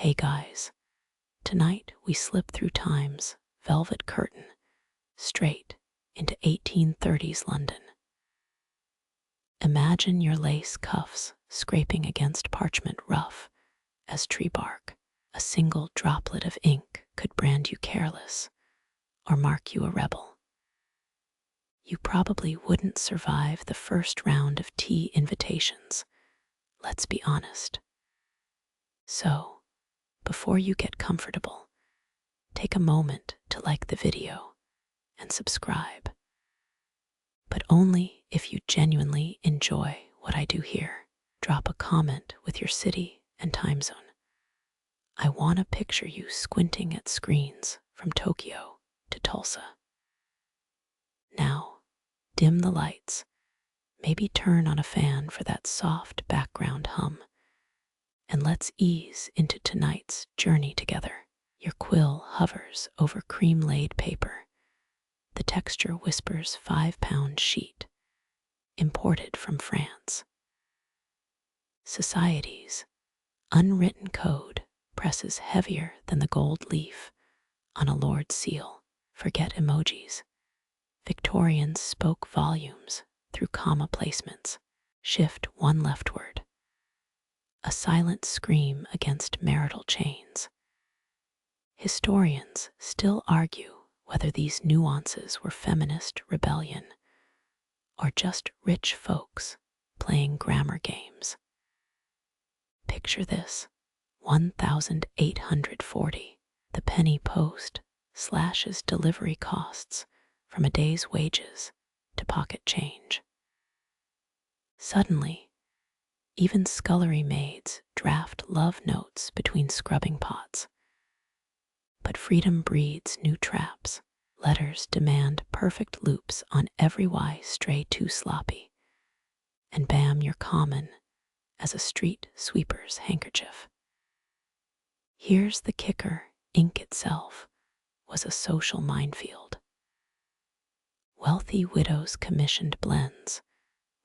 Hey guys, tonight we slip through time's velvet curtain straight into 1830s London. Imagine your lace cuffs scraping against parchment rough as tree bark. A single droplet of ink could brand you careless or mark you a rebel. You probably wouldn't survive the first round of tea invitations, let's be honest. So, before you get comfortable, take a moment to like the video and subscribe. But only if you genuinely enjoy what I do here. Drop a comment with your city and time zone. I want to picture you squinting at screens from Tokyo to Tulsa. Now, dim the lights, maybe turn on a fan for that soft background hum, and let's ease into tonight's journey together. Your quill hovers over cream-laid paper. The texture whispers 5-pound sheet, imported from France. Society's unwritten code presses heavier than the gold leaf on a lord's seal. Forget emojis. Victorians spoke volumes through comma placements. Shift one leftward. A silent scream against marital chains. Historians still argue whether these nuances were feminist rebellion or just rich folks playing grammar games. Picture this: 1,840. The penny post slashes delivery costs from a day's wages to pocket change. Suddenly, even scullery maids draft love notes between scrubbing pots. But freedom breeds new traps. Letters demand perfect loops on every Y stray too sloppy. And bam, you're common as a street sweeper's handkerchief. Here's the kicker: ink itself was a social minefield. Wealthy widows commissioned blends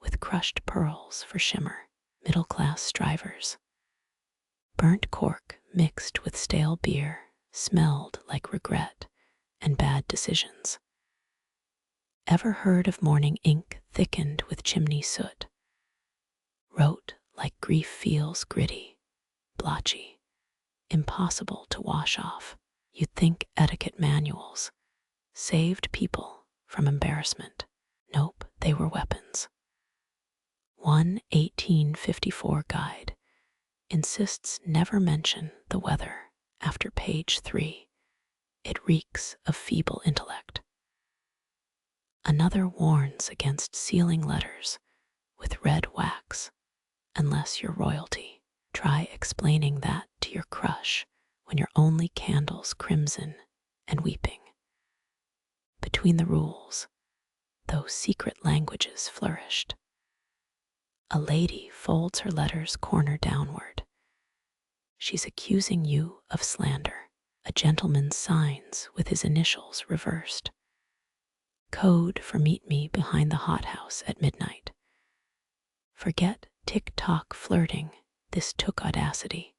with crushed pearls for shimmer. Middle-class strivers. Burnt cork mixed with stale beer smelled like regret and bad decisions. Ever heard of mourning ink thickened with chimney soot? Wrote like grief feels gritty, blotchy, impossible to wash off. You'd think etiquette manuals saved people from embarrassment. Nope, they were weapons. One 1854 guide insists never mention the weather after page 3. It reeks of feeble intellect. Another warns against sealing letters with red wax unless you're royalty. Try explaining that to your crush when your only candle's crimson and weeping. Between the rules, those secret languages flourished. A lady folds her letters corner downward. She's accusing you of slander. A gentleman signs with his initials reversed. Code for meet me behind the hothouse at midnight. Forget TikTok flirting, this took audacity.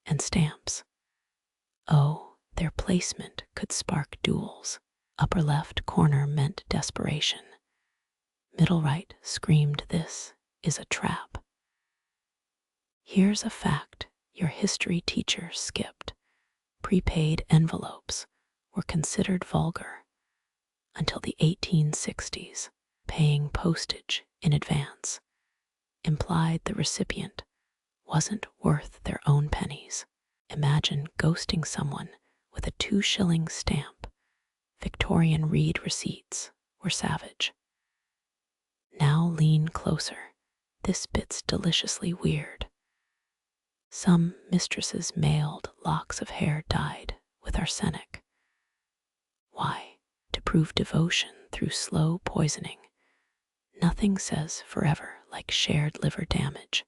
And stamps. Oh, their placement could spark duels. Upper left corner meant desperation. Middle right screamed this is a trap. Here's a fact your history teacher skipped. Prepaid envelopes were considered vulgar until the 1860s. Paying postage in advance implied the recipient wasn't worth their own pennies. Imagine ghosting someone with a 2-shilling stamp. Victorian read receipts were savage. Now lean closer. This bit's deliciously weird. Some mistresses mailed locks of hair dyed with arsenic. Why? To prove devotion through slow poisoning. Nothing says forever like shared liver damage.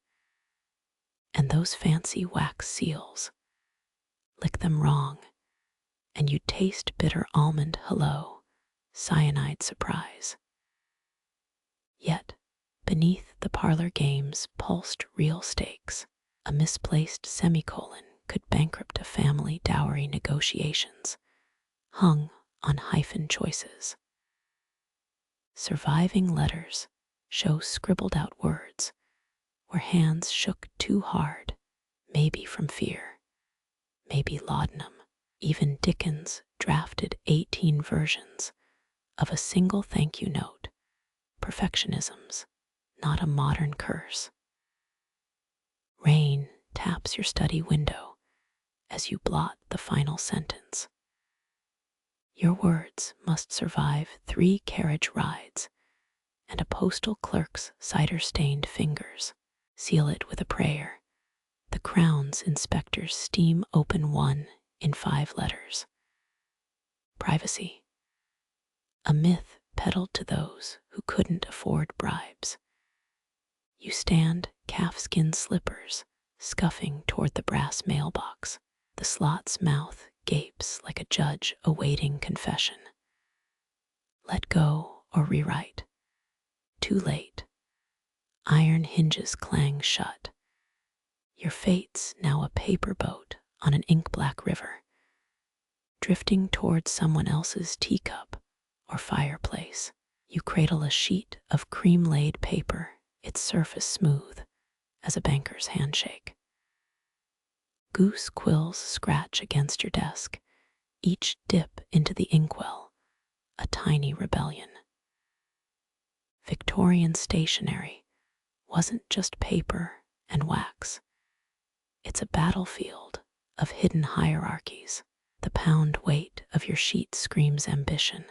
And those fancy wax seals. Lick them wrong, and you taste bitter almond hello, cyanide surprise. Yet, beneath the parlor game's pulsed real stakes, a misplaced semicolon could bankrupt a family dowry negotiations hung on hyphen choices. Surviving letters show scribbled out words where hands shook too hard, maybe from fear, maybe laudanum. Even Dickens drafted 18 versions of a single thank you note. Perfectionism's not a modern curse. Rain taps your study window as you blot the final sentence. Your words must survive 3 carriage rides and a postal clerk's cider-stained fingers. Seal it with a prayer. The Crown's inspectors steam open one in 5 letters. Privacy. A myth peddled to those who couldn't afford bribes. You stand calfskin slippers, scuffing toward the brass mailbox. The slot's mouth gapes like a judge awaiting confession. Let go or rewrite. Too late. Iron hinges clang shut. Your fate's now a paper boat on an ink-black river, drifting toward someone else's teacup or fireplace. You cradle a sheet of cream-laid paper, its surface smooth as a banker's handshake. Goose quills scratch against your desk, each dip into the inkwell, a tiny rebellion. Victorian stationery wasn't just paper and wax. It's a battlefield of hidden hierarchies. The pound weight of your sheet screams ambition,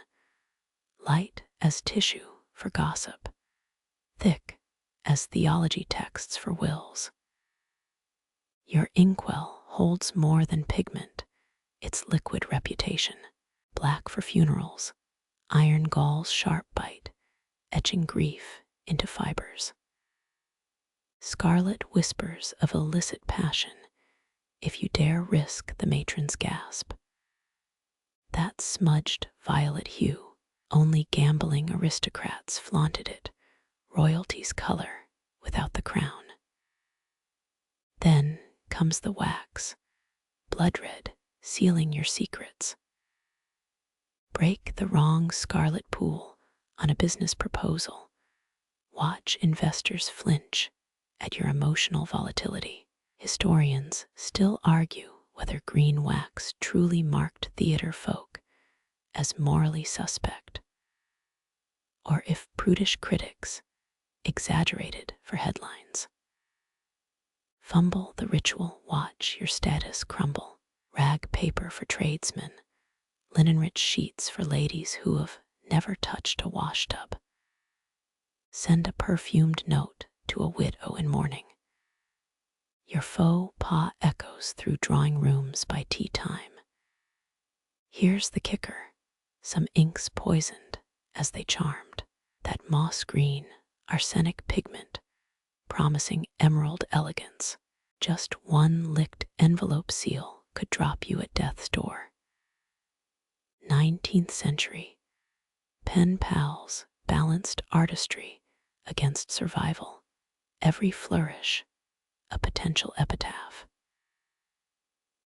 light as tissue for gossip, thick as theology texts for wills. Your inkwell holds more than pigment, its liquid reputation. Black for funerals, iron gall's sharp bite, etching grief into fibers. Scarlet whispers of illicit passion if you dare risk the matron's gasp. That smudged violet hue, only gambling aristocrats flaunted it, royalty's color without the crown. Then comes the wax, blood red, sealing your secrets. Break the wrong scarlet pool on a business proposal. Watch investors flinch at your emotional volatility. Historians still argue whether green wax truly marked theater folk as morally suspect, or if prudish critics exaggerated for headlines. Fumble the ritual, watch your status crumble. Rag paper for tradesmen, linen-rich sheets for ladies who have never touched a washtub. Send a perfumed note to a widow in mourning. Your faux pas echoes through drawing rooms by tea time. Here's the kicker. Some inks poisoned as they charmed. That moss green, arsenic pigment, promising emerald elegance. Just one licked envelope seal could drop you at death's door. 19th century. Pen pals balanced artistry against survival. Every flourish, a potential epitaph.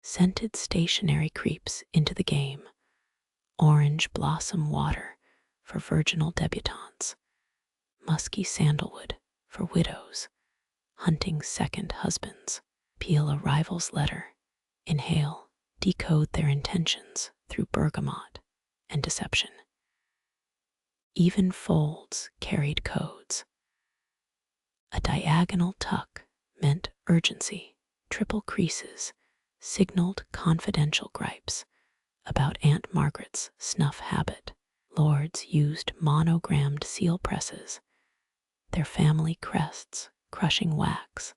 Scented stationery creeps into the game. Orange blossom water for virginal debutantes. Musky sandalwood for widows hunting second husbands. Peel a rival's letter. Inhale, decode their intentions through bergamot and deception. Even folds carried codes. A diagonal tuck meant urgency. Triple creases signaled confidential gripes about Aunt Margaret's snuff habit. Lords used monogrammed seal presses, their family crests crushing wax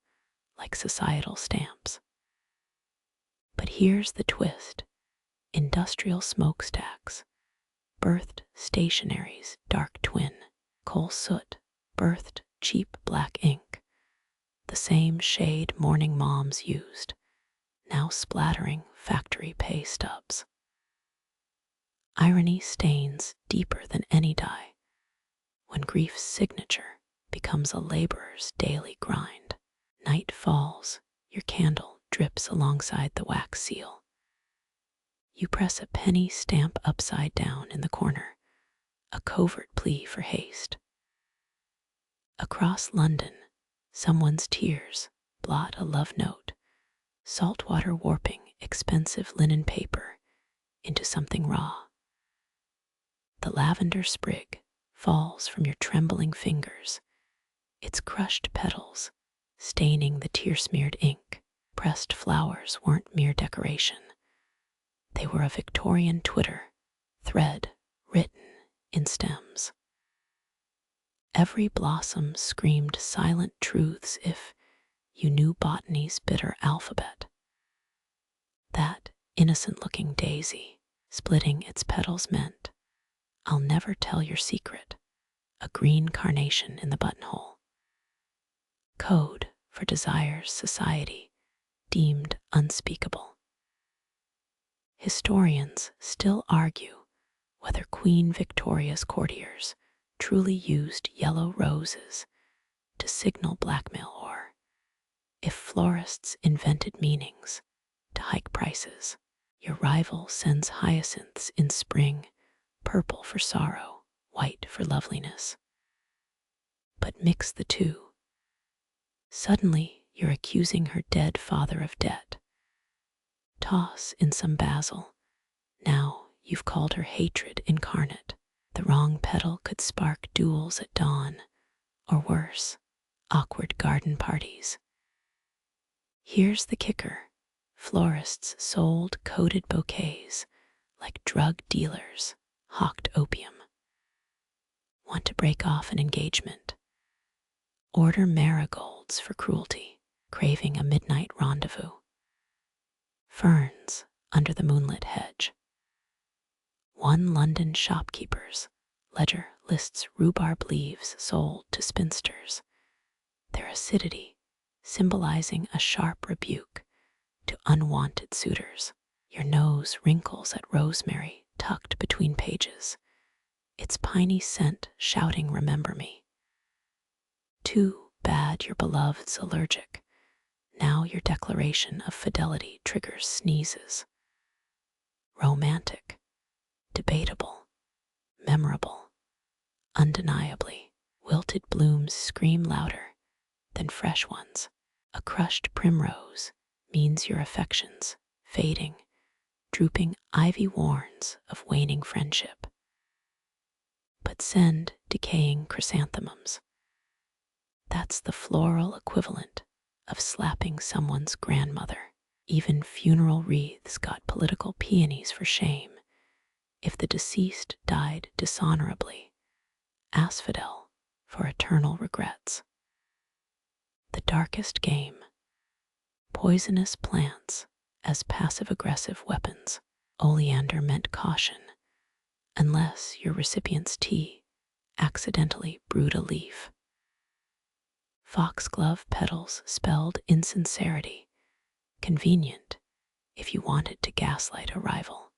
like societal stamps. But here's the twist. Industrial smokestacks birthed stationery's dark twin. Coal soot birthed cheap black ink, the same shade mourning moms used, now splattering factory pay stubs. Irony stains deeper than any dye when grief's signature becomes a laborer's daily grind. Night falls, your candle drips alongside the wax seal. You press a penny stamp upside down in the corner, a covert plea for haste. Across London, someone's tears blot a love note, saltwater warping expensive linen paper into something raw. The lavender sprig falls from your trembling fingers, its crushed petals staining the tear-smeared ink. Pressed flowers weren't mere decoration. They were a Victorian Twitter thread written in stems. Every blossom screamed silent truths if you knew botany's bitter alphabet. That innocent-looking daisy, splitting its petals meant, "I'll never tell your secret," a green carnation in the buttonhole. Code for desires society deemed unspeakable. Historians still argue whether Queen Victoria's courtiers truly used yellow roses to signal blackmail or if florists invented meanings to hike prices. Your rival sends hyacinths in spring, purple for sorrow, white for loveliness. But mix the two. Suddenly, you're accusing her dead father of debt. Toss in some basil. Now you've called her hatred incarnate. The wrong petal could spark duels at dawn, or worse, awkward garden parties. Here's the kicker. Florists sold coded bouquets like drug dealers hawked opium. Want to break off an engagement? Order marigolds for cruelty, craving a midnight rendezvous. Ferns under the moonlit hedge. One London shopkeeper's ledger lists rhubarb leaves sold to spinsters, their acidity symbolizing a sharp rebuke to unwanted suitors. Your nose wrinkles at rosemary tucked between pages, its piney scent shouting remember me. Too bad your beloved's allergic. Now your declaration of fidelity triggers sneezes. Romantic, debatable, memorable, undeniably. Wilted blooms scream louder than fresh ones. A crushed primrose means your affections fading, drooping ivy warns of waning friendship. But send decaying chrysanthemums. That's the floral equivalent of slapping someone's grandmother. Even funeral wreaths got political peonies for shame. If the deceased died dishonorably, asphodel for eternal regrets. The darkest game. Poisonous plants as passive-aggressive weapons. Oleander meant caution, unless your recipient's tea accidentally brewed a leaf. Foxglove petals spelled insincerity, convenient if you wanted to gaslight a rival.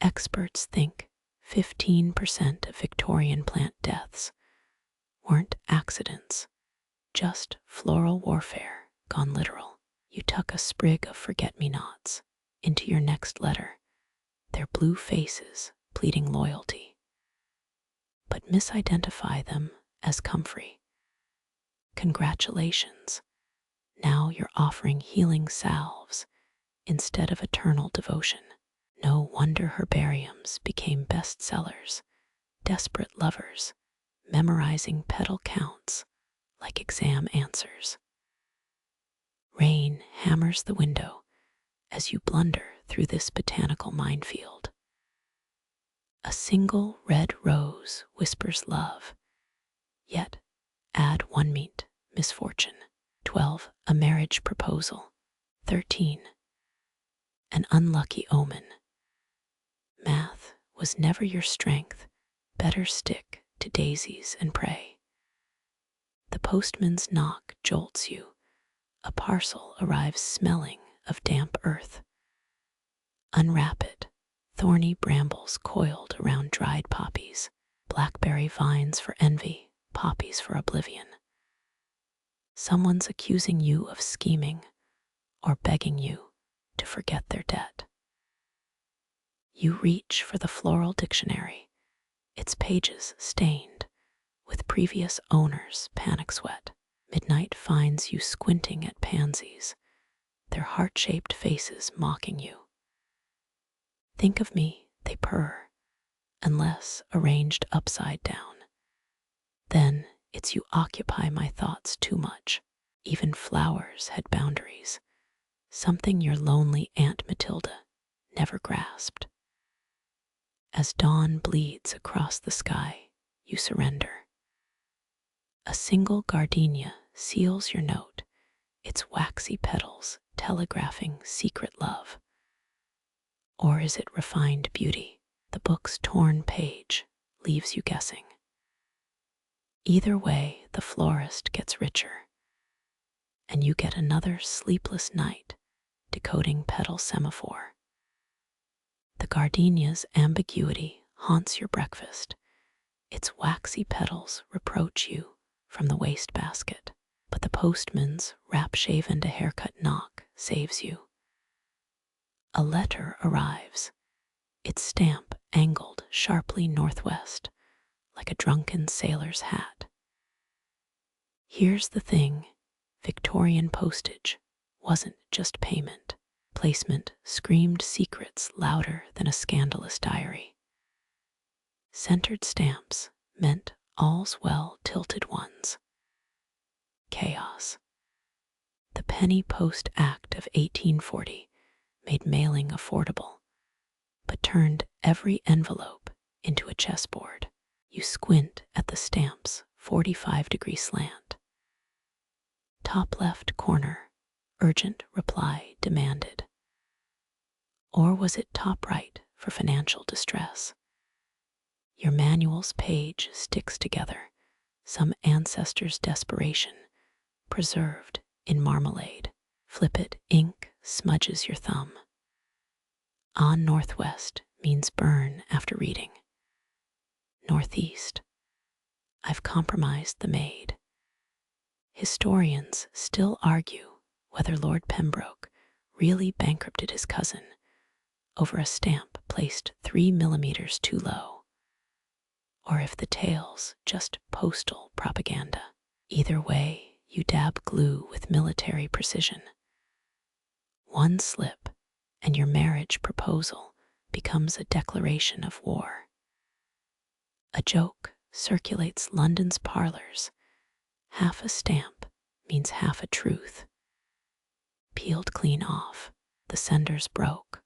Experts think 15% of Victorian plant deaths weren't accidents, just floral warfare gone literal. You tuck a sprig of forget-me-nots into your next letter, their blue faces pleading loyalty. But misidentify them as comfrey. Congratulations. Now you're offering healing salves instead of eternal devotion. No wonder herbariums became bestsellers. Desperate lovers memorizing petal counts like exam answers. Rain hammers the window as you blunder through this botanical minefield. A single red rose whispers love, yet add one meet misfortune. 12. A marriage proposal. 13. An unlucky omen. Math was never your strength. Better stick to daisies and pray. The postman's knock jolts you. A parcel arrives smelling of damp earth. Unwrap it. Thorny brambles coiled around dried poppies. Blackberry vines for envy, poppies for oblivion. Someone's accusing you of scheming, or begging you to forget their debt. You reach for the floral dictionary, its pages stained with previous owners' panic sweat. Midnight finds you squinting at pansies, their heart-shaped faces mocking you. Think of me, they purr, unless arranged upside down. Then it's you occupy my thoughts too much. Even flowers had boundaries, something your lonely Aunt Matilda never grasped. As dawn bleeds across the sky, you surrender. A single gardenia seals your note, its waxy petals telegraphing secret love. Or is it refined beauty? The book's torn page leaves you guessing. Either way, the florist gets richer, and you get another sleepless night decoding petal semaphore. The gardenia's ambiguity haunts your breakfast. Its waxy petals reproach you from the wastebasket, but the postman's wrap-shaven to haircut knock saves you. A letter arrives, its stamp angled sharply northwest, like a drunken sailor's hat. Here's the thing, Victorian postage wasn't just payment. Placement screamed secrets louder than a scandalous diary. Centered stamps meant all's well tilted ones. Chaos. The Penny Post Act of 1840 made mailing affordable, but turned every envelope into a chessboard. You squint at the stamp's 45-degree slant. Top left corner, urgent reply demanded. Or was it top right for financial distress? Your manual's page sticks together, some ancestor's desperation, preserved in marmalade. Flip it, ink smudges your thumb. On northwest means burn after reading. Northeast, I've compromised the maid. Historians still argue whether Lord Pembroke really bankrupted his cousin over a stamp placed 3 millimeters too low, or if the tale's just postal propaganda. Either way, you dab glue with military precision. One slip, and your marriage proposal becomes a declaration of war. A joke circulates London's parlors. Half a stamp means half a truth. Peeled clean off, the sender's broke,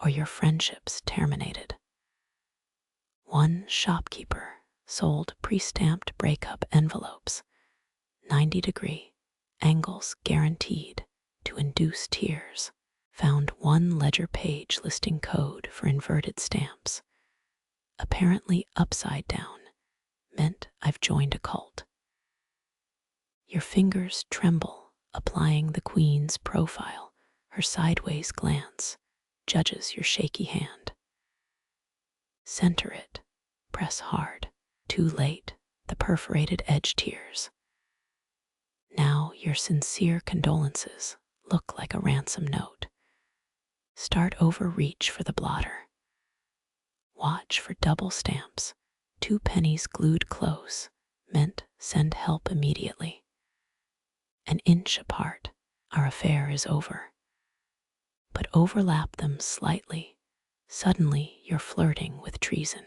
or your friendship's terminated. One shopkeeper sold pre-stamped breakup envelopes, 90-degree, angles guaranteed to induce tears. Found one ledger page listing code for inverted stamps, apparently upside down, meant I've joined a cult. Your fingers tremble, applying the Queen's profile. Her sideways glance judges your shaky hand. Center it, press hard. Too late, the perforated edge tears. Now your sincere condolences look like a ransom note. Start over, reach for the blotter. Watch for double stamps, 2 pennies glued close, meant send help immediately. An inch apart, our affair is over. But overlap them slightly, suddenly you're flirting with treason.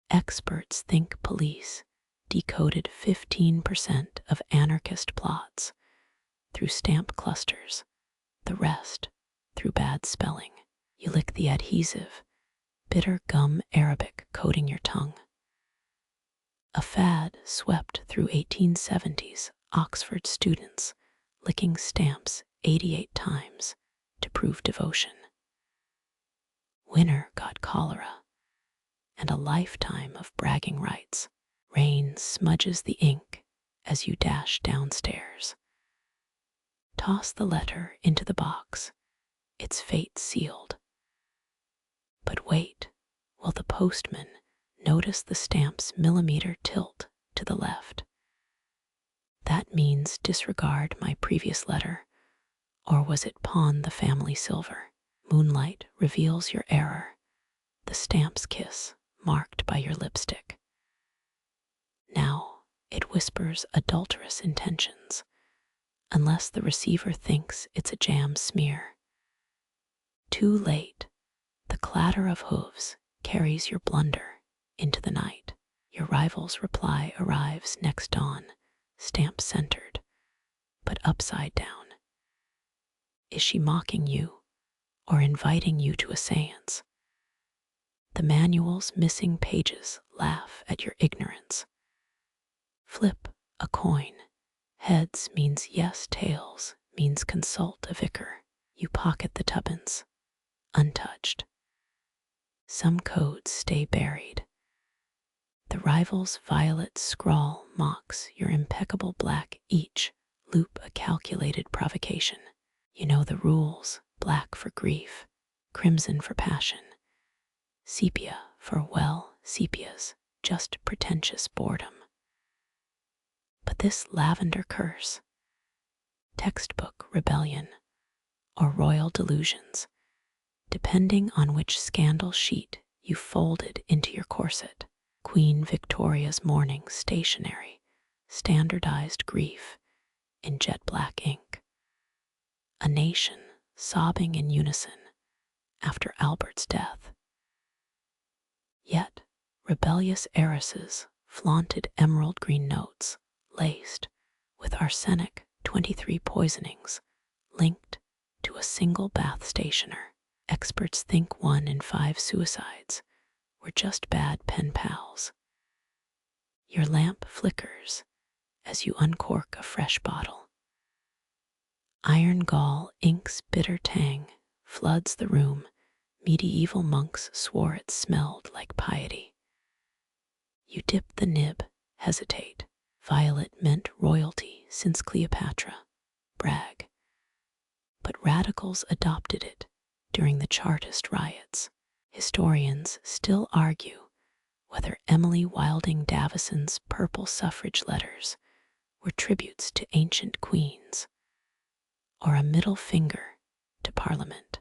Experts think police decoded 15% of anarchist plots through stamp clusters, the rest through bad spelling. You lick the adhesive, bitter gum Arabic coating your tongue. A fad swept through 1870s Oxford students licking stamps 88 times to prove devotion. Winner got cholera, and a lifetime of bragging rights. Rain smudges the ink as you dash downstairs. Toss the letter into the box, its fate sealed. But wait, will the postman notice the stamp's millimeter tilt to the left? That means disregard my previous letter, Or was it pawn the family silver? Moonlight reveals your error, the stamp's kiss marked by your lipstick. Now it whispers adulterous intentions, unless the receiver thinks it's a jam smear. Too late, the clatter of hooves carries your blunder into the night. Your rival's reply arrives next dawn, stamp centered, but upside down. Is she mocking you or inviting you to a seance? The manual's missing pages laugh at your ignorance. Flip a coin. Heads means yes, tails means consult a vicar. You pocket the tuppence, untouched. Some codes stay buried. The rival's violet scrawl mocks your impeccable black, each loop a calculated provocation. You know the rules: black for grief, crimson for passion, sepia for, well, sepia's just pretentious boredom. But this lavender curse, textbook rebellion, or royal delusions, depending on which scandal sheet you folded into your corset. Queen Victoria's mourning stationery, standardized grief in jet black ink. A nation sobbing in unison after Albert's death. Yet rebellious heiresses flaunted emerald green notes laced with arsenic 23 poisonings linked to a single bath stationer. Experts think 1 in 5 suicides were just bad pen pals. Your lamp flickers as you uncork a fresh bottle. Iron gall ink's bitter tang floods the room. Medieval monks swore it smelled like piety. You dip the nib, hesitate. Violet meant royalty since Cleopatra. Brag. But radicals adopted it during the Chartist riots. Historians still argue whether Emily Wilding Davison's purple suffrage letters were tributes to ancient queens or a middle finger to Parliament.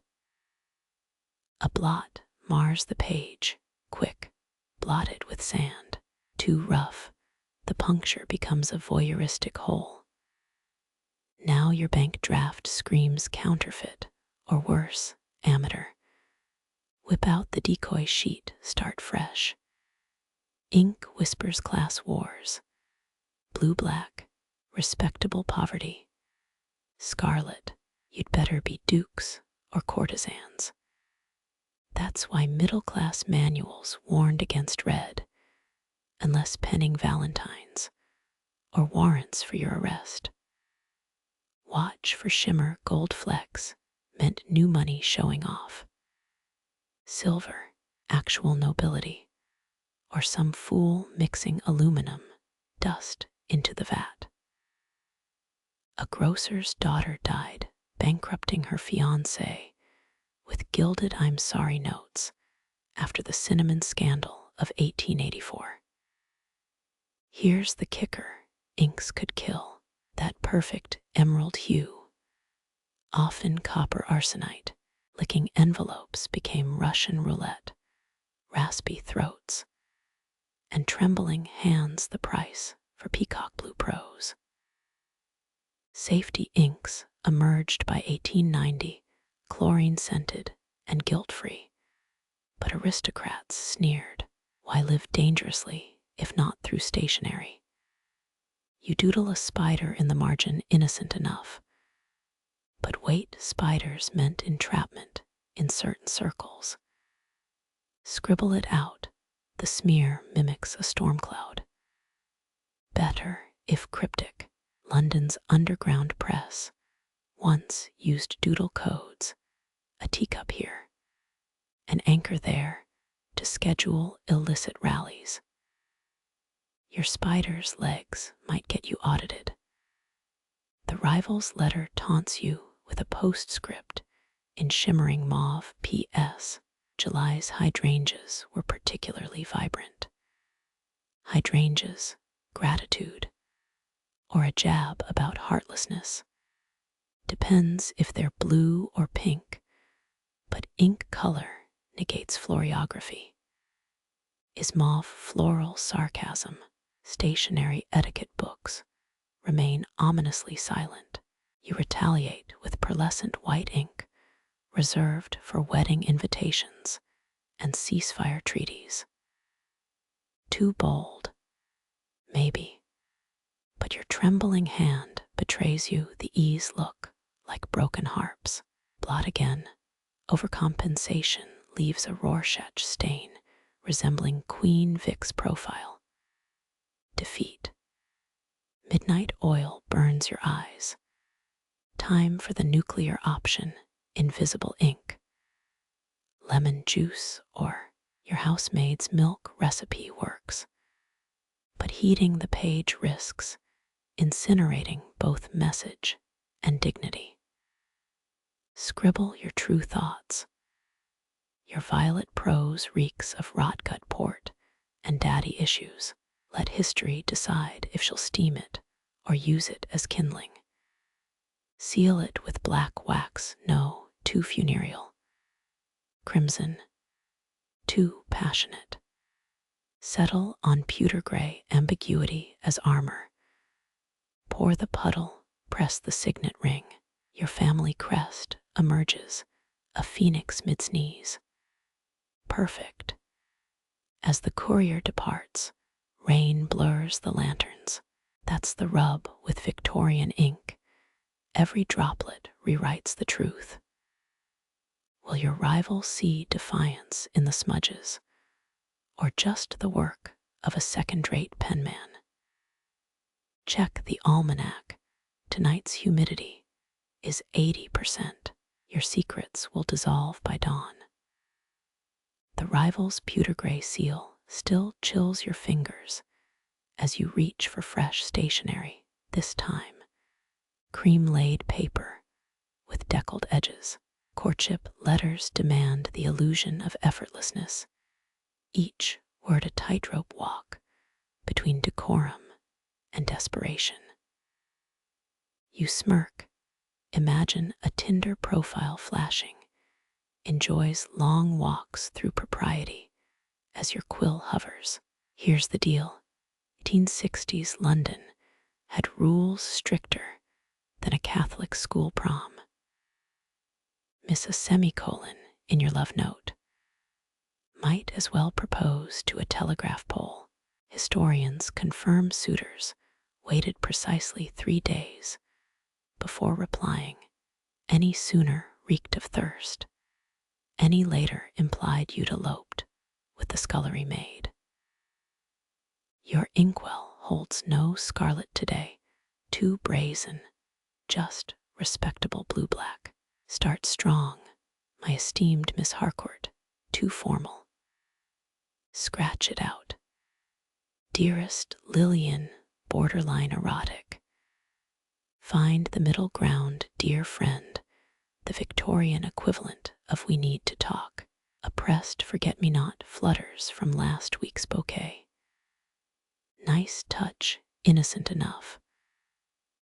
A blot mars the page, quick, blotted with sand. Too rough, the puncture becomes a voyeuristic hole. Now your bank draft screams counterfeit, or worse, amateur. Whip out the decoy sheet, start fresh. Ink whispers class wars. Blue-black, respectable poverty. Scarlet, you'd better be dukes or courtesans. That's why middle-class manuals warned against red, unless penning valentines or warrants for your arrest. Watch for shimmer gold flecks meant new money showing off. Silver, actual nobility, or some fool mixing aluminum dust into the vat. A grocer's daughter died, bankrupting her fiancé with gilded I'm sorry notes after the cinnamon scandal of 1884. Here's the kicker inks could kill: that perfect emerald hue, often copper arsenite. Licking envelopes became Russian roulette, raspy throats, and trembling hands the price for peacock blue prose. Safety inks emerged by 1890, chlorine-scented and guilt-free, but aristocrats sneered. Why live dangerously if not through stationery? You doodle a spider in the margin, innocent enough. But wait, spiders meant entrapment in certain circles. Scribble it out, the smear mimics a storm cloud. Better, if cryptic, London's underground press once used doodle codes, a teacup here, an anchor there, to schedule illicit rallies. Your spider's legs might get you audited. The rival's letter taunts you with a postscript in shimmering mauve. P.S. July's hydrangeas were particularly vibrant. Hydrangeas, gratitude, or a jab about heartlessness. Depends if they're blue or pink, but ink color negates floriography. Is mauve floral sarcasm? Stationery etiquette books remain ominously silent. You retaliate with pearlescent white ink reserved for wedding invitations and ceasefire treaties. Too bold? Maybe. But your trembling hand betrays you the ease look like broken harps. Blot again. Overcompensation leaves a Rorschach stain resembling Queen Vic's profile. Defeat. Midnight oil burns your eyes. Time for the nuclear option, invisible ink. Lemon juice or your housemaid's milk recipe works. But heeding the page risks incinerating both message and dignity. Scribble your true thoughts. Your violet prose reeks of rot-gut port and daddy issues. Let history decide if she'll steam it or use it as kindling. Seal it with black wax, no, too funereal. Crimson, too passionate. Settle on pewter gray ambiguity as armor. Pour the puddle, press the signet ring. Your family crest emerges, a phoenix mid-sneeze. Perfect. As the courier departs, rain blurs the lanterns. That's the rub with Victorian ink. Every droplet rewrites the truth. Will your rival see defiance in the smudges, or just the work of a second-rate penman? Check the almanac. Tonight's humidity is 80%. Your secrets will dissolve by dawn. The rival's pewter gray seal still chills your fingers as you reach for fresh stationery, this time cream-laid paper with deckled edges. Courtship letters demand the illusion of effortlessness, each word a tightrope walk between decorum and desperation. You smirk, imagine a Tinder profile flashing, enjoys long walks through propriety as your quill hovers. Here's the deal. 1860s London had rules stricter than a Catholic school prom. Miss a semicolon in your love note. Might as well propose to a telegraph pole. Historians confirm suitors waited precisely 3 days before replying. Any sooner reeked of thirst. Any later implied you'd eloped with the scullery maid. Your inkwell holds no scarlet today, too brazen, just respectable blue-black. Start strong, my esteemed Miss Harcourt, too formal. Scratch it out. Dearest Lillian, borderline erotic. Find the middle ground, dear friend, the Victorian equivalent of we need to talk. A pressed forget-me-not flutters from last week's bouquet. Nice touch, innocent enough.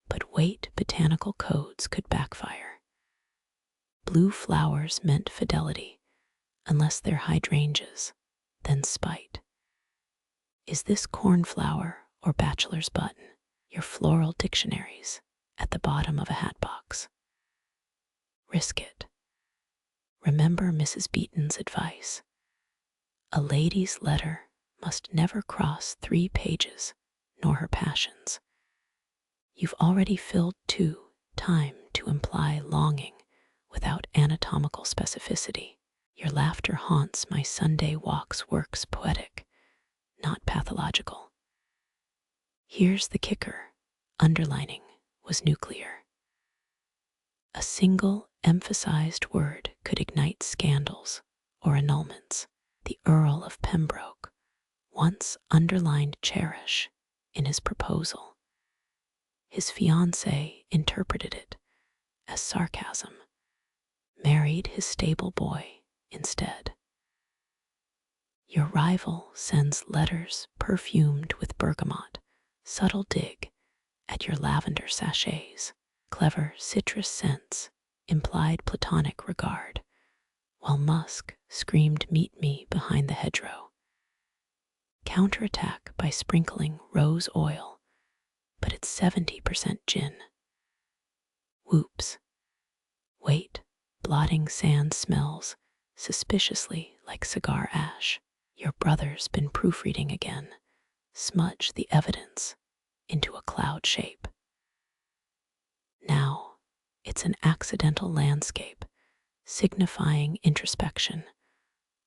But wait, botanical codes could backfire. Blue flowers meant fidelity, unless they're hydrangeas, then spite. Is this cornflower or bachelor's button? Your floral dictionaries at the bottom of a hat box. Risk it. Remember Mrs. Beeton's advice. A lady's letter must never cross 3 pages, nor her passions. You've already filled 2, time to imply longing without anatomical specificity. Your laughter haunts my Sunday walks, works poetic, not pathological. Here's the kicker. Underlining was nuclear. A single emphasized word could ignite scandals or annulments. The Earl of Pembroke once underlined cherish in his proposal. His fiancée interpreted it as sarcasm, married his stable boy instead. Your rival sends letters perfumed with bergamot, subtle dig at your lavender sachets. Clever citrus scents implied platonic regard, while musk screamed meet me behind the hedgerow. Counterattack by sprinkling rose oil, but it's 70% gin. Whoops. Wait, blotting sand smells suspiciously like cigar ash. Your brother's been proofreading again. Smudge the evidence into a cloud shape. Now, it's an accidental landscape, signifying introspection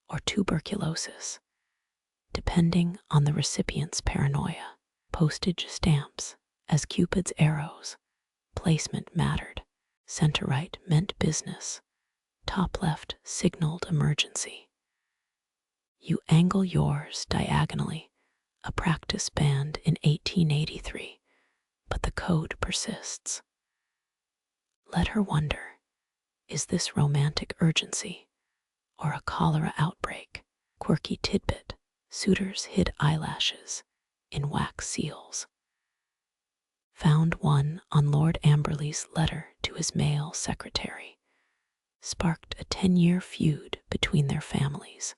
or tuberculosis, depending on the recipient's paranoia. Postage stamps as Cupid's arrows. Placement mattered. Center right meant business. Top left signaled emergency. You angle yours diagonally, a practice banned in 1883, but the code persists. Let her wonder, is this romantic urgency or a cholera outbreak? Quirky tidbit, suitors hid eyelashes in wax seals. Found one on Lord Amberley's letter to his male secretary. Sparked a 10-year feud between their families.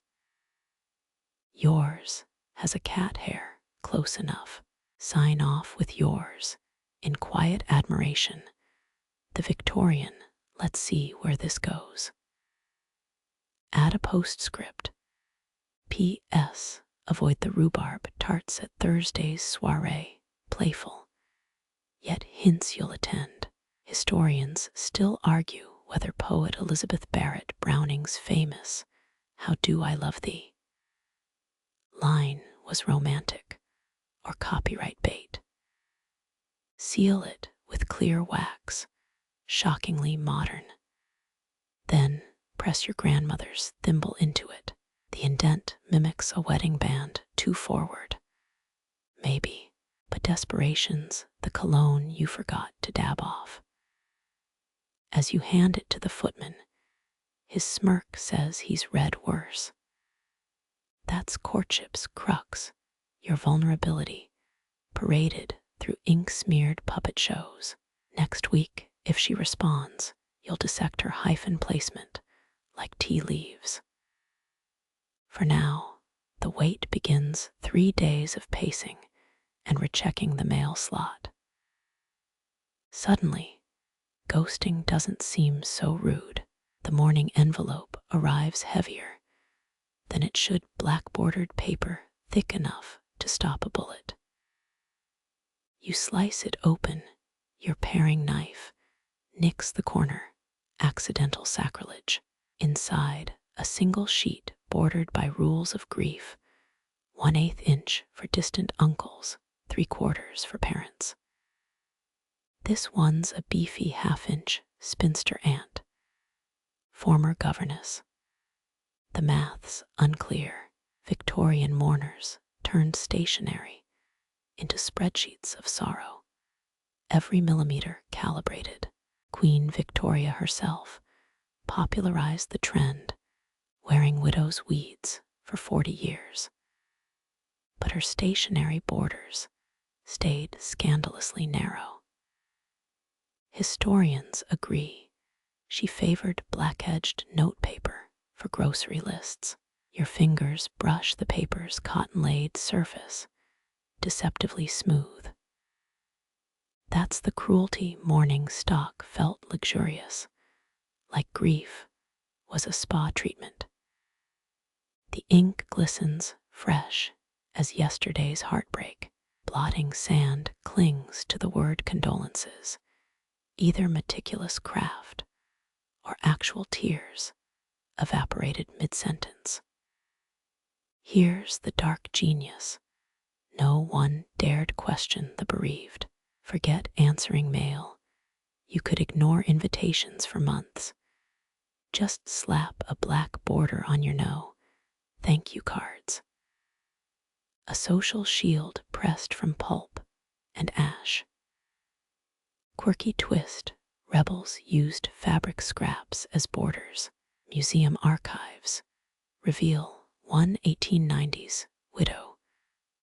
Yours has a cat hair close enough. Sign off with yours in quiet admiration. The Victorian, let's see where this goes. Add a postscript. P.S. Avoid the rhubarb tarts at Thursday's soiree. Playful. Yet hints you'll attend. Historians still argue whether poet Elizabeth Barrett Browning's famous "How Do I Love Thee" line was romantic or copyright bait. Seal it with clear wax, shockingly modern. Then press your grandmother's thimble into it. The indent mimics a wedding band too forward. Maybe, but desperation's the cologne you forgot to dab off. As you hand it to the footman, his smirk says he's read worse. That's courtship's crux, your vulnerability, paraded through ink-smeared puppet shows. Next week, if she responds, you'll dissect her hyphen placement like tea leaves. For now, the wait begins 3 days of pacing and rechecking the mail slot. Suddenly, ghosting doesn't seem so rude. The morning envelope arrives heavier than it should, black-bordered paper thick enough to stop a bullet. You slice it open, your paring knife nicks the corner, accidental sacrilege. Inside, a single sheet bordered by rules of grief, 1/8 inch for distant uncles, 3/4 for parents. This one's a beefy 1/2 inch spinster aunt, former governess. The math's unclear. Victorian mourners turned stationery into spreadsheets of sorrow, every millimeter calibrated. Queen Victoria herself popularized the trend, wearing widow's weeds for 40 years. But her stationery borders stayed scandalously narrow. Historians agree she favored black-edged notepaper for grocery lists. Your fingers brush the paper's cotton-laid surface, deceptively smooth. That's the cruelty mourning stock felt luxurious, like grief was a spa treatment. The ink glistens fresh as yesterday's heartbreak. Blotting sand clings to the word condolences, either meticulous craft or actual tears evaporated mid-sentence. Here's the dark genius. No one dared question the bereaved. Forget answering mail. You could ignore invitations for months. Just slap a black border on your no thank you cards. A social shield pressed from pulp and ash. Quirky twist, rebels used fabric scraps as borders. Museum archives reveal one 1890s widow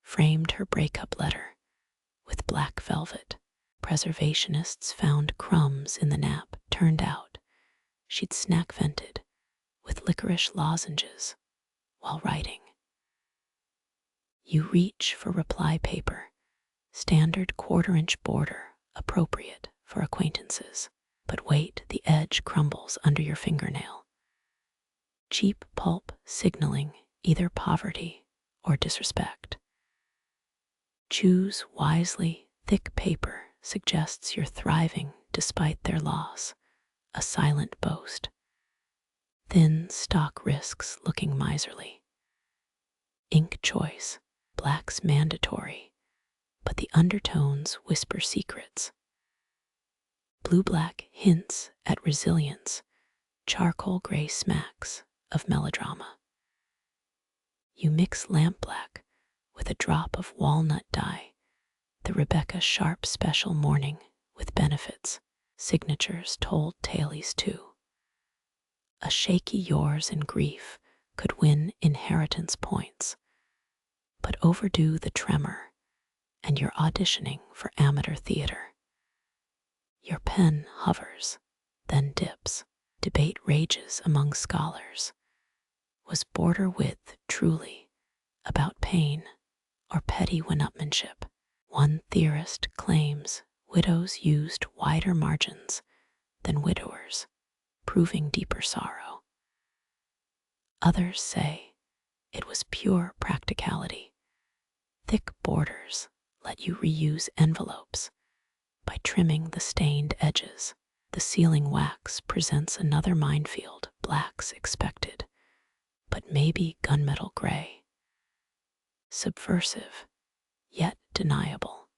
framed her breakup letter with black velvet. Preservationists found crumbs in the nap. Turned out she'd snack vented with licorice lozenges while writing. You reach for reply paper, standard 1/4-inch border, appropriate for acquaintances. But wait, the edge crumbles under your fingernail. Cheap pulp signaling either poverty or disrespect. Choose wisely. Thick paper suggests you're thriving despite their loss, a silent boast. Thin stock risks looking miserly. Ink choice, black's mandatory, but the undertones whisper secrets. Blue-black hints at resilience, charcoal gray smacks of melodrama. You mix lampblack with a drop of walnut dye, the Rebecca Sharp special mourning with benefits, signatures told tales too. A shaky yours in grief could win inheritance points, but overdo the tremor and you're auditioning for amateur theater. Your pen hovers, then dips. Debate rages among scholars. Was border width truly about pain or petty one-upmanship? One theorist claims widows used wider margins than widowers, proving deeper sorrow. Others say it was pure practicality. Thick borders let you reuse envelopes by trimming the stained edges. The sealing wax presents another minefield. Blacks expected, but maybe gunmetal gray. Subversive, yet deniable.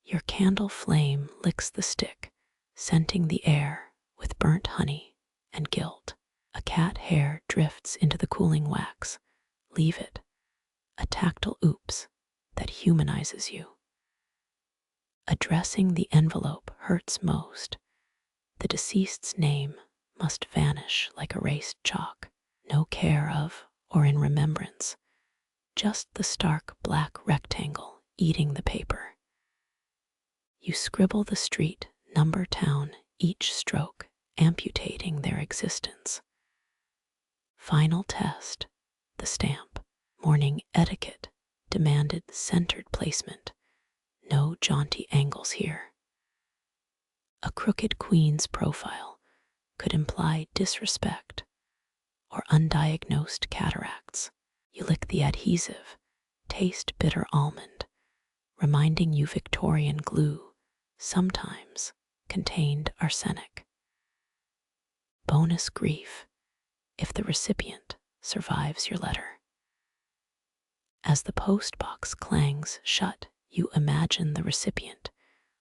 Your candle flame licks the stick, scenting the air with burnt honey and guilt. A cat hair drifts into the cooling wax. Leave it, a tactile oops that humanizes you. Addressing the envelope hurts most. The deceased's name must vanish like erased chalk. No care of or in remembrance, just the stark black rectangle eating the paper. You scribble the street, number, town, each stroke amputating their existence. Final test, the stamp. Mourning etiquette demanded centered placement. No jaunty angles here. A crooked queen's profile could imply disrespect or undiagnosed cataracts. You lick the adhesive, taste bitter almond, reminding you Victorian glue sometimes contained arsenic. Bonus grief if the recipient survives your letter. As the postbox clangs shut, you imagine the recipient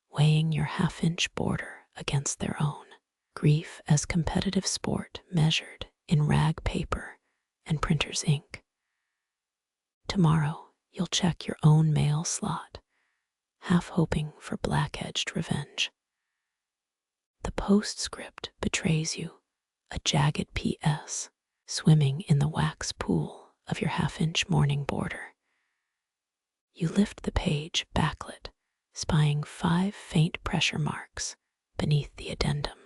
weighing your 1/2-inch border against their own. Grief as competitive sport measured in rag paper and printer's ink. Tomorrow, you'll check your own mail slot, half hoping for black-edged revenge. The postscript betrays you, a jagged PS, swimming in the wax pool of your 1/2-inch mourning border. You lift the page backlit, spying 5 faint pressure marks beneath the addendum.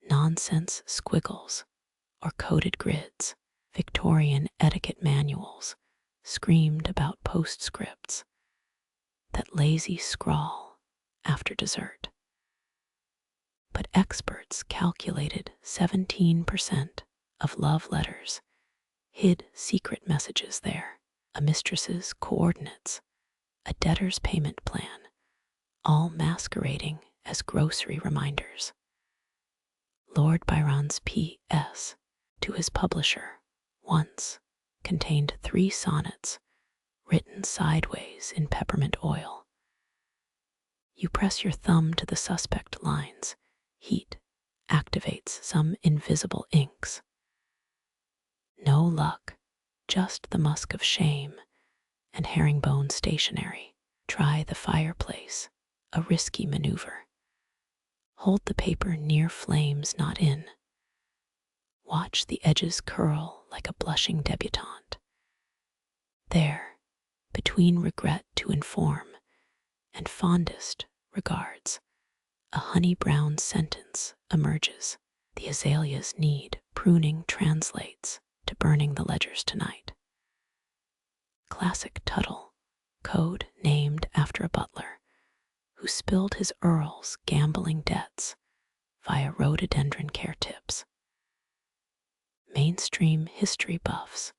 Nonsense squiggles or coded grids, Victorian etiquette manuals screamed about postscripts, that lazy scrawl after dessert. But experts calculated 17% of love letters hid secret messages there, a mistress's coordinates, a debtor's payment plan, all masquerading as grocery reminders. Lord Byron's P.S. to his publisher once contained 3 sonnets written sideways in peppermint oil. You press your thumb to the suspect lines. Heat activates some invisible inks. No luck, just the musk of shame and herringbone stationery. Try the fireplace, a risky maneuver. Hold the paper near flames not in. Watch the edges curl like a blushing debutante. There, between regret to inform and fondest regards. A honey-brown sentence emerges. The azaleas need pruning translates to burning the ledgers tonight. Classic Tuttle, code named after a butler who spilled his earl's gambling debts via rhododendron care tips. Mainstream history buffs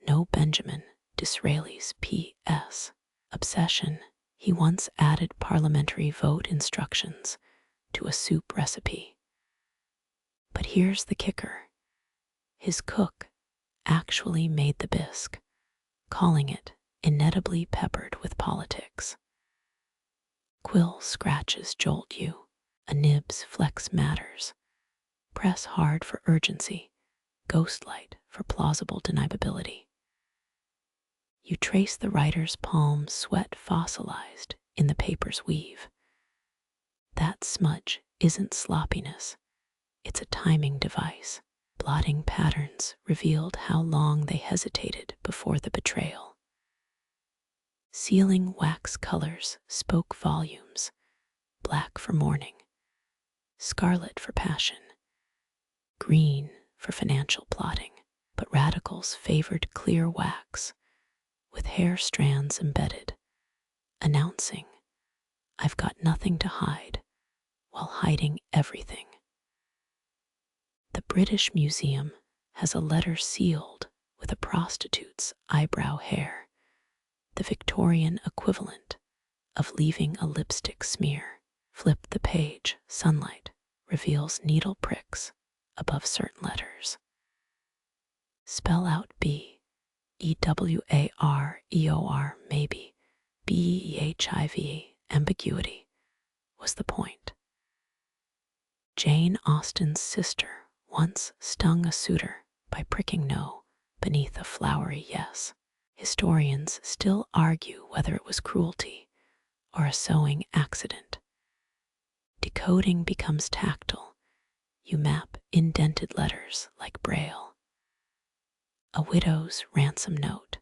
know Benjamin Disraeli's P.S. obsession. He once added parliamentary vote instructions to a soup recipe. But here's the kicker. His cook actually made the bisque, calling it inevitably peppered with politics. Quill scratches jolt you, a nib's flex matters. Press hard for urgency, ghostlight for plausible deniability. You trace the writer's palm sweat fossilized in the paper's weave. That smudge isn't sloppiness, it's a timing device. Blotting patterns revealed how long they hesitated before the betrayal. Sealing wax colors spoke volumes, black for mourning, scarlet for passion, green for financial plotting, but radicals favored clear wax with hair strands embedded, announcing, "I've got nothing to hide," while hiding everything. The British Museum has a letter sealed with a prostitute's eyebrow hair, the Victorian equivalent of leaving a lipstick smear. Flip the page, sunlight reveals needle pricks above certain letters. Spell out B-E-W-A-R-E-O-R, maybe, B-E-H-I-V, ambiguity was the point. Jane Austen's sister once stung a suitor by pricking no beneath a flowery yes. Historians still argue whether it was cruelty or a sewing accident. Decoding becomes tactile. You map indented letters like Braille. A widow's ransom note.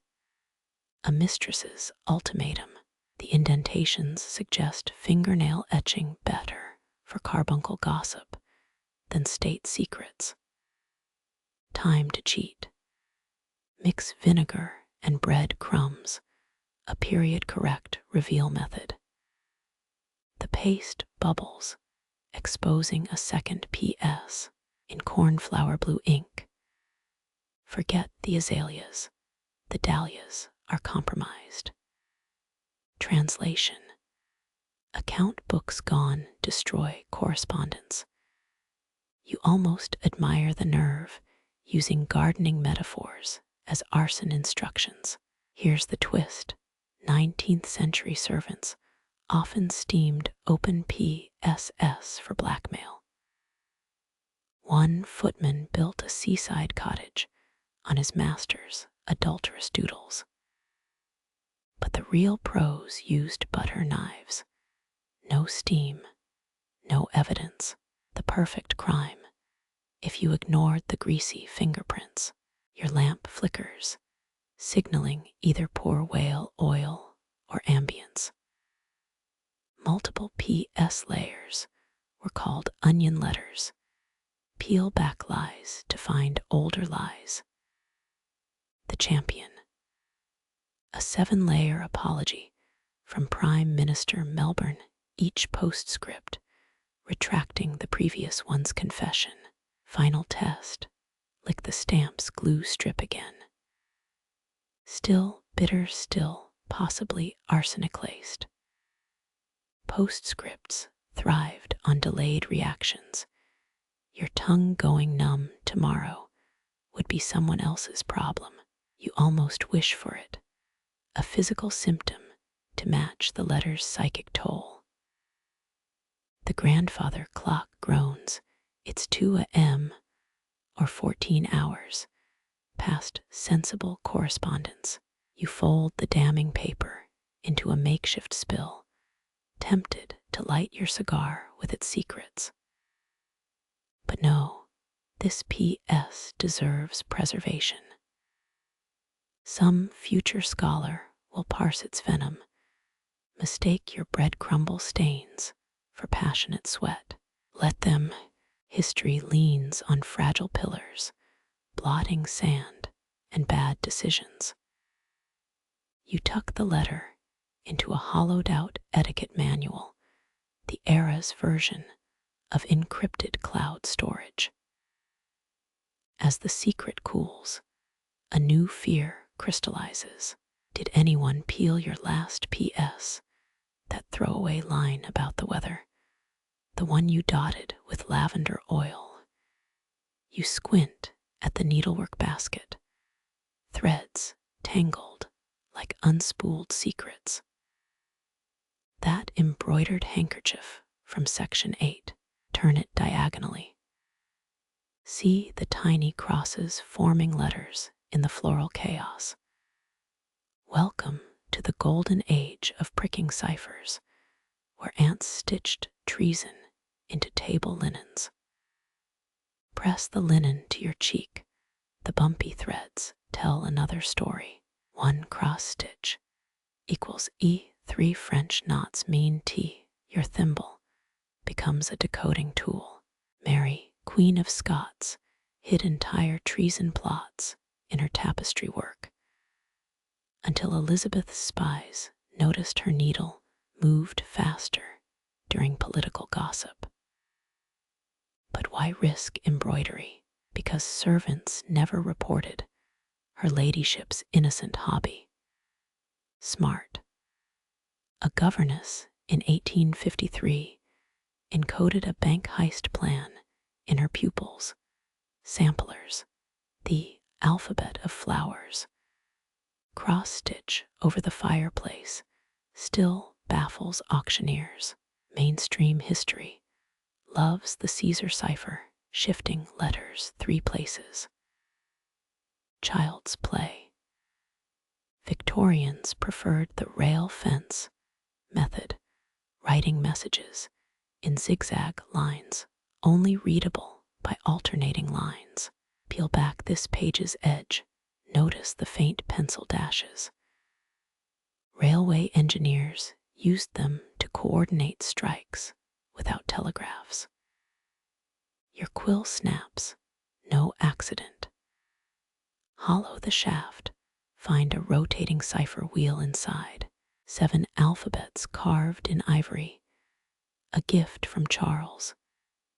A mistress's ultimatum. The indentations suggest fingernail etching better for carbuncle gossip than state secrets. Time to cheat. Mix vinegar and bread crumbs, a period-correct reveal method. The paste bubbles, exposing a second P.S. in cornflower blue ink. Forget the azaleas. The dahlias are compromised. Translation. Account books gone destroy correspondence. You almost admire the nerve using gardening metaphors as arson instructions. Here's the twist. 19th century servants often steamed open PSS for blackmail. One footman built a seaside cottage on his master's adulterous doodles. But the real pros used butter knives. No steam, no evidence. The perfect crime. If you ignored the greasy fingerprints, your lamp flickers, signaling either poor whale oil or ambience. Multiple PS layers were called onion letters. Peel back lies to find older lies. The Champion. A 7-layer apology from Prime Minister Melbourne, each postscript retracting the previous one's confession. Final test. Lick the stamp's glue strip again. Still bitter, still possibly arsenic laced. Postscripts thrived on delayed reactions. Your tongue going numb tomorrow would be someone else's problem. You almost wish for it. A physical symptom to match the letter's psychic toll. The grandfather clock groans. It's 2 a.m. or 14 hours past sensible correspondence. You fold the damning paper into a makeshift spill, tempted to light your cigar with its secrets. But no, this PS deserves preservation. Some future scholar will parse its venom, Mistake your bread crumble stains for passionate sweat. Let them. History leans on fragile pillars, blotting sand and bad decisions. You tuck the letter into a hollowed-out etiquette manual, the era's version of encrypted cloud storage. As the secret cools, a new fear crystallizes. Did anyone peel your last PS, that throwaway line about the weather, the one you dotted with lavender oil? You squint at the needlework basket, threads tangled like unspooled secrets. That embroidered handkerchief from Section 8, turn it diagonally. See the tiny crosses forming letters in the floral chaos. Welcome to the golden age of pricking ciphers, where ants stitched treason into table linens. Press the linen to your cheek. The bumpy threads tell another story. One cross stitch equals E. 3 French knots mean T. Your thimble becomes a decoding tool. Mary, Queen of Scots, hid entire treason plots in her tapestry work, until Elizabeth's spies noticed her needle moved faster during political gossip. But why risk embroidery? Because servants never reported her ladyship's innocent hobby. Smart. A governess in 1853 encoded a bank heist plan in her pupils' samplers, the alphabet of flowers. Cross-stitch over the fireplace still baffles auctioneers. Mainstream history loves the Caesar cipher, shifting letters 3 places. Child's play. Victorians preferred the rail fence method, writing messages in zigzag lines, only readable by alternating lines. Peel back this page's edge, notice the faint pencil dashes. Railway engineers used them to coordinate strikes without telegraphs. Your quill snaps, no accident. Hollow the shaft, find a rotating cipher wheel inside. 7 alphabets carved in ivory, a gift from Charles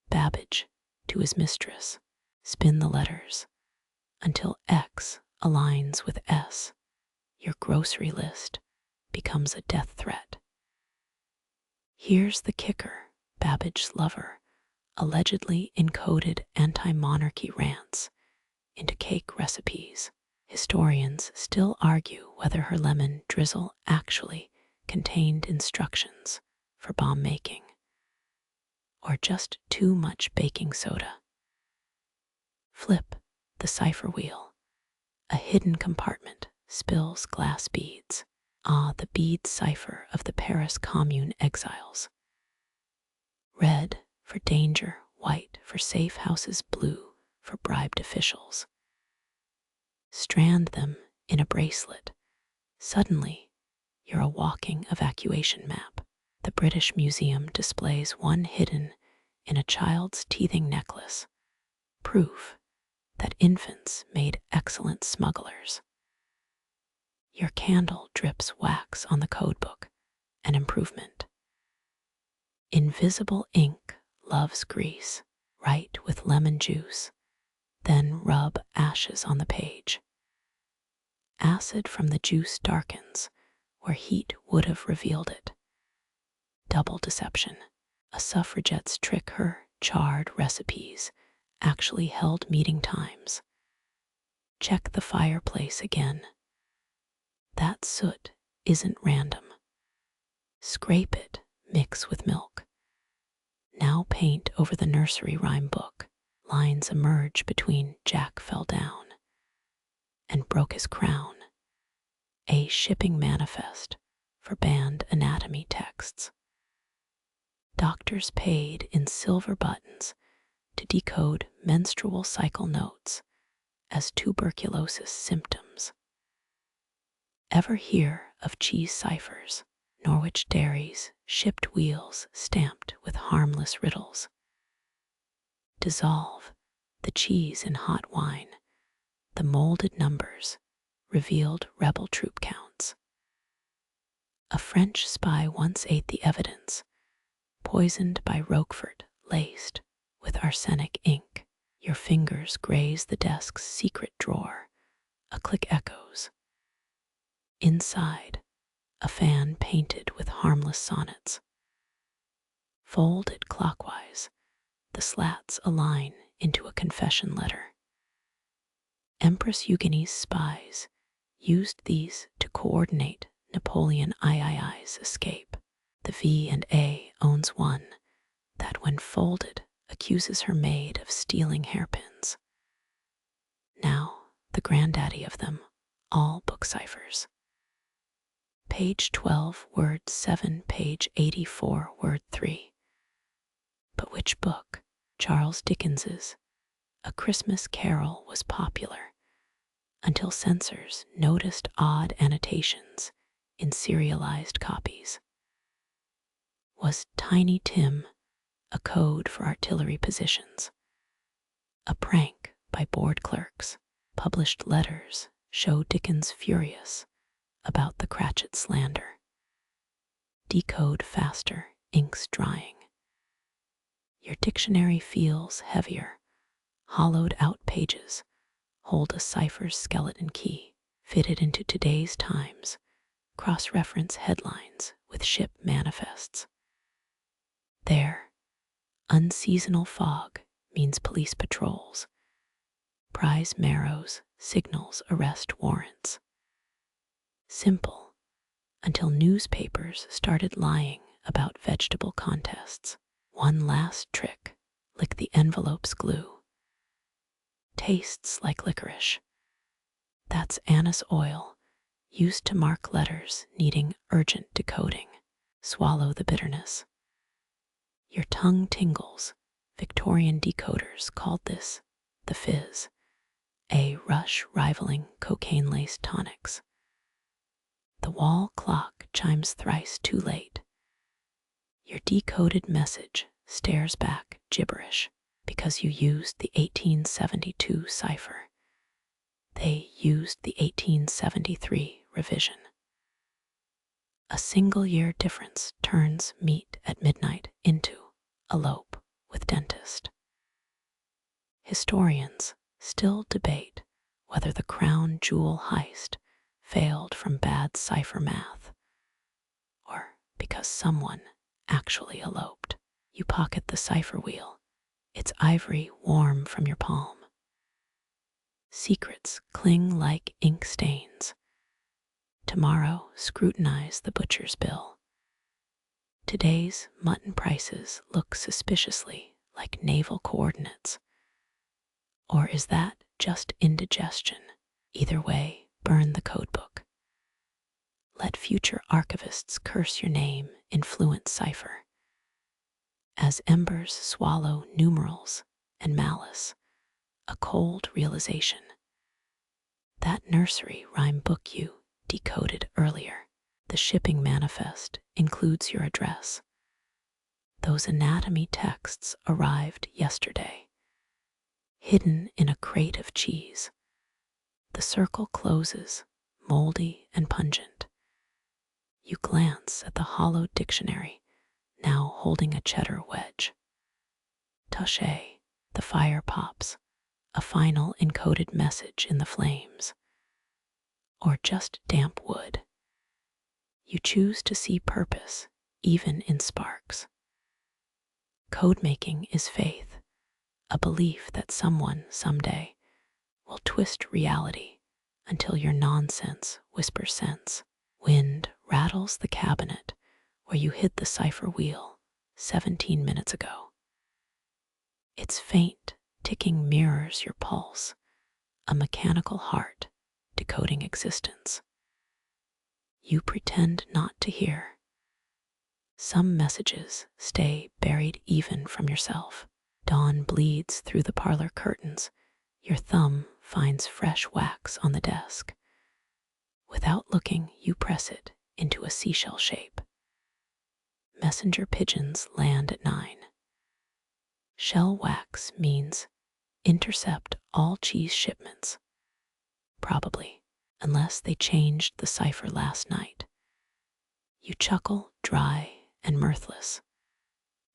Babbage to his mistress. Spin the letters until X aligns with S. Your grocery list becomes a death threat. Here's the kicker. Babbage's lover allegedly encoded anti-monarchy rants into cake recipes. Historians still argue whether her lemon drizzle actually contained instructions for bomb making, or just too much baking soda. Flip the cipher wheel. A hidden compartment spills glass beads. Ah, the bead cipher of the Paris Commune exiles. Red for danger, white for safe houses, blue for bribed officials. Strand them in a bracelet. Suddenly, you're a walking evacuation map. The British Museum displays one hidden in a child's teething necklace, proof that infants made excellent smugglers. Your candle drips wax on the codebook, an improvement. Invisible ink loves grease. Write with lemon juice, then rub ashes on the page. Acid from the juice darkens where heat would have revealed it. Double deception. A suffragette's trick. Her charred recipes actually held meeting times. Check the fireplace again. That soot isn't random. Scrape it, mix with milk. Now paint over the nursery rhyme book. Lines emerge between Jack fell down and broke his crown. A shipping manifest for banned anatomy texts. Doctors paid in silver buttons to decode menstrual cycle notes as tuberculosis symptoms. Ever hear of cheese ciphers? Norwich dairies, shipped wheels stamped with harmless riddles. Dissolve the cheese in hot wine. The molded numbers revealed rebel troop counts. A French spy once ate the evidence, poisoned by Roquefort, laced with arsenic ink. Your fingers graze the desk's secret drawer. A click echoes. Inside, a fan painted with harmless sonnets. Folded clockwise, the slats align into a confession letter. Empress Eugenie's spies used these to coordinate Napoleon III's escape. The V&A owns one that, when folded, accuses her maid of stealing hairpins. Now, the granddaddy of them, all book ciphers. Page 12, word 7, page 84, word 3. But which book? Charles Dickens's A Christmas Carol was popular until censors noticed odd annotations in serialized copies. Was Tiny Tim a code for artillery positions? A prank by board clerks. Published letters show Dickens furious about the Cratchit slander. Decode faster, ink's drying. Your dictionary feels heavier. Hollowed out pages hold a cipher's skeleton key, fitted into today's times. Cross-reference headlines with ship manifests. There, unseasonal fog means police patrols. Prize marrows signals arrest warrants. Simple, until newspapers started lying about vegetable contests. One last trick, lick the envelope's glue. Tastes like licorice. That's anise oil, used to mark letters needing urgent decoding. Swallow the bitterness. Your tongue tingles. Victorian decoders called this the fizz, a rush rivaling cocaine-laced tonics. The wall clock chimes thrice too late. Your decoded message stares back gibberish because you used the 1872 cipher. They used the 1873 revision. A single-year difference turns meet at midnight into elope with dentist. Historians still debate whether the crown jewel heist failed from bad cipher math or because someone actually eloped. You pocket the cipher wheel, its ivory warm from your palm. Secrets cling like ink stains. Tomorrow, scrutinize the butcher's bill. Today's mutton prices look suspiciously like naval coordinates. Or is that just indigestion? Either way, burn the codebook. Let future archivists curse your name in fluent cipher. As embers swallow numerals and malice, a cold realization. That nursery rhyme book you decoded earlier, the shipping manifest includes your address. Those anatomy texts arrived yesterday, hidden in a crate of cheese. The circle closes, moldy and pungent. You glance at the hollowed dictionary, now holding a cheddar wedge. Touché, the fire pops, a final encoded message in the flames. Or just damp wood. You choose to see purpose, even in sparks. Code-making is faith, a belief that someone, someday, will twist reality until your nonsense whispers sense. Wind rattles the cabinet where you hid the cipher wheel 17 minutes ago. Its faint ticking mirrors your pulse, a mechanical heart decoding existence. You pretend not to hear. Some messages stay buried even from yourself. Dawn bleeds through the parlor curtains. Your thumb finds fresh wax on the desk. Without looking, you press it into a seashell shape. messenger pigeons land at 9. Shell wax means intercept all cheese shipments, probably, unless they changed the cipher last night. You chuckle, dry and mirthless.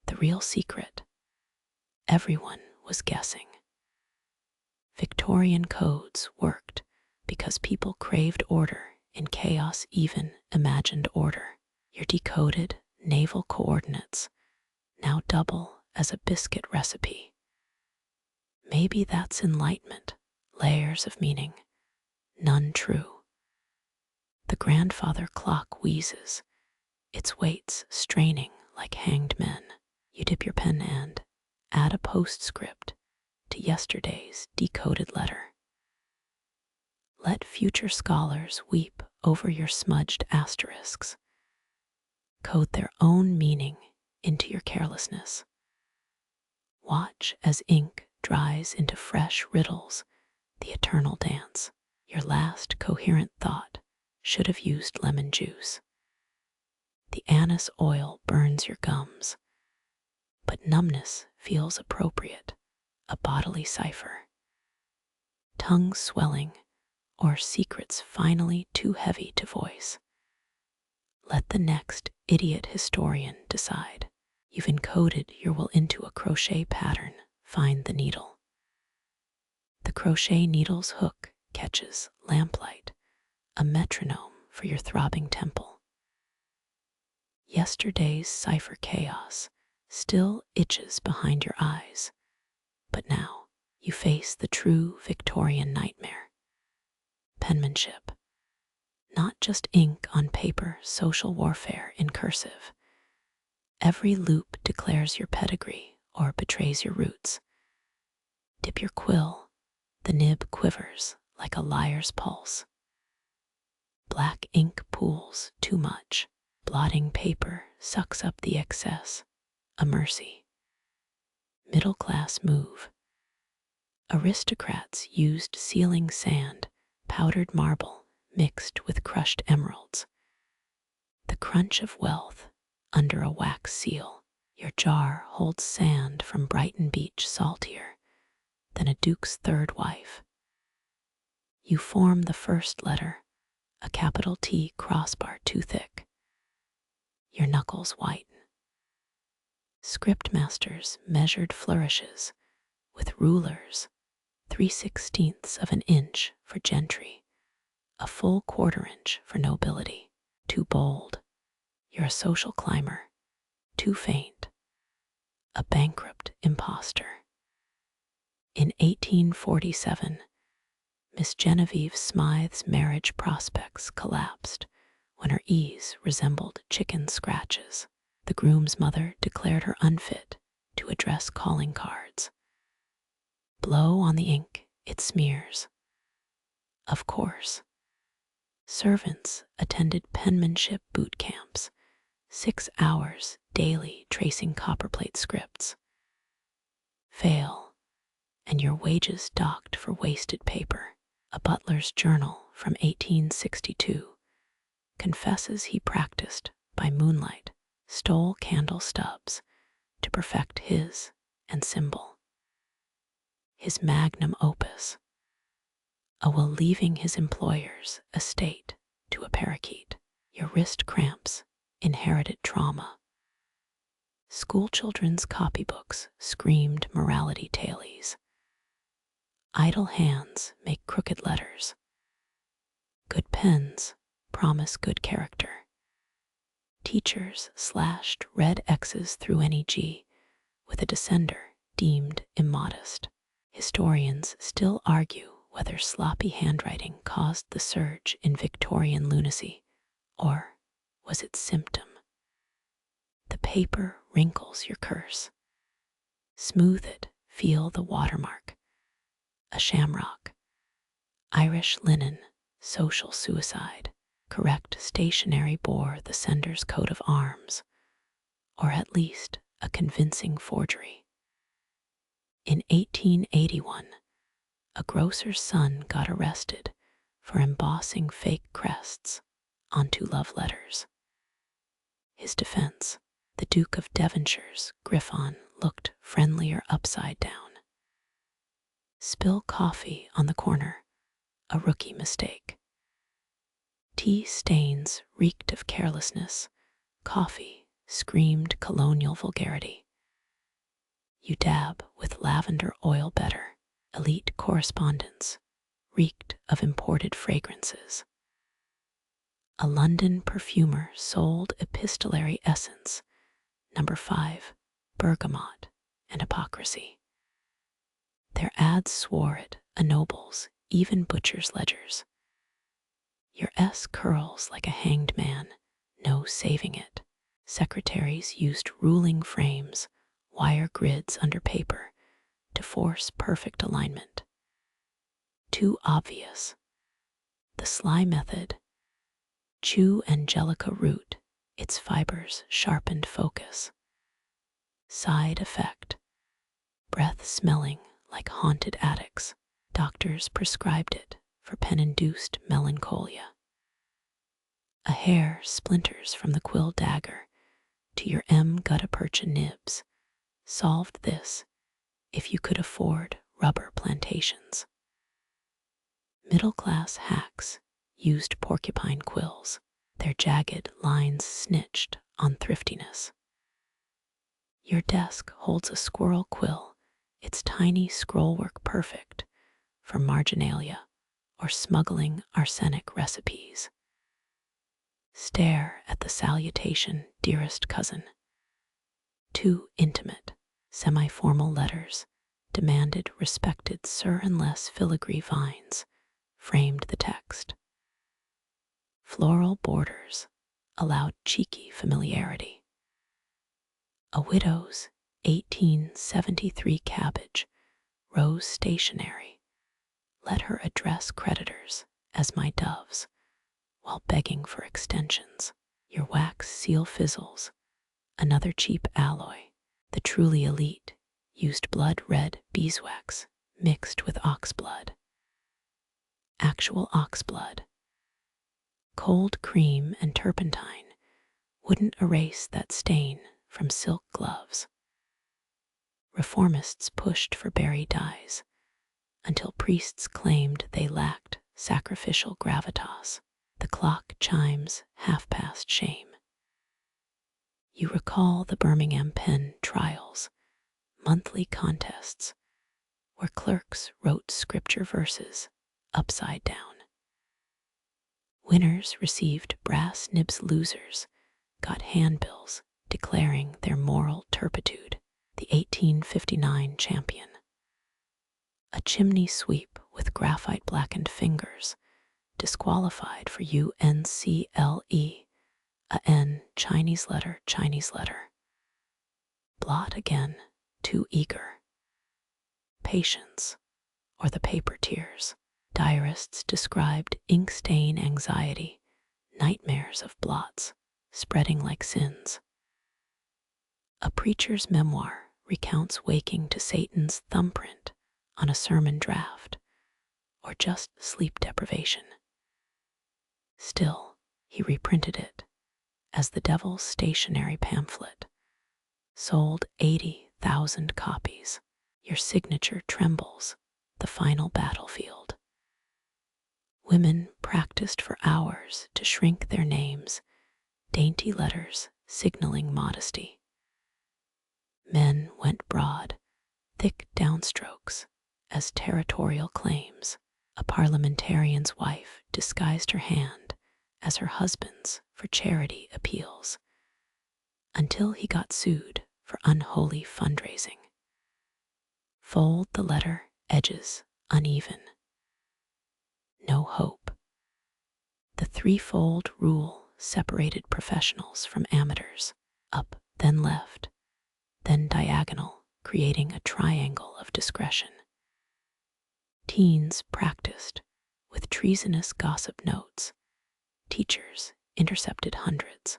The real secret: everyone was guessing. Victorian codes worked because people craved order in chaos, even imagined order. Your decoded naval coordinates now double as a biscuit recipe. Maybe that's enlightenment, layers of meaning, none true. The grandfather clock wheezes, its weights straining like hanged men. You dip your pen and add a postscript to yesterday's decoded letter. Let future scholars weep over your smudged asterisks. Code their own meaning into your carelessness. Watch as ink dries into fresh riddles, the eternal dance. Your last coherent thought should have used lemon juice. The anise oil burns your gums, but numbness feels appropriate, a bodily cipher. Tongue swelling, or secrets finally too heavy to voice. Let the next idiot historian decide. You've encoded your will into a crochet pattern. Find the needle. The crochet needle's hook catches lamplight, a metronome for your throbbing temple. Yesterday's cipher chaos still itches behind your eyes, but now you face the true Victorian nightmare. Penmanship. Not just ink on paper, social warfare in cursive. Every loop declares your pedigree or betrays your roots. Dip your quill, the nib quivers like a liar's pulse. Black ink pools too much. Blotting paper sucks up the excess, a mercy. Middle class move. Aristocrats used sealing sand, powdered marble mixed with crushed emeralds. The crunch of wealth under a wax seal. Your jar holds sand from Brighton Beach saltier than a duke's third wife. You form the first letter, a capital T crossbar too thick. Your knuckles whiten. Script masters measured flourishes with rulers, 3/16 of an inch for gentry, a full 1/4 inch for nobility. Too bold. You're a social climber. Too faint. A bankrupt imposter. In 1847, Miss Genevieve Smythe's marriage prospects collapsed when her ease resembled chicken scratches. The groom's mother declared her unfit to address calling cards. Blow on the ink, it smears. Of course. Servants attended penmanship boot camps, 6 hours daily tracing copperplate scripts. Fail, and your wages docked for wasted paper. A butler's journal from 1862 confesses he practiced by moonlight, stole candle stubs to perfect his and symbol. His magnum opus, a will leaving his employer's estate to a parakeet. Your wrist cramps, inherited trauma. Schoolchildren's copybooks screamed morality tales. Idle hands make crooked letters. Good pens promise good character. Teachers slashed red X's through any G with a descender deemed immodest. Historians still argue whether sloppy handwriting caused the surge in Victorian lunacy, or was it symptom? The paper wrinkles your curse. Smooth it, feel the watermark. A shamrock. Irish linen, social suicide. Correct stationery bore the sender's coat of arms, or at least a convincing forgery. In 1881, a grocer's son got arrested for embossing fake crests onto love letters. His defense: The Duke of Devonshire's griffon looked friendlier upside down. Spill coffee on the corner, a rookie mistake. Tea stains reeked of carelessness, coffee screamed colonial vulgarity. You dab with lavender oil better, elite correspondence reeked of imported fragrances. A London perfumer sold epistolary essence, number 5, bergamot, and hypocrisy. Their ads swore it a noble's, even butcher's ledgers. Your S curls like a hanged man, no saving it. Secretaries used ruling frames, wire grids under paper, to force perfect alignment. Too obvious. The sly method. Chew angelica root, its fibers sharpened focus. Side effect. Breath smelling like haunted attics. Doctors prescribed it for pen-induced melancholia. A hair splinters from the quill dagger to your M. gutta-percha nibs. Solved this if you could afford rubber plantations. Middle-class hacks used porcupine quills, their jagged lines snitched on thriftiness. Your desk holds a squirrel quill, its tiny scrollwork perfect for marginalia or smuggling arsenic recipes. Stare at the salutation, dearest cousin. Too intimate, semi-formal letters demanded respected sir unless filigree vines framed the text. Floral borders allowed cheeky familiarity. A widow's 1873 cabbage rose stationery. Let her address creditors as my doves while begging for extensions. Your wax seal fizzles, another cheap alloy. The truly elite used blood-red beeswax mixed with oxblood. Actual oxblood. Cold cream and turpentine wouldn't erase that stain from silk gloves. Reformists pushed for berry dyes until priests claimed they lacked sacrificial gravitas. The clock chimes half past shame. You recall the Birmingham pen trials, monthly contests where clerks wrote scripture verses upside down. Winners received brass nibs, losers got handbills declaring their moral turpitude. The 1859 champion. A chimney sweep with graphite blackened fingers disqualified for UNCLE, a N Chinese letter. Blot again, too eager. Patience, or the paper tears. Diarists described ink stain anxiety, nightmares of blots spreading like sins. A preacher's memoir recounts waking to Satan's thumbprint on a sermon draft, or just sleep deprivation. Still, he reprinted it as the Devil's Stationery pamphlet, sold 80,000 copies. Your signature trembles, the final battlefield. Women practiced for hours to shrink their names, dainty letters signaling modesty. Men went broad, thick downstrokes as territorial claims. A parliamentarian's wife disguised her hand as her husband's for charity appeals, until he got sued for unholy fundraising. Fold the letter, edges uneven. No hope. The threefold rule separated professionals from amateurs, up, then left, then diagonal, creating a triangle of discretion. Teens practiced with treasonous gossip notes. Teachers intercepted hundreds.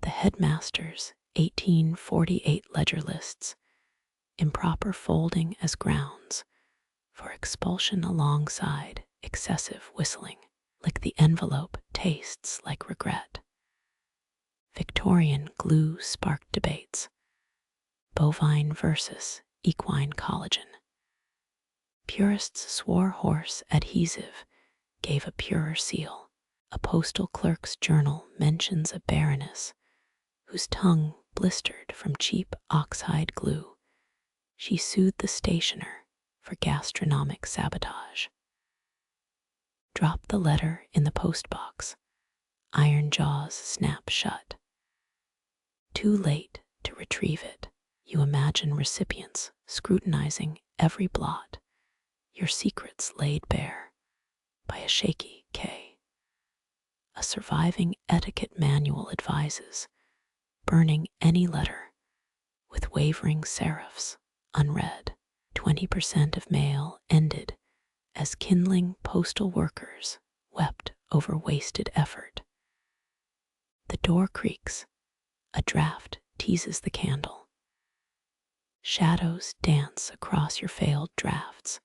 The headmaster's 1848 ledger lists, improper folding as grounds for expulsion alongside excessive whistling. Lick the envelope tastes like regret. Victorian glue sparked debates. Bovine versus equine collagen. Purists swore horse adhesive gave a purer seal. A postal clerk's journal mentions a baroness whose tongue blistered from cheap oxhide glue. She sued the stationer for gastronomic sabotage. Drop the letter in the postbox. Iron jaws snap shut. Too late to retrieve it. You imagine recipients scrutinizing every blot, your secrets laid bare by a shaky K. A surviving etiquette manual advises burning any letter with wavering serifs unread. 20% of mail ended as kindling postal workers wept over wasted effort. The door creaks. A draft teases the candle. Shadows dance across your failed drafts,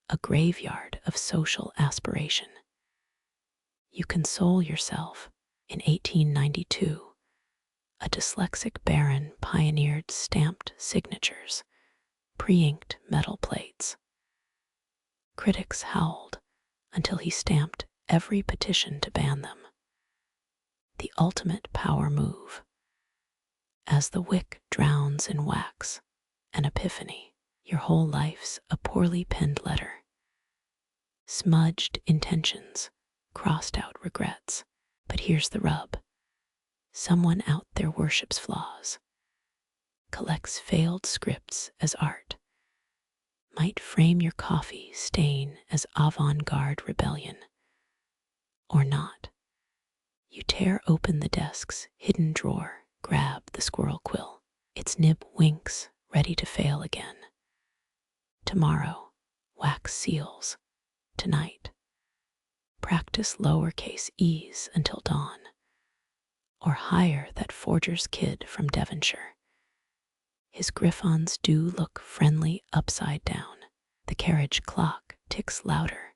a graveyard of social aspiration. You console yourself. In 1892, a dyslexic baron pioneered stamped signatures, pre-inked metal plates. Critics howled until he stamped every petition to ban them. The ultimate power move. As the wick drowns in wax, an epiphany. Your whole life's a poorly penned letter. Smudged intentions, crossed out regrets. But here's the rub. Someone out there worships flaws, collects failed scripts as art, might frame your coffee stain as avant-garde rebellion. Or not. You tear open the desk's hidden drawer, grab the squirrel quill. Its nib winks, ready to fail again. Tomorrow, wax seals. Tonight, practice lowercase e's until dawn. Or hire that forger's kid from Devonshire. His griffons do look friendly upside down. The carriage clock ticks louder,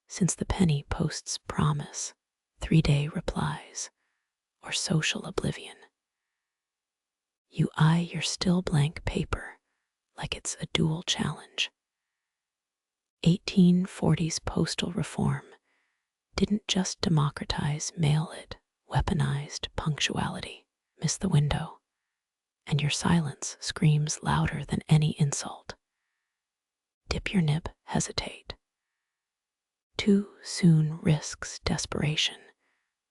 since the penny post's promise, 3-day replies, or social oblivion. You eye your still blank paper like it's a dual challenge. 1840s postal reform didn't just democratize mail, it weaponized punctuality. Miss the window, and your silence screams louder than any insult. Dip your nib, hesitate. Too soon risks desperation,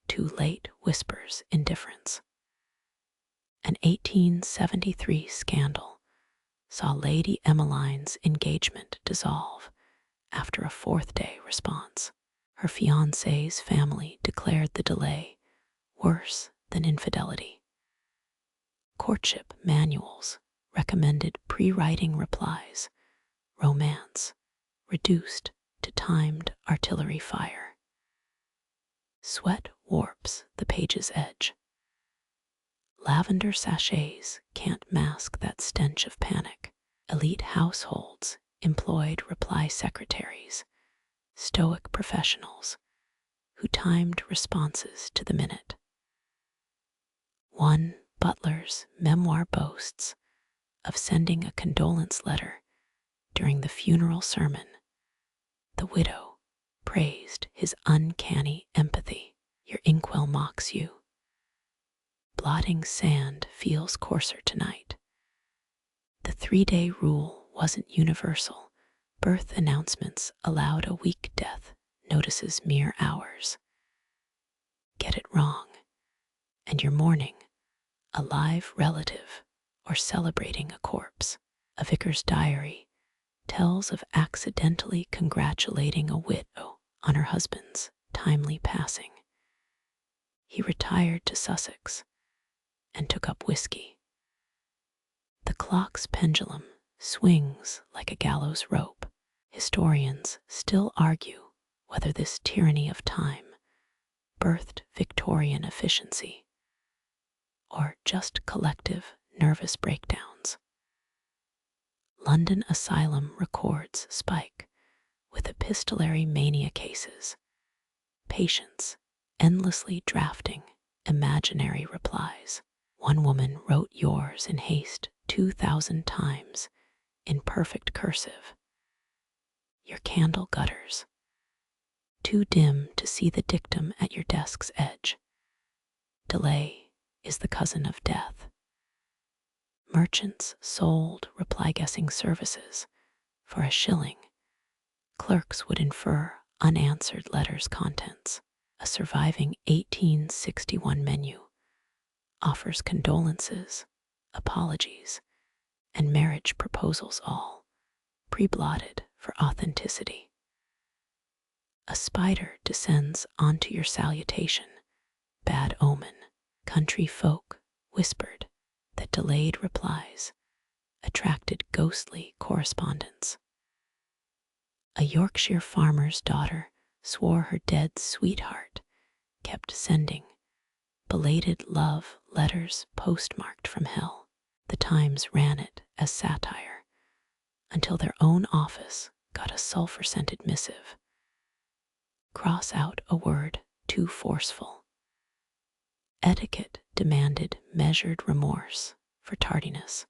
too late whispers indifference. An 1873 scandal saw Lady Emmeline's engagement dissolve after a 4th-day response. Her fiancé's family declared the delay worse than infidelity. Courtship manuals recommended pre-writing replies, romance reduced to timed artillery fire. Sweat warps the page's edge. Lavender sachets can't mask that stench of panic. Elite households employed reply secretaries, stoic professionals who timed responses to the minute. One butler's memoir boasts of sending a condolence letter during the funeral sermon. The widow praised his uncanny empathy. Your inkwell mocks you. Blotting sand feels coarser tonight. The 3-day rule wasn't universal. Birth announcements allowed a week death, notices mere hours. Get it wrong, and you're mourning a live relative or celebrating a corpse. A vicar's diary tells of accidentally congratulating a widow on her husband's timely passing. He retired to Sussex and took up whiskey. The clock's pendulum swings like a gallows rope. Historians still argue whether this tyranny of time birthed Victorian efficiency or just collective nervous breakdowns. London Asylum records spike with epistolary mania cases, patients endlessly drafting imaginary replies. One woman wrote yours in haste 2,000 times in perfect cursive. Your candle gutters, too dim to see the dictum at your desk's edge. Delay is the cousin of death. Merchants sold reply-guessing services for a shilling. Clerks would infer unanswered letters' contents. A surviving 1861 menu offers condolences, apologies, and marriage proposals, all pre-blotted for authenticity. A spider descends onto your salutation. Bad omen. Country folk whispered that delayed replies attracted ghostly correspondence. A Yorkshire farmer's daughter swore her dead sweetheart kept sending belated love letters postmarked from hell. The Times ran it as satire until their own office got a sulfur-scented missive. Cross out a word too forceful. Etiquette demanded measured remorse for tardiness.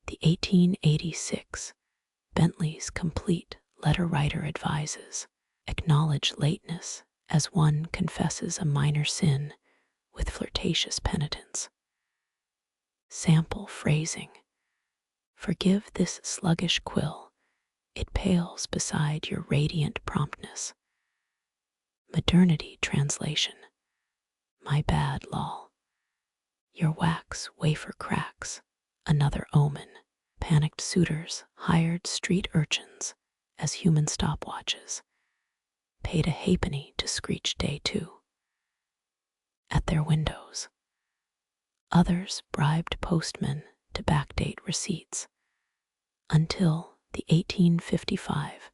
The 1886 Bentley's complete letter writer advises acknowledge lateness as one confesses a minor sin with flirtatious penitence. Sample phrasing. Forgive this sluggish quill, it pales beside your radiant promptness. Modernity translation. My bad, lol. Your wax wafer cracks, another omen. Panicked suitors hired street urchins as human stopwatches, paid a halfpenny to screech day 2 at their windows. Others bribed postmen to backdate receipts until the 1855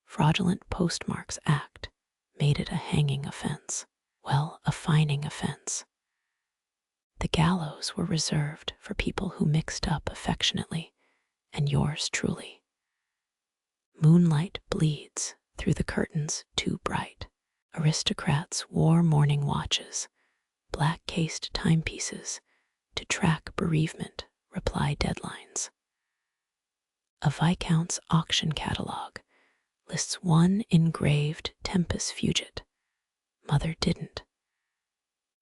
Fraudulent Postmarks Act made it a hanging offense. Well, a fining offense. The gallows were reserved for people who mixed up affectionately, and yours truly. Moonlight bleeds through the curtains too bright. Aristocrats wore mourning watches, black-cased timepieces to track bereavement reply deadlines. A Viscount's auction catalogue lists one engraved Tempus Fugit. Mother didn't.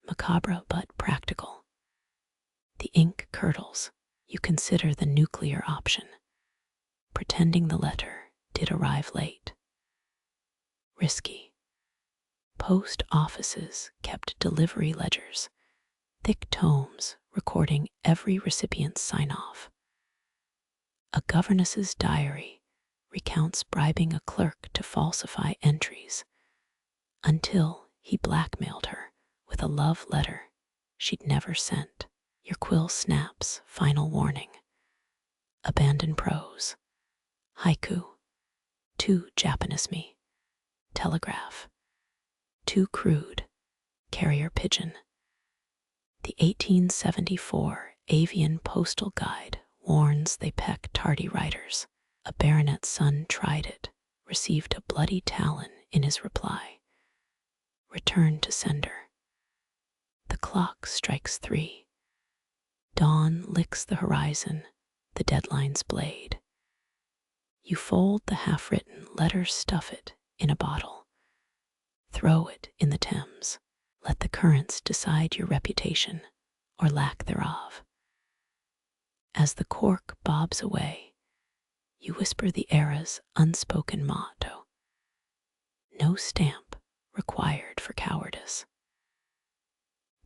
Macabre but practical. The ink curdles. You consider the nuclear option, pretending the letter did arrive late. Risky. Post offices kept delivery ledgers, thick tomes recording every recipient's sign-off. A governess's diary recounts bribing a clerk to falsify entries until he blackmailed her with a love letter she'd never sent. Your quill snaps, final warning. Abandon prose. Haiku. Too Japanisme. Telegraph. Too crude. Carrier pigeon. The 1874 Avian Postal Guide warns they peck tardy writers. A baronet's son tried it, received a bloody talon in his reply. Return to sender. The clock strikes 3. Dawn licks the horizon, the deadline's blade. You fold the half-written letter, stuff it in a bottle. Throw it in the Thames. Let the currents decide your reputation, or lack thereof. As the cork bobs away, you whisper the era's unspoken motto. No stamp required for cowardice.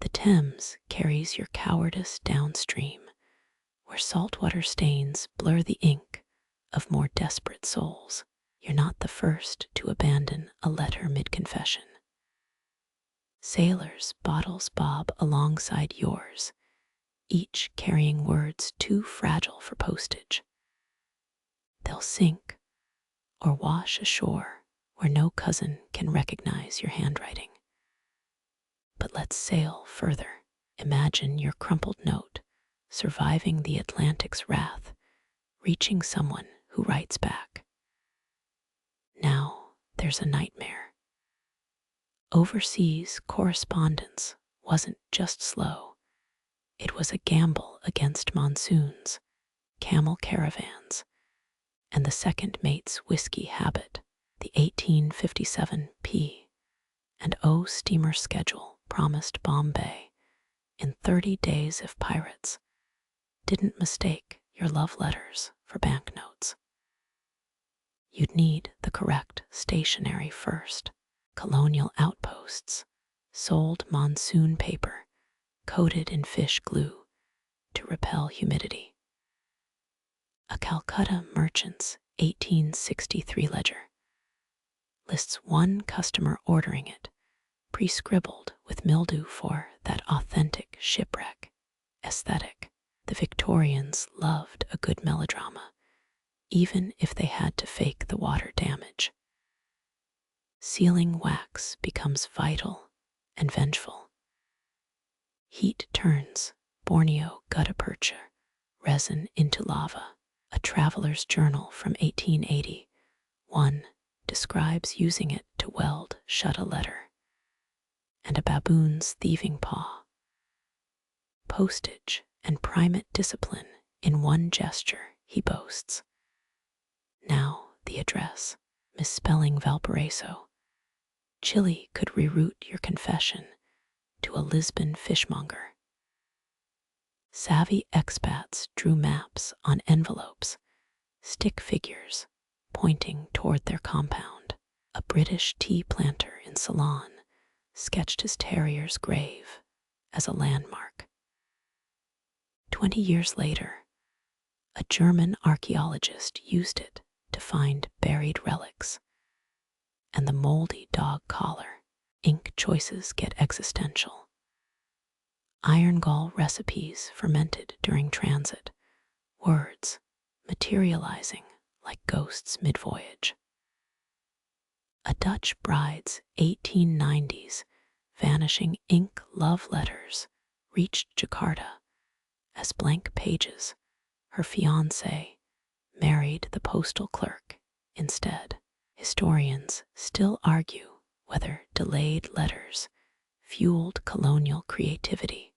The Thames carries your cowardice downstream, where saltwater stains blur the ink of more desperate souls. You're not the first to abandon a letter mid-confession. Sailors' bottles bob alongside yours, each carrying words too fragile for postage. They'll sink or wash ashore where no cousin can recognize your handwriting. But let's sail further. Imagine your crumpled note surviving the Atlantic's wrath, reaching someone who writes back. Now there's a nightmare. Overseas correspondence wasn't just slow, it was a gamble against monsoons, camel caravans, and the second mate's whiskey habit. The 1857 P&O steamer schedule promised Bombay in 30 days if pirates didn't mistake your love letters for banknotes. You'd need the correct stationery first. Colonial outposts sold monsoon paper coated in fish glue to repel humidity. A Calcutta merchant's 1863 ledger lists one customer ordering it, pre-scribbled with mildew for that authentic shipwreck aesthetic. The Victorians loved a good melodrama, even if they had to fake the water damage. Sealing wax becomes vital and vengeful. Heat turns Borneo gutta percha resin into lava. A traveler's journal from 1881 describes using it to weld shut a letter. And a baboon's thieving paw. Postage and primate discipline in one gesture, he boasts. Now the address, misspelling Valparaiso. Chile could reroute your confession to a Lisbon fishmonger. Savvy expats drew maps on envelopes, stick figures pointing toward their compound. A British tea planter in Ceylon sketched his terrier's grave as a landmark. 20 years later, a German archaeologist used it to find buried relics, and the moldy dog collar. Ink choices get existential. Iron gall recipes fermented during transit, words materializing like ghosts mid-voyage. A Dutch bride's 1890s vanishing ink love letters reached Jakarta as blank pages. Her fiancé married the postal clerk instead. Historians still argue whether delayed letters fueled colonial creativity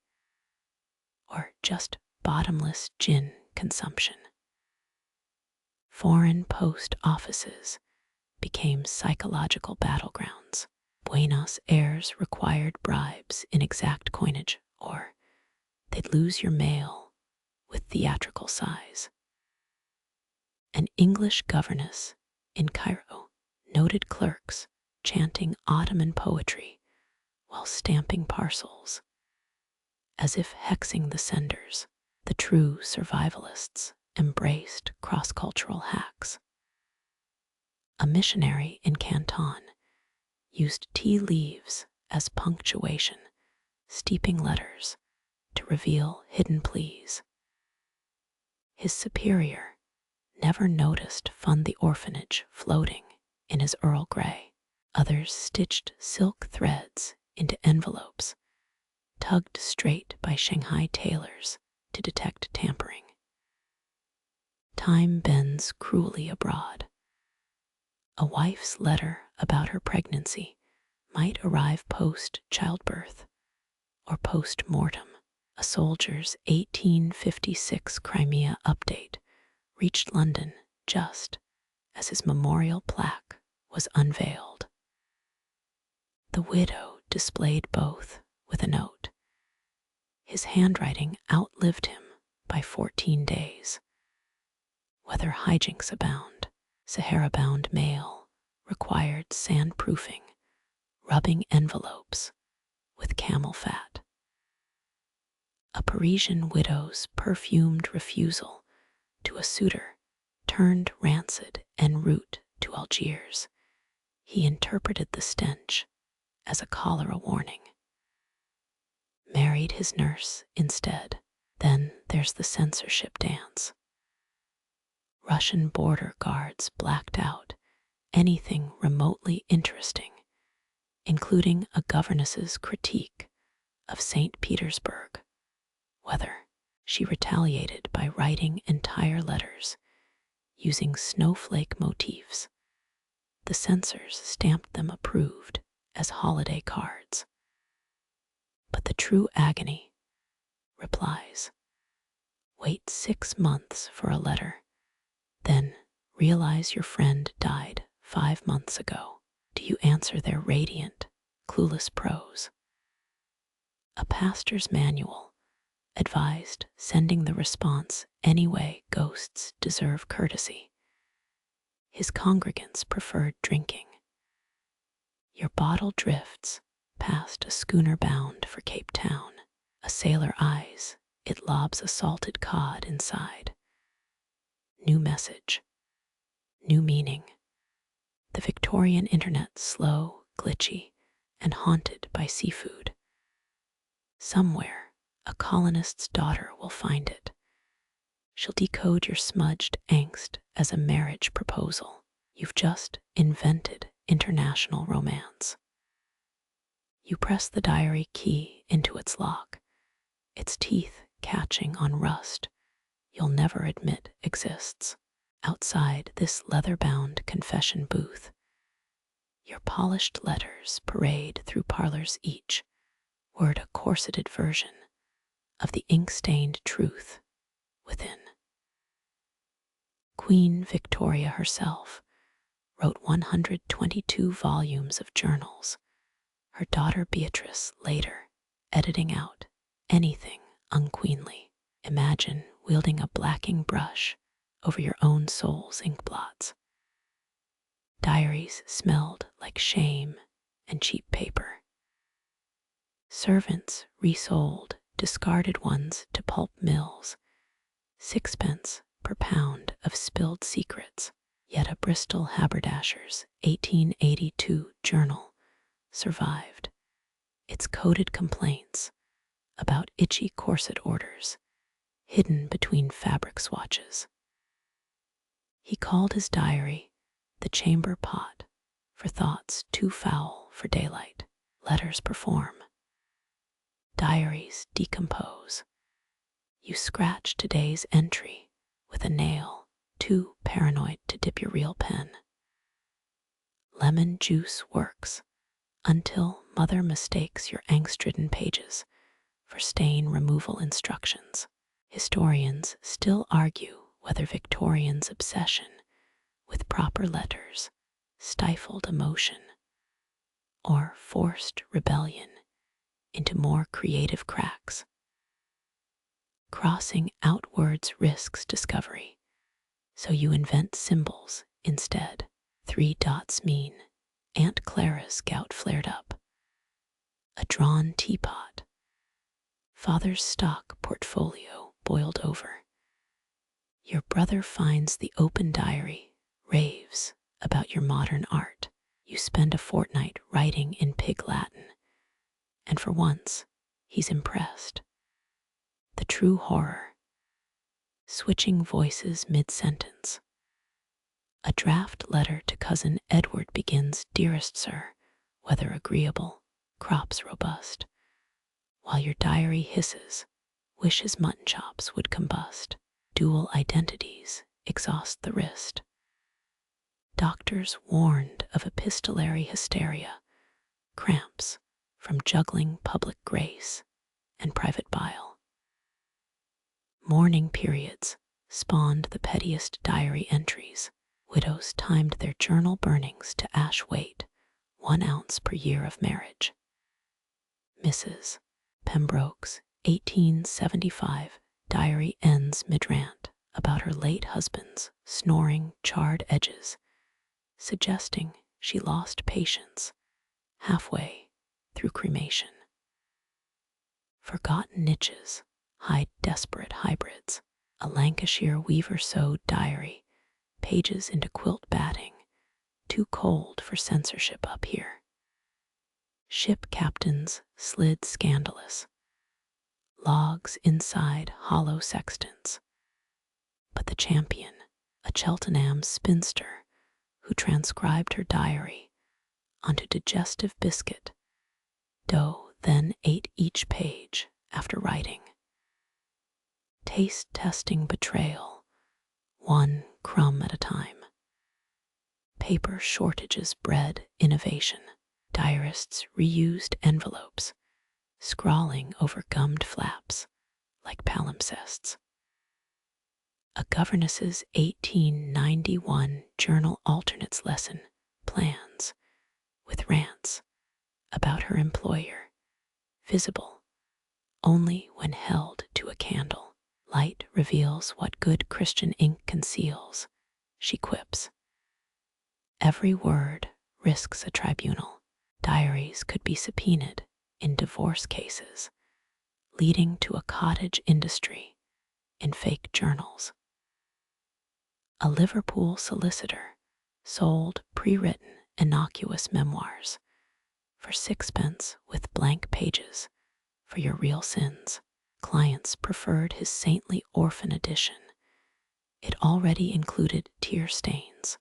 or just bottomless gin consumption. Foreign post offices became psychological battlegrounds. Buenos Aires required bribes in exact coinage, or they'd lose your mail with theatrical size. An English governess in Cairo noted clerks chanting Ottoman poetry while stamping parcels, as if hexing the senders. The true survivalists embraced cross-cultural hacks. A missionary in Canton used tea leaves as punctuation, steeping letters to reveal hidden pleas. His superior never noticed fund the orphanage floating in his Earl Grey. Others stitched silk threads into envelopes, tugged straight by Shanghai tailors to detect tampering. Time bends cruelly abroad. A wife's letter about her pregnancy might arrive post-childbirth or post-mortem. A soldier's 1856 Crimea update reached London just as his memorial plaque was unveiled. The widow displayed both with a note. His handwriting outlived him by 14 days. Whether hijinks abound, Sahara-bound mail required sandproofing, rubbing envelopes with camel fat. A Parisian widow's perfumed refusal to a suitor turned rancid en route to Algiers. He interpreted the stench as a cholera warning. Married his nurse instead. Then there's the censorship dance. Russian border guards blacked out anything remotely interesting, including a governess's critique of St. Petersburg. Whether she retaliated by writing entire letters using snowflake motifs, the censors stamped them approved as holiday cards. But the true agony replies. Wait 6 months for a letter, then realize your friend died 5 months ago. Do you answer their radiant, clueless prose? A pastor's manual advised sending the response anyway. Ghosts deserve courtesy. His congregants preferred drinking. Your bottle drifts past a schooner bound for Cape Town. A sailor eyes, it lobs a salted cod inside. New message, new meaning. The Victorian internet slow, glitchy, and haunted by seafood. Somewhere, a colonist's daughter will find it. She'll decode your smudged angst as a marriage proposal. You've just invented international romance. You press the diary key into its lock, its teeth catching on rust you'll never admit exists. Outside this leather-bound confession booth, your polished letters parade through parlors, each word a corseted version of the ink-stained truth within. Queen Victoria herself wrote 122 volumes of journals, her daughter Beatrice later editing out anything unqueenly. Imagine wielding a blacking brush over your own soul's ink blots. Diaries smelled like shame and cheap paper. Servants resold discarded ones to pulp mills, 6 pence per pound of spilled secrets. Yet a Bristol haberdasher's 1882 journal survived. Its coded complaints about itchy corset orders hidden between fabric swatches. He called his diary the chamber pot for thoughts too foul for daylight. Letters perform. Diaries decompose. You scratch today's entry with a nail, too paranoid to dip your real pen. Lemon juice works until mother mistakes your angst-ridden pages for stain removal instructions. Historians still argue whether Victorians' obsession with proper letters stifled emotion or forced rebellion into more creative cracks. Crossing out words risks discovery, so you invent symbols instead. 3 dots mean Aunt Clara's gout flared up. A drawn teapot. Father's stock portfolio boiled over. Your brother finds the open diary, raves about your modern art. You spend a fortnight writing in pig Latin, and for once, he's impressed. The true horror. Switching voices mid-sentence. A draft letter to cousin Edward begins, "Dearest sir, weather agreeable, crops robust," while your diary hisses, "Wish his mutton chops would combust." Dual identities exhaust the wrist. Doctors warned of epistolary hysteria, cramps from juggling public grace and private bile. Mourning periods spawned the pettiest diary entries. Widows timed their journal burnings to ash weight, 1 ounce per year of marriage. Mrs. Pembroke's 1875 diary ends mid-rant about her late husband's snoring charred edges, suggesting she lost patience halfway through cremation. Forgotten niches hide desperate hybrids. A Lancashire weaver sewed diary, pages into quilt batting, too cold for censorship up here. Ship captains slid scandalous, logs inside hollow sextants. But the champion, a Cheltenham spinster who transcribed her diary onto digestive biscuit dough, then ate each page after writing. Taste testing betrayal, 1 crumb at a time. Paper shortages bred innovation. Diarists reused envelopes, scrawling over gummed flaps like palimpsests. A governess's 1891 journal alternates lesson plans with rants about her employer, visible only when held to a candle. Light reveals what good Christian ink conceals, she quips. Every word risks a tribunal. Diaries could be subpoenaed in divorce cases, leading to a cottage industry in fake journals. A Liverpool solicitor sold pre-written innocuous memoirs for 6 pence with blank pages for your real sins. Clients preferred his saintly orphan edition. It already included tear stains.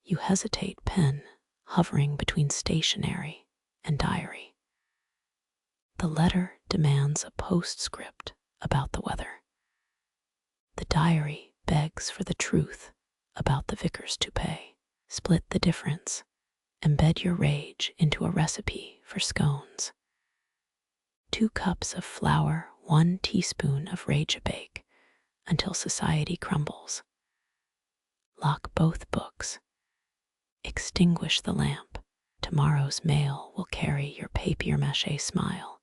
You hesitate, pen hovering between stationery and diary. The letter demands a postscript about the weather. The diary begs for the truth about the vicar's toupee. Split the difference. Embed your rage into a recipe for scones. 2 cups of flour, 1 teaspoon of rage-a-bake until society crumbles. Lock both books. Extinguish the lamp. Tomorrow's mail will carry your papier-mâché smile,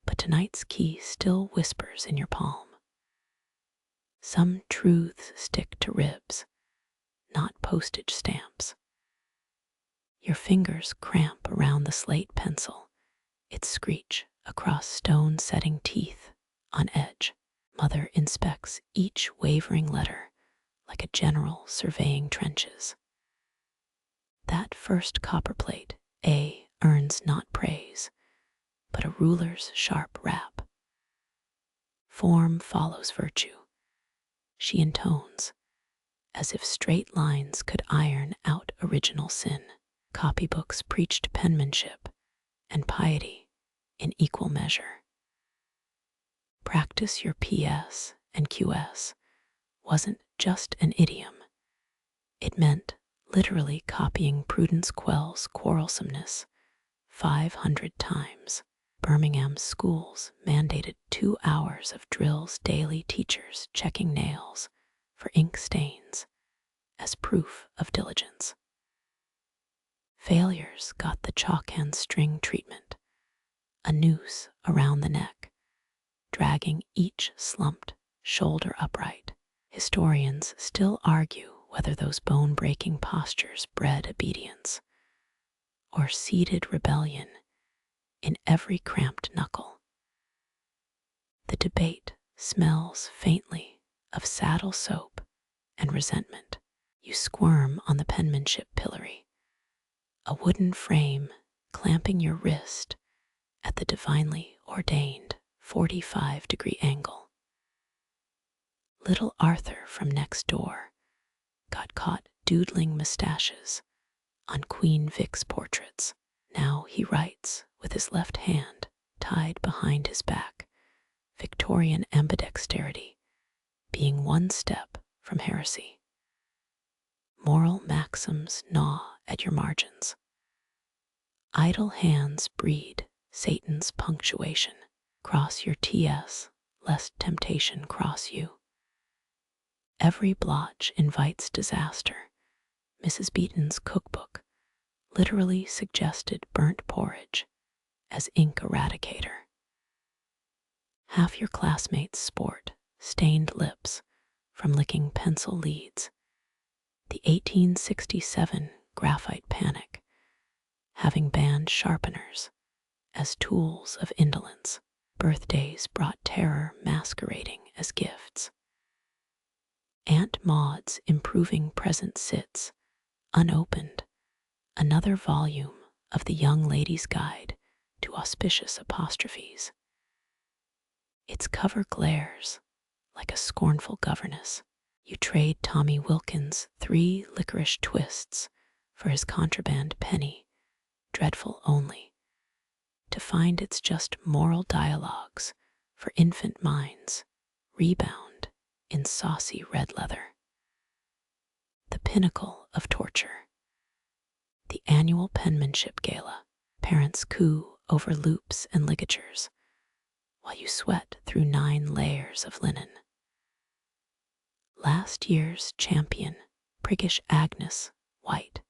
but tonight's key still whispers in your palm. Some truths stick to ribs, not postage stamps. Your fingers cramp around the slate pencil, its screech across stone-setting teeth on edge. Mother inspects each wavering letter like a general surveying trenches. That first copperplate, A, earns not praise, but a ruler's sharp rap. Form follows virtue, she intones, as if straight lines could iron out original sin. Copybooks preached penmanship and piety in equal measure. Practice your PS and QS wasn't just an idiom. It meant literally copying Prudence Quell's quarrelsomeness 500 times. Birmingham's schools mandated 2 hours of drills daily, teachers checking nails for ink stains as proof of diligence. Failures got the chalk hand string treatment, a noose around the neck, dragging each slumped shoulder upright. Historians still argue whether those bone-breaking postures bred obedience or seeded rebellion in every cramped knuckle. The debate smells faintly of saddle soap and resentment. You squirm on the penmanship pillory, a wooden frame clamping your wrist at the divinely ordained 45-degree angle. Little Arthur from next door got caught doodling mustaches on Queen Vic's portraits. Now he writes with his left hand tied behind his back, Victorian ambidexterity being 1 step from heresy. Moral maxims gnaw at your margins. Idle hands breed Satan's punctuation. Cross your TS, lest temptation cross you. Every blotch invites disaster. Mrs. Beeton's cookbook literally suggested burnt porridge as ink eradicator. Half your classmates sport stained lips from licking pencil leads. The 1867 graphite panic, having banned sharpeners as tools of indolence. Birthdays brought terror masquerading as gifts. Aunt Maud's improving present sits, unopened, another volume of the Young Lady's Guide to Auspicious Apostrophes. Its cover glares like a scornful governess. You trade Tommy Wilkins' 3 licorice twists for his contraband penny, dreadful only to find it's just moral dialogues for infant minds, rebound in saucy red leather. The pinnacle of torture. The annual penmanship gala. Parents coo over loops and ligatures, while you sweat through 9 layers of linen. Last year's champion, priggish Agnes White,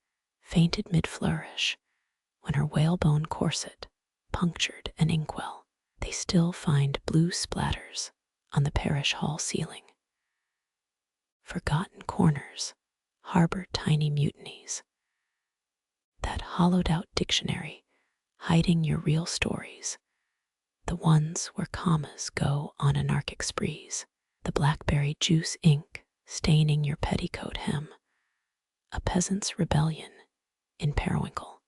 fainted mid-flourish when her whalebone corset punctured an inkwell. They still find blue splatters on the parish hall ceiling. Forgotten corners harbor tiny mutinies. That hollowed-out dictionary hiding your real stories, the ones where commas go on anarchic sprees, the blackberry juice ink staining your petticoat hem, a peasant's rebellion in periwinkle.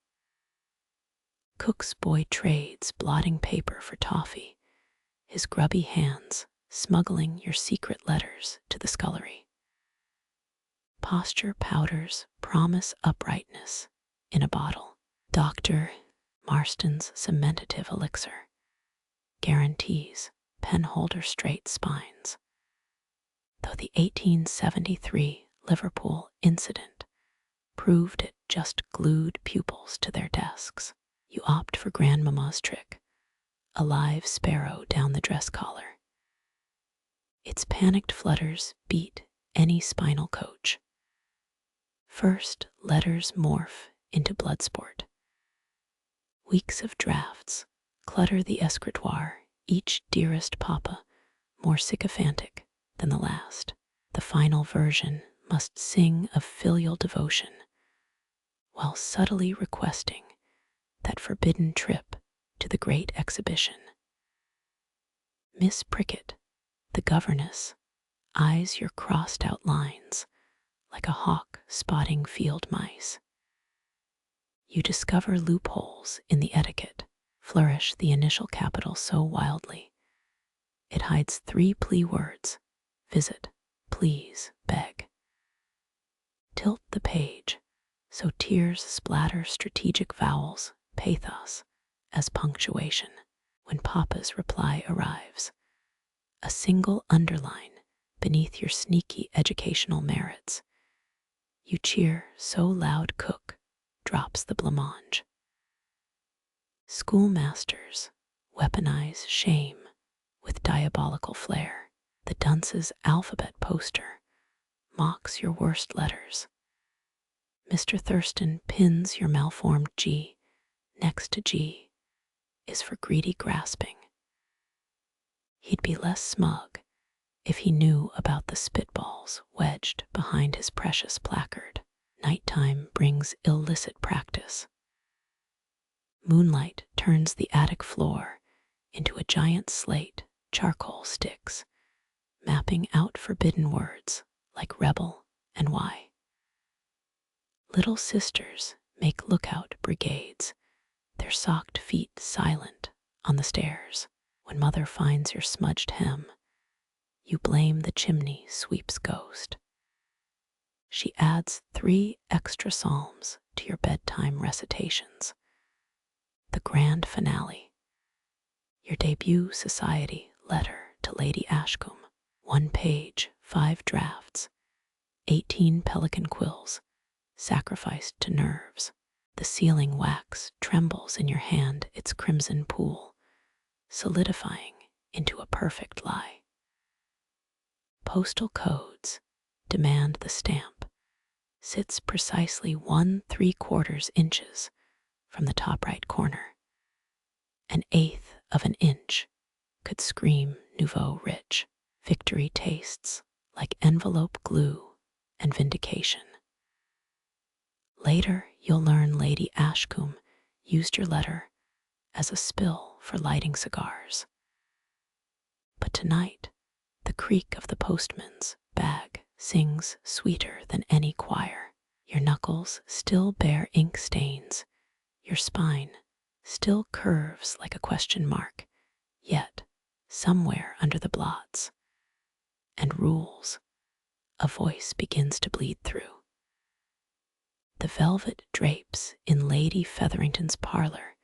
Cook's boy trades blotting paper for toffee, his grubby hands smuggling your secret letters to the scullery. Posture powders promise uprightness in a bottle. Dr. Marston's cementative elixir guarantees penholder straight spines. Though the 1873 Liverpool incident proved it just glued pupils to their desks, you opt for Grandmama's trick, a live sparrow down the dress collar. Its panicked flutters beat any spinal coach. First, letters morph into blood sport. Weeks of drafts clutter the escritoire, each dearest papa more sycophantic than the last. The final version must sing of filial devotion while subtly requesting that forbidden trip to the great exhibition. Miss Prickett, the governess, eyes your crossed-out lines like a hawk spotting field mice. You discover loopholes in the etiquette, flourish the initial capital so wildly. It hides 3 plea words: visit, please, beg. Tilt the page so tears splatter strategic vowels, pathos, as punctuation when Papa's reply arrives. A single underline beneath your sneaky educational merits. You cheer so loud Cook drops the blancmange. Schoolmasters weaponize shame with diabolical flair. The dunce's alphabet poster mocks your worst letters. Mr. Thurston pins your malformed G next to G is for greedy grasping. He'd be less smug if he knew about the spitballs wedged behind his precious placard. Nighttime brings illicit practice. Moonlight turns the attic floor into a giant slate, charcoal sticks, mapping out forbidden words like rebel and why. Little sisters make lookout brigades, their socked feet silent on the stairs. When mother finds your smudged hem, you blame the chimney sweep's ghost. She adds 3 extra psalms to your bedtime recitations. The grand finale, your debut society letter to Lady Ashcombe, 1 page, 5 drafts, 18 pelican quills, sacrificed to nerves. The sealing wax trembles in your hand, its crimson pool, solidifying into a perfect lie. Postal codes demand the stamp sits precisely 1¾ inches from the top right corner. 1/8 of an inch could scream nouveau rich. Victory tastes like envelope glue and vindication. Later, you'll learn Lady Ashcombe used your letter as a spill for lighting cigars. But tonight, the creak of the postman's bag sings sweeter than any choir. Your knuckles still bear ink stains. Your spine still curves like a question mark, yet somewhere under the blots and rules, a voice begins to bleed through. The velvet drapes in Lady Featherington's parlor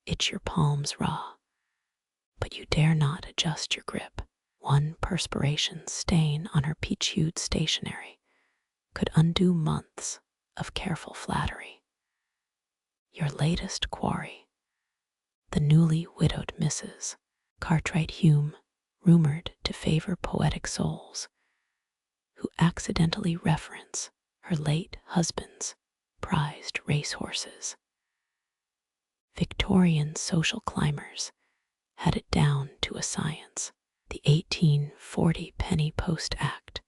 itch your palms raw, but you dare not adjust your grip. 1 perspiration stain on her peach-hued stationery could undo months of careful flattery. Your latest quarry, The newly widowed Mrs. Cartwright Hume, rumored to favor poetic souls who accidentally reference her late husband's prized racehorses. Victorian social climbers had it down to a science. The 1840 Penny Post Act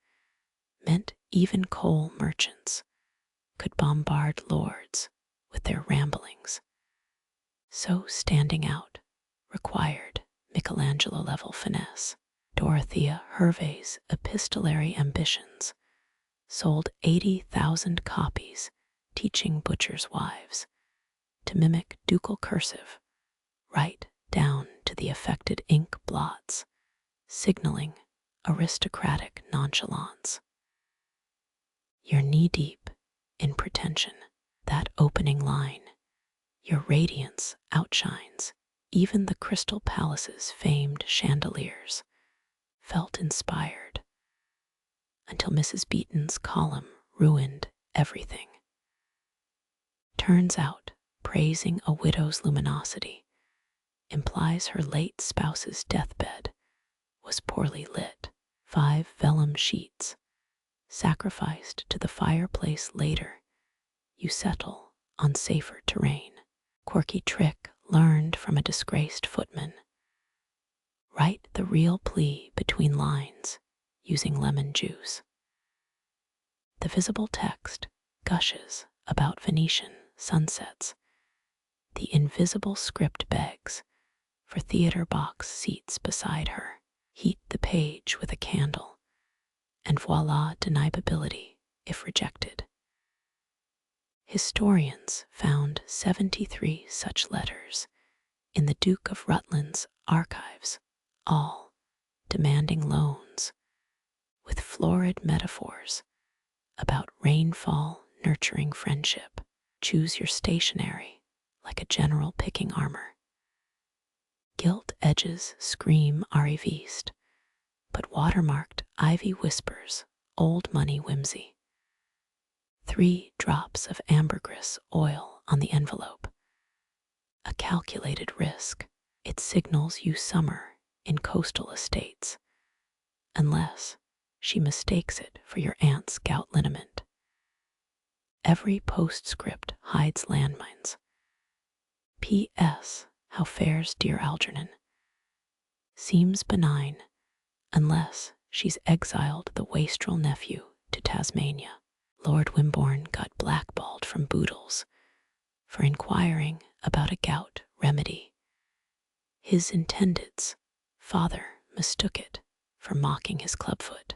meant even coal merchants could bombard lords with their ramblings. So standing out required Michelangelo-level finesse. Dorothea Hervey's epistolary ambitions sold 80,000 copies, teaching butchers' wives to mimic ducal cursive right down to the affected ink blots, signaling aristocratic nonchalance. You're knee-deep in pretension. That opening line, your radiance outshines even the Crystal Palace's famed chandeliers, felt inspired, until Mrs. Beeton's column ruined everything. Turns out, praising a widow's luminosity implies her late spouse's deathbed was poorly lit. 5 vellum sheets, sacrificed to the fireplace later, you settle on safer terrain. Quirky trick learned from a disgraced footman. Write the real plea between lines using lemon juice. The visible text gushes about Venetian sunsets. The invisible script begs for theater box seats beside her. Heat the page with a candle, and voila, deniability if rejected. Historians found 73 such letters in the Duke of Rutland's archives, all demanding loans, with florid metaphors about rainfall nurturing friendship. Choose your stationery like a general picking armor. Gilt edges scream arriviste, but watermarked ivy whispers old money whimsy. 3 drops of ambergris oil on the envelope. A calculated risk. It signals you summer in coastal estates, unless she mistakes it for your aunt's gout liniment. Every postscript hides landmines. P.S. How fares dear Algernon? Seems benign, unless she's exiled the wastrel nephew to Tasmania. Lord Wimborne got blackballed from Boodles for inquiring about a gout remedy. His intended's father mistook it for mocking his clubfoot.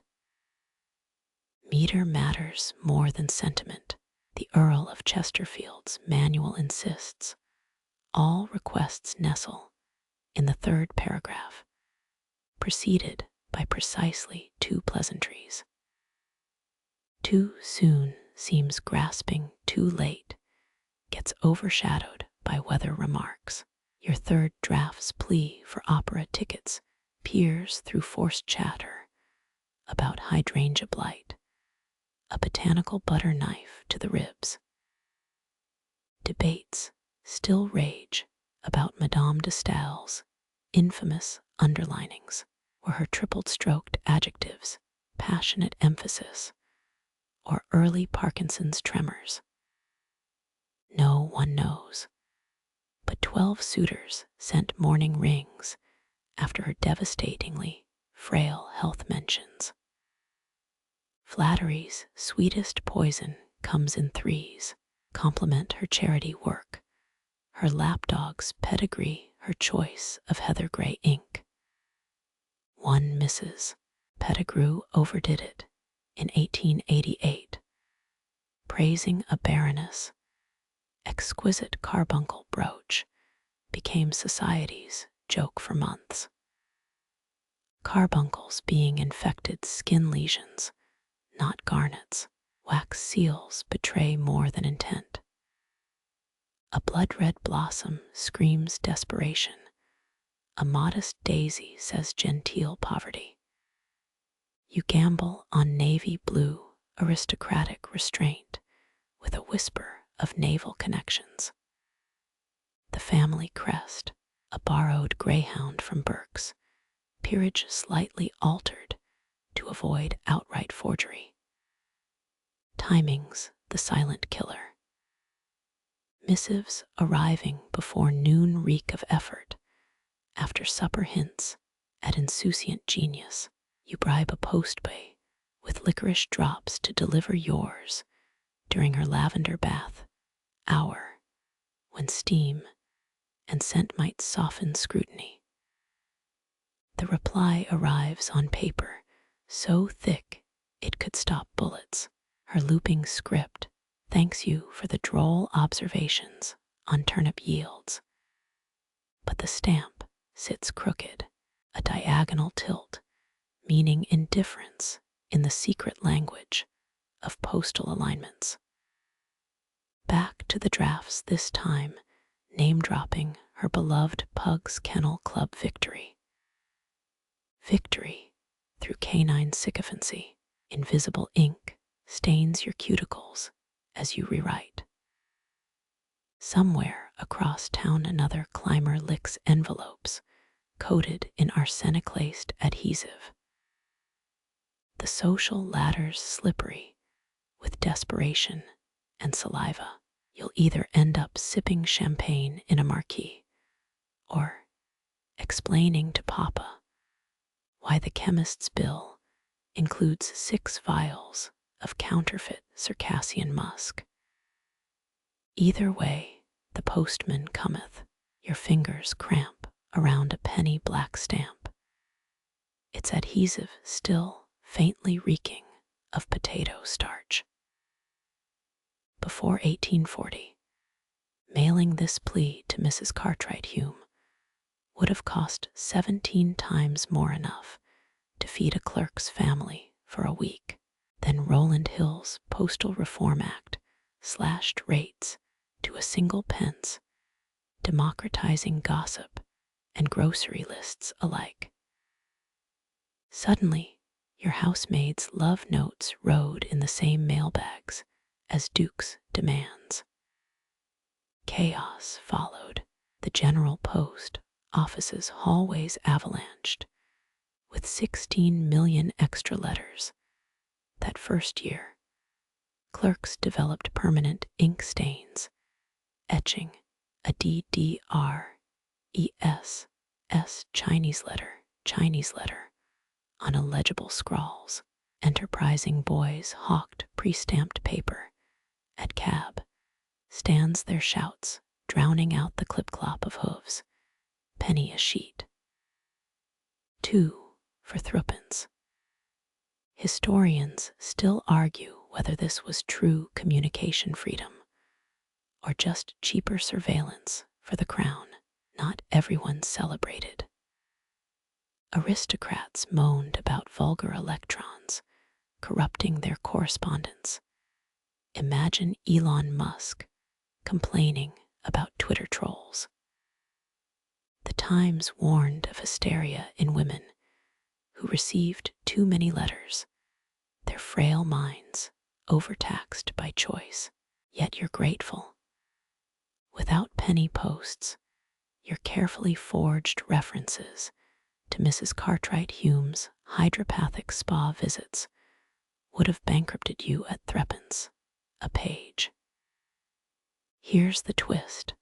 Meter matters more than sentiment. The Earl of Chesterfield's manual insists all requests nestle in the 3rd paragraph, preceded by precisely 2 pleasantries. Too soon seems grasping, too late gets overshadowed by weather remarks. Your 3rd draft's plea for opera tickets peers through forced chatter about hydrangea blight, a botanical butter knife to the ribs. Debates still rage about Madame de Stael's infamous underlinings, or her triple-stroked adjectives, passionate emphasis, or early Parkinson's tremors. No one knows, but 12 suitors sent mourning rings after her devastatingly frail health mentions. Flattery's sweetest poison comes in 3s. Compliment her charity work, her lapdog's pedigree, her choice of heather gray ink. One Mrs. Pettigrew overdid it in 1888, praising a baroness. Exquisite carbuncle brooch became society's joke for months. Carbuncles being infected skin lesions, not garnets. Wax seals betray more than intent. A blood-red blossom screams desperation. A modest daisy says genteel poverty. You gamble on navy blue aristocratic restraint with a whisper of naval connections. The family crest, a borrowed greyhound from Burke's, peerage slightly altered to avoid outright forgery. Timings, the silent killer. Missives arriving before noon reek of effort. After supper hints at insouciant genius, you bribe a postboy with licorice drops to deliver yours during her lavender bath hour, when steam and scent might soften scrutiny. The reply arrives on paper so thick it could stop bullets. Her looping script thanks you for the droll observations on turnip yields. But the stamp sits crooked, a diagonal tilt, meaning indifference in the secret language of postal alignments. Back to the drafts this time, name-dropping her beloved Pug's Kennel Club victory. Victory through canine sycophancy. Invisible ink stains your cuticles as you rewrite. Somewhere across town another climber licks envelopes coated in arsenic-laced adhesive. The social ladder's slippery with desperation and saliva. You'll either end up sipping champagne in a marquee or explaining to Papa why the chemist's bill includes 6 vials of counterfeit Circassian musk. Either way, the postman cometh. Your fingers cramp around a penny black stamp, its adhesive still faintly reeking of potato starch. Before 1840, mailing this plea to Mrs. Cartwright Hume would have cost 17 times more enough to feed a clerk's family for a week. Then Rowland Hill's Postal Reform Act slashed rates to a single pence, democratizing gossip and grocery lists alike. Suddenly, your housemaid's love notes rode in the same mailbags as Duke's demands. Chaos followed. The General Post office's hallways avalanched with 16 million extra letters. That first year, clerks developed permanent ink stains, etching a DDRESS Chinese letter on illegible scrawls. Enterprising boys hawked pre-stamped paper at cab stands, their shouts drowning out the clip-clop of hooves. Penny a sheet. 2 for threepence. Historians still argue whether this was true communication freedom or just cheaper surveillance for the crown. Not everyone celebrated. Aristocrats moaned about vulgar electrons corrupting their correspondence. Imagine Elon Musk complaining about Twitter trolls. The Times warned of hysteria in women who received too many letters, their frail minds overtaxed by choice. Yet you're grateful. Without penny posts, your carefully forged references to Mrs. Cartwright Hume's hydropathic spa visits would have bankrupted you at threepence a page. Here's the twist.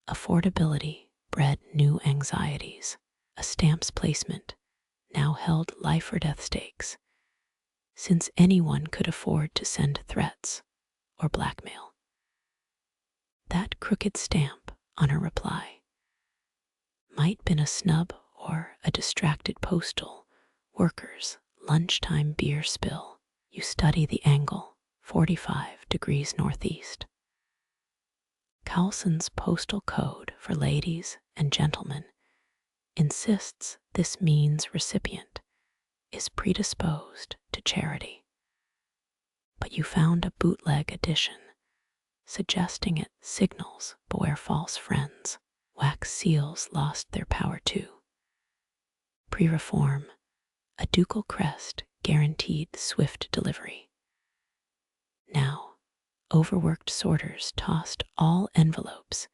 Affordability bred new anxieties. A stamp's placement now held life or death stakes, since anyone could afford to send threats or blackmail. That crooked stamp on her reply might been a snub or a distracted postal worker's lunchtime beer spill. You study the angle, 45 degrees northeast. Carlson's postal code for ladies and gentlemen insists this means recipient is predisposed to charity. But you found a bootleg edition suggesting it signals beware false friends. Wax seals lost their power too. Pre-reform, a ducal crest guaranteed swift delivery. Now, overworked sorters tossed all envelopes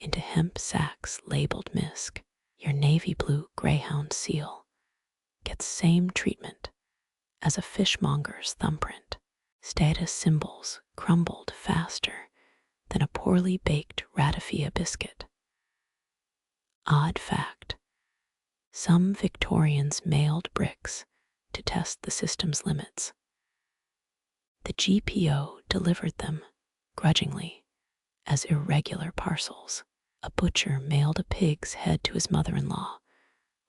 into hemp sacks labeled misc. Your navy blue greyhound seal gets same treatment as a fishmonger's thumbprint. Status symbols crumbled faster than a poorly baked ratafia biscuit. Odd fact: some Victorians mailed bricks to test the system's limits. The GPO delivered them, grudgingly, as irregular parcels. A butcher mailed a pig's head to his mother-in-law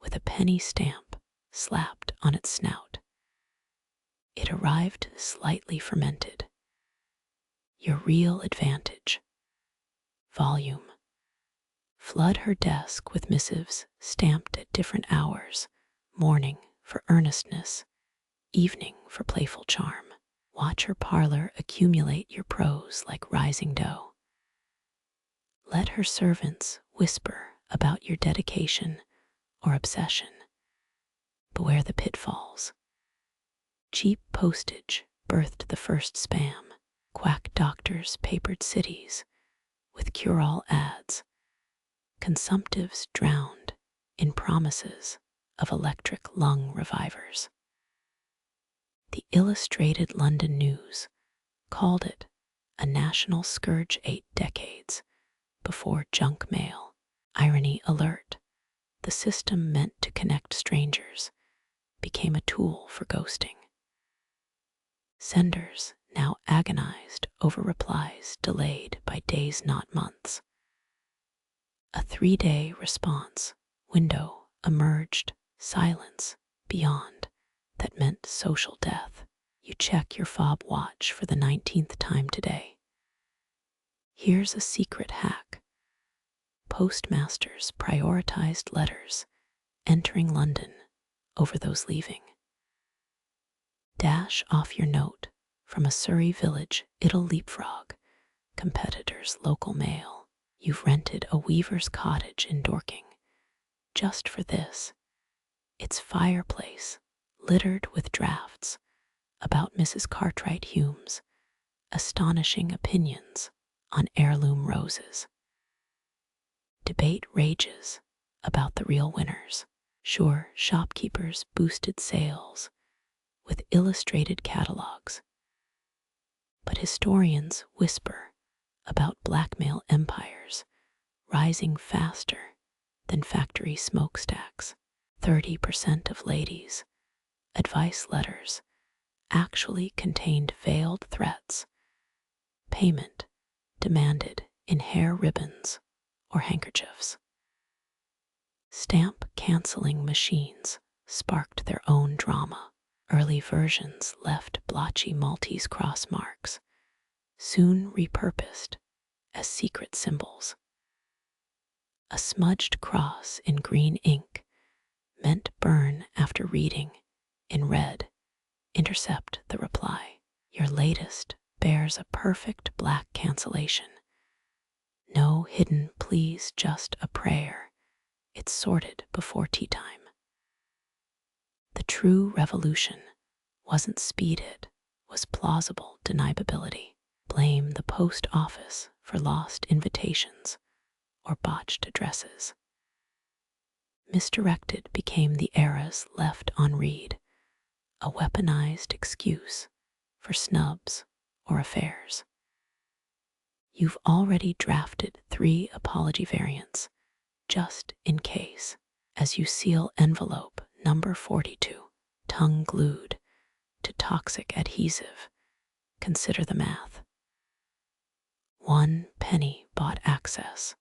with a penny stamp slapped on its snout. It arrived slightly fermented. Your real advantage: volume. Flood her desk with missives stamped at different hours: morning for earnestness, evening for playful charm. Watch her parlor accumulate your prose like rising dough. Let her servants whisper about your dedication or obsession. Beware the pitfalls. Cheap postage birthed the first spam. Quack doctors papered cities with cure-all ads. Consumptives drowned in promises of electric lung revivers. The Illustrated London News called it a national scourge 8 decades before junk mail. Irony alert: the system meant to connect strangers became a tool for ghosting. Senders now agonized over replies delayed by days, not months. A 3-day response window emerged, silence beyond that meant social death. You check your fob watch for the 19th time today. Here's a secret hack: postmasters prioritized letters entering London over those leaving. Dash off your note from a Surrey village, it'll leapfrog competitors' local mail. You've rented a weaver's cottage in Dorking just for this: its fireplace littered with drafts about Mrs. Cartwright Hume's astonishing opinions on heirloom roses. Debate rages about the real winners. Sure, shopkeepers boosted sales with illustrated catalogs, but historians whisper about blackmail empires rising faster than factory smokestacks. 30% of ladies' advice letters actually contained veiled threats: payment demanded in hair ribbons or handkerchiefs. Stamp canceling machines sparked their own drama. Early versions left blotchy Maltese cross marks, soon repurposed as secret symbols. A smudged cross in green ink meant burn after reading. In red, intercept the reply. Your latest bears a perfect black cancellation. No hidden please, just a prayer. It's sorted before tea time. The true revolution wasn't speed, it was plausible deniability. Blame the post office for lost invitations or botched addresses. Misdirected became the era's left on read, a weaponized excuse for snubs or affairs. You've already drafted 3 apology variants, just in case, as you seal envelope number 42, tongue glued to toxic adhesive. Consider the math. 1 penny bought access,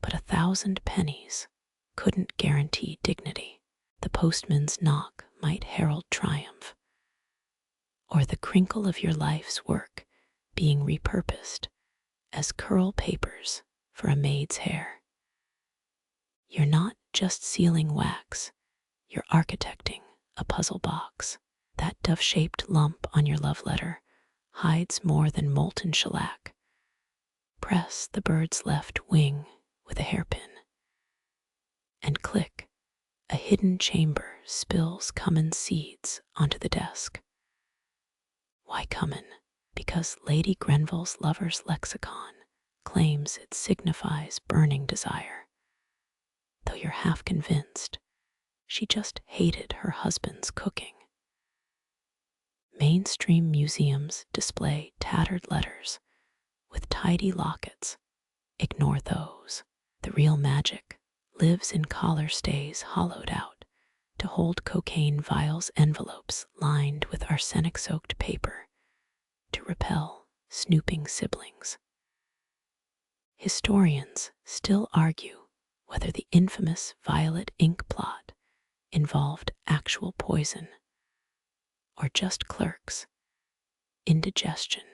but 1,000 pennies couldn't guarantee dignity. The postman's knock might herald triumph, or the crinkle of your life's work being repurposed as curl papers for a maid's hair. You're not just sealing wax, you're architecting a puzzle box. That dove-shaped lump on your love letter hides more than molten shellac. Press the bird's left wing with a hairpin, and click, a hidden chamber spills cumin seeds onto the desk. Why cumin? Because Lady Grenville's lover's lexicon claims it signifies burning desire, though you're half convinced she just hated her husband's cooking. Mainstream museums display tattered letters with tidy lockets. Ignore those. The real magic lives in collar stays hollowed out to hold cocaine vials, envelopes lined with arsenic-soaked paper to repel snooping siblings. Historians still argue whether the infamous violet ink plot involved actual poison or just clerks' indigestion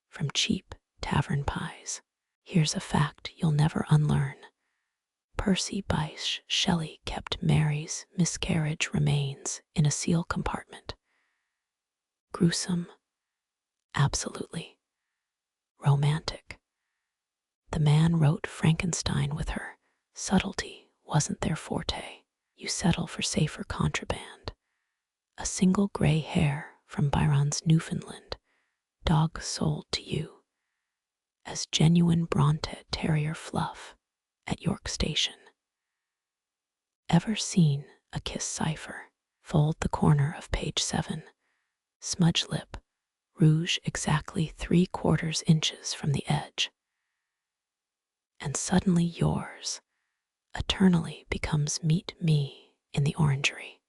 from cheap tavern pies. Here's a fact you'll never unlearn. Percy Bysshe Shelley kept Mary's miscarriage remains in a seal compartment. Gruesome? Absolutely. Romantic. The man wrote Frankenstein with her. Subtlety wasn't their forte. You settle for safer contraband. A single gray hair from Byron's Newfoundland dog sold to you as genuine Bronte Terrier fluff at York Station. Ever seen a kiss cipher? Fold the corner of page 7. Smudge lip, rouge exactly 3/4 inches from the edge. And suddenly yours eternally becomes meet me in the orangery.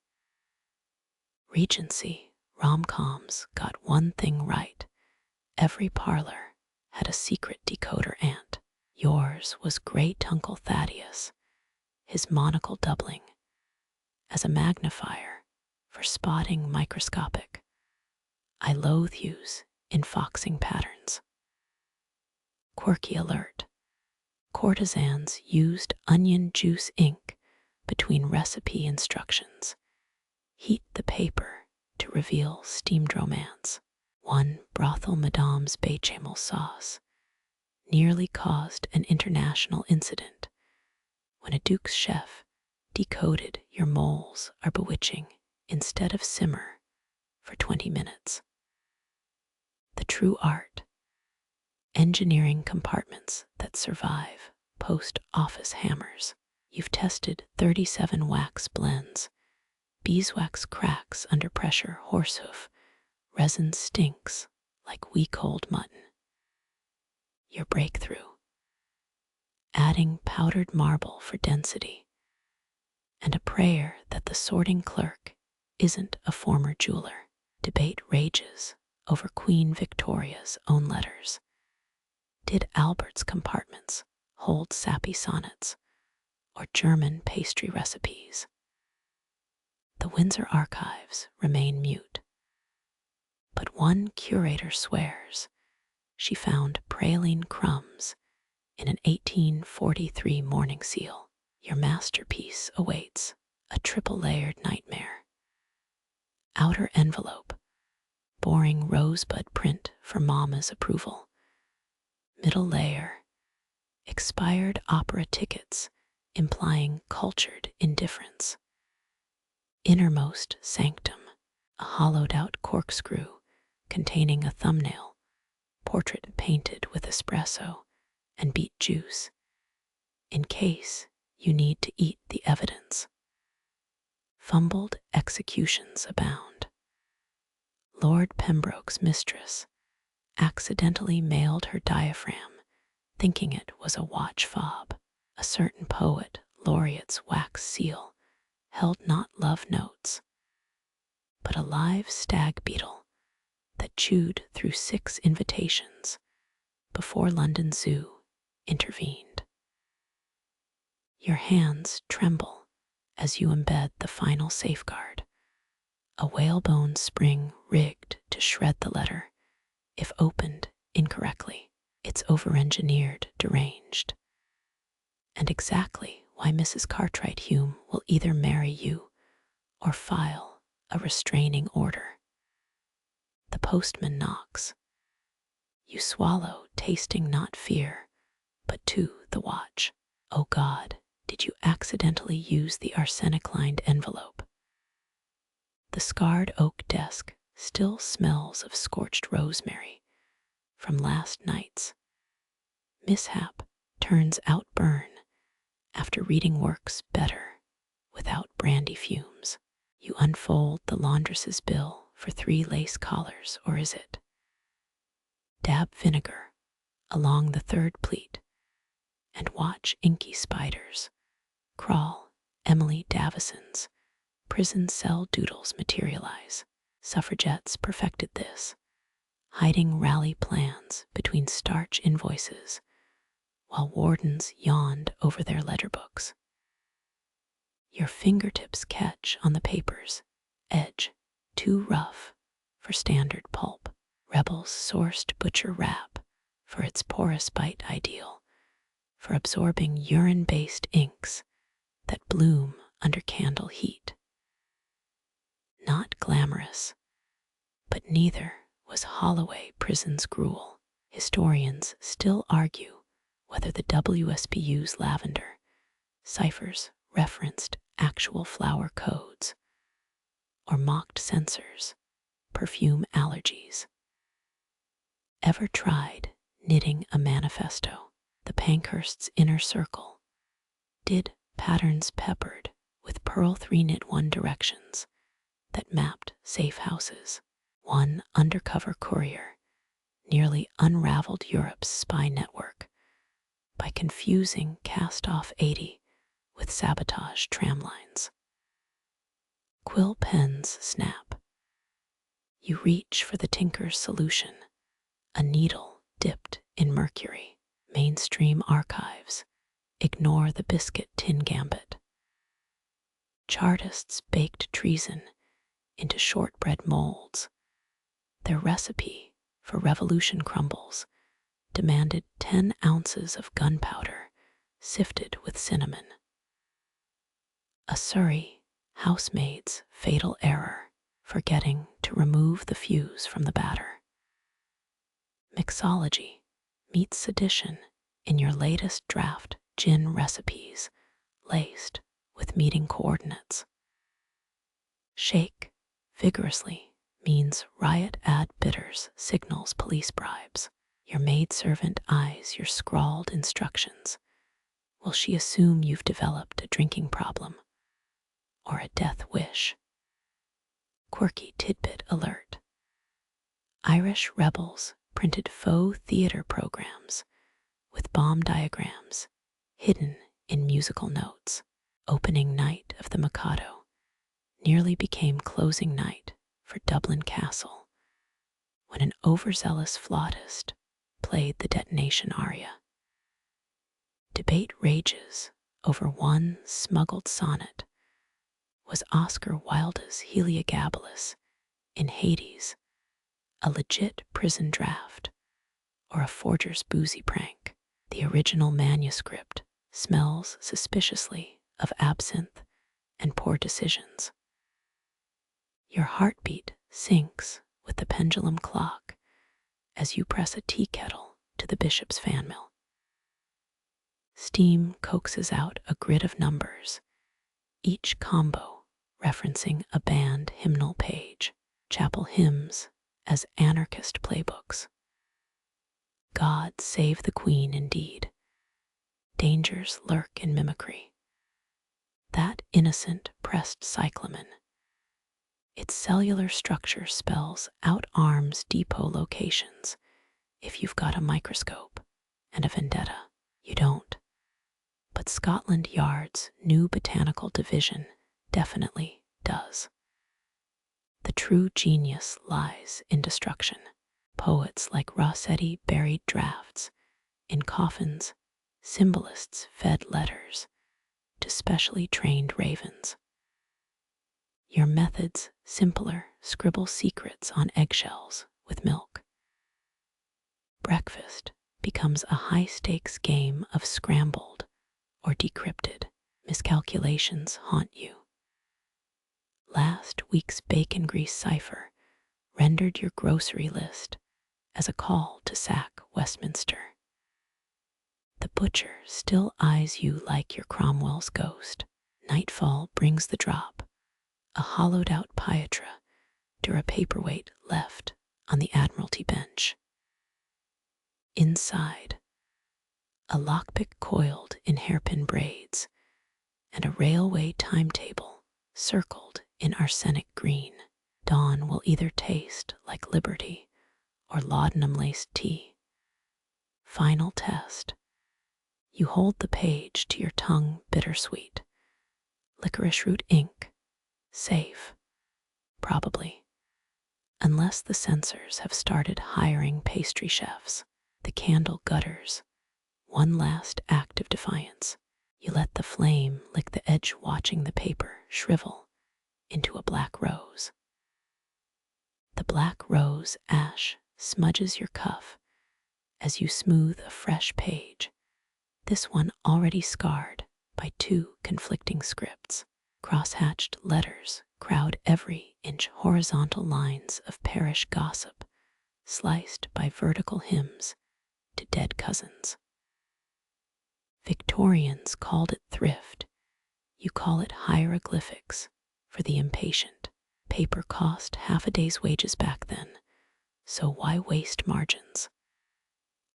Regency rom-coms got one thing right. Every parlor had a secret decoder ant. Yours was Great Uncle Thaddeus, his monocle doubling as a magnifier for spotting microscopic I loathe yous in foxing patterns. Quirky alert. Courtesans used onion juice ink between recipe instructions. Heat the paper to reveal steamed romance. One brothel madame's bechamel sauce nearly caused an international incident when a Duke's chef decoded your moles are bewitching instead of simmer for 20 minutes. The true art. Engineering compartments that survive post-office hammers. You've tested 37 wax blends. Beeswax cracks under pressure, horsehoof. Resin stinks like week-old mutton. Your breakthrough. Adding powdered marble for density. And a prayer that the sorting clerk isn't a former jeweler. Debate rages over Queen Victoria's own letters. Did Albert's compartments hold sappy sonnets or German pastry recipes? The Windsor archives remain mute, but one curator swears she found praline crumbs in an 1843 mourning seal. Your masterpiece awaits a triple-layered nightmare. Outer envelope, boring rosebud print for Mama's approval. Middle layer, expired opera tickets implying cultured indifference. Innermost sanctum, a hollowed-out corkscrew containing a thumbnail, portrait painted with espresso and beet juice, in case you need to eat the evidence. Fumbled executions abound. Lord Pembroke's mistress accidentally mailed her diaphragm, thinking it was a watch fob. A certain poet laureate's wax seal held not love notes, but a live stag beetle that chewed through 6 invitations before London Zoo intervened. Your hands tremble as you embed the final safeguard, a whalebone spring rigged to shred the letter if opened incorrectly. It's over-engineered, deranged, and exactly why Mrs. Cartwright Hume will either marry you or file a restraining order. The postman knocks. You swallow, tasting not fear, but to the watch. Oh God, did you accidentally use the arsenic-lined envelope? The scarred oak desk still smells of scorched rosemary from last night's Mishap turns out burn after reading works better without brandy fumes. You unfold the laundress's bill for 3 lace collars, or is it? Dab vinegar along the 3rd pleat and watch inky spiders crawl Emily Davison's prison cell doodles materialize. Suffragettes perfected this, hiding rally plans between starch invoices while wardens yawned over their ledger books. Your fingertips catch on the paper's edge, too rough for standard pulp. Rebels sourced butcher wrap for its porous bite, ideal for absorbing urine-based inks that bloom under candle heat. Not glamorous, but neither was Holloway Prison's gruel. Historians still argue whether the WSPU's lavender ciphers referenced actual flower codes or mocked censors' perfume allergies. Ever tried knitting a manifesto? The Pankhurst's inner circle did patterns peppered with pearl 3-knit-1 directions that mapped safe houses. One undercover courier nearly unraveled Europe's spy network by confusing cast-off 80 with sabotage tramlines. Quill pens snap. You reach for the tinker's solution, a needle dipped in mercury. Mainstream archives ignore the biscuit tin gambit. Chartists baked treason into shortbread molds. Their recipe for revolution crumbles demanded 10 ounces of gunpowder sifted with cinnamon. A Surrey housemaid's fatal error, forgetting to remove the fuse from the batter. Mixology meets sedition in your latest draft gin recipes, laced with meeting coordinates. Shake vigorously means riot ad bitters signals police bribes. Your maidservant eyes your scrawled instructions. Will she assume you've developed a drinking problem or a death wish? Quirky tidbit alert. Irish rebels printed faux theater programs with bomb diagrams hidden in musical notes. Opening night of the Mikado nearly became closing night for Dublin Castle when an overzealous flautist played the detonation aria. Debate rages over one smuggled sonnet. Was Oscar Wilde's Heliogabalus in Hades a legit prison draft or a forger's boozy prank? The original manuscript smells suspiciously of absinthe and poor decisions. Your heartbeat sinks with the pendulum clock as you press a tea kettle to the bishop's fan mill. Steam coaxes out a grid of numbers, each combo referencing a band hymnal page. Chapel hymns as anarchist playbooks. God save the Queen indeed. Dangers lurk in mimicry. That innocent pressed cyclamen. Its cellular structure spells out arms depot locations. If you've got a microscope and a vendetta, you don't. But Scotland Yard's new botanical division definitely does. The true genius lies in destruction. Poets like Rossetti buried drafts in coffins, symbolists fed letters to specially trained ravens. Your methods simpler, scribble secrets on eggshells with milk. Breakfast becomes a high-stakes game of scrambled or decrypted. Miscalculations haunt you. Last week's bacon grease cipher rendered your grocery list as a call to sack Westminster. The butcher still eyes you like your Cromwell's ghost. Nightfall brings the drop, a hollowed-out Pietra Dura paperweight left on the Admiralty bench. Inside, a lockpick coiled in hairpin braids, and a railway timetable circled in arsenic green. Dawn will either taste like liberty or laudanum-laced tea. Final test. You hold the page to your tongue bittersweet. Licorice root ink. Safe. Probably. Unless the censors have started hiring pastry chefs. The candle gutters. One last act of defiance. You let the flame lick the edge, watching the paper shrivel into a black rose. The black rose ash smudges your cuff as you smooth a fresh page, this one already scarred by two conflicting scripts. Cross-hatched letters crowd every inch, horizontal lines of parish gossip, sliced by vertical hymns to dead cousins. Victorians called it thrift. You call it hieroglyphics for the impatient. Paper cost half a day's wages back then, so why waste margins?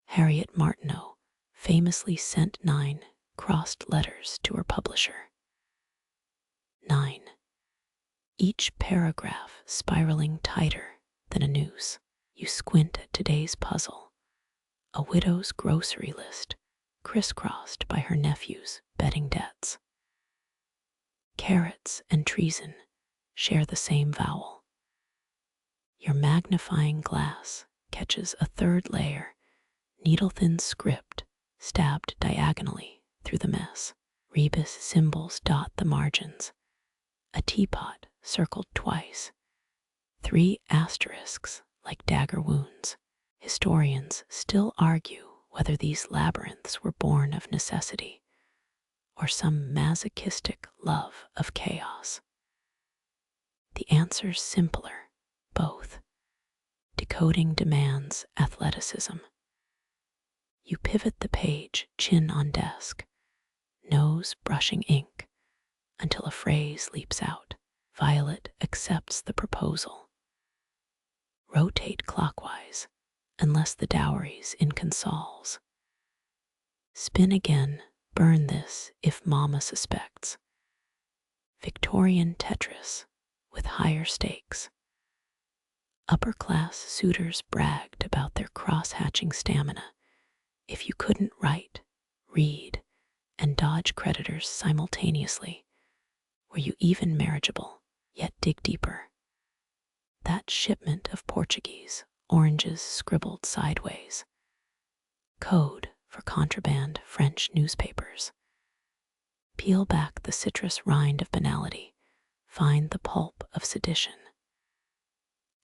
Harriet Martineau famously sent 9 crossed letters to her publisher. 9. Each paragraph spiraling tighter than a noose. You squint at today's puzzle, a widow's grocery list crisscrossed by her nephew's betting debts. Carrots and treason share the same vowel. Your magnifying glass catches a third layer, needle-thin script stabbed diagonally through the mess. Rebus symbols dot the margins. A teapot circled twice. 3 asterisks like dagger wounds. Historians still argue whether these labyrinths were born of necessity or some masochistic love of chaos. The answer's simpler, both. Decoding demands athleticism. You pivot the page, chin on desk, nose brushing ink, until a phrase leaps out. Violet accepts the proposal. Rotate clockwise, unless the dowry's in consols. Spin again, burn this if mama suspects. Victorian Tetris with higher stakes. Upper-class suitors bragged about their cross-hatching stamina. If you couldn't write, read, and dodge creditors simultaneously, were you even marriageable? Yet dig deeper. That shipment of Portuguese oranges scribbled sideways. Code for contraband French newspapers. Peel back the citrus rind of banality. Find the pulp of sedition.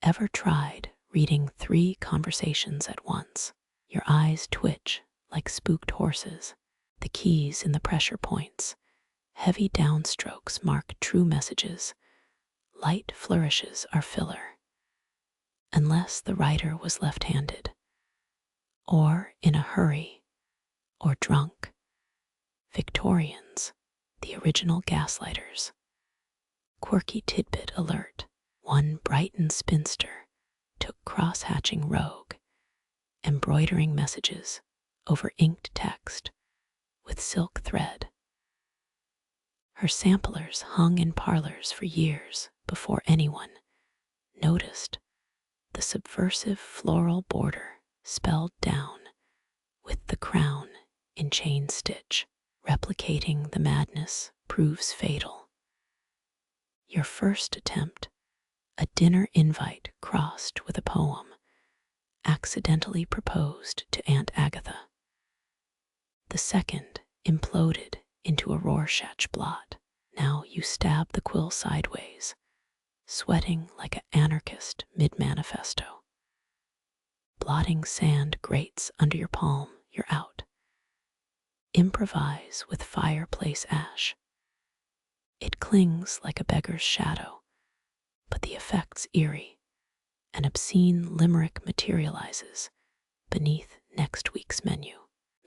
Ever tried reading 3 conversations at once? Your eyes twitch like spooked horses. The keys in the pressure points. Heavy downstrokes mark true messages. Light flourishes are filler. Unless the writer was left-handed, or in a hurry, or drunk. Victorians, the original gaslighters. Quirky tidbit alert. One Brighton spinster took cross-hatching rogue, embroidering messages over inked text with silk thread. Her samplers hung in parlors for years before anyone noticed the subversive floral border spelled down with the crown in chain stitch. Replicating the madness proves fatal. Your first attempt, a dinner invite crossed with a poem, accidentally proposed to Aunt Agatha. The second imploded into a Rorschach blot. Now you stab the quill sideways, sweating like an anarchist mid-manifesto. Blotting sand grates under your palm, you're out. Improvise with fireplace ash. It clings like a beggar's shadow, but the effect's eerie. An obscene limerick materializes beneath next week's menu.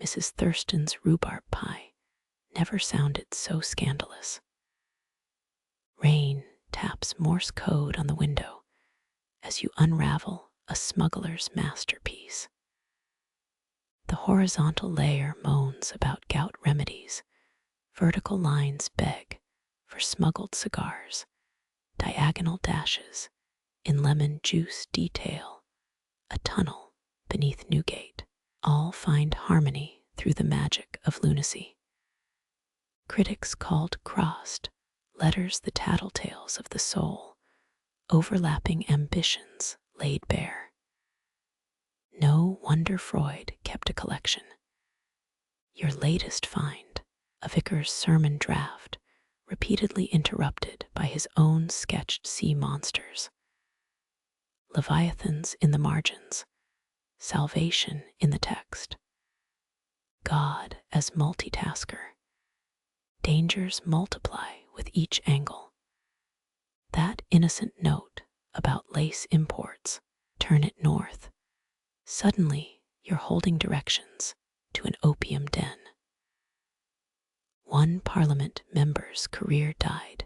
Mrs. Thurston's rhubarb pie never sounded so scandalous. Rain taps Morse code on the window as you unravel a smuggler's masterpiece. The horizontal layer moans about gout remedies. Vertical lines beg for smuggled cigars. Diagonal dashes in lemon juice detail a tunnel beneath Newgate. All find harmony through the magic of lunacy. Critics called crossed letters the tattletales of the soul, overlapping ambitions laid bare. No wonder Freud kept a collection. Your latest find, a vicar's sermon draft, repeatedly interrupted by his own sketched sea monsters. Leviathans in the margins, salvation in the text. God as multitasker. Dangers multiply with each angle. That innocent note about lace imports, turn it north. Suddenly, you're holding directions to an opium den. One Parliament member's career died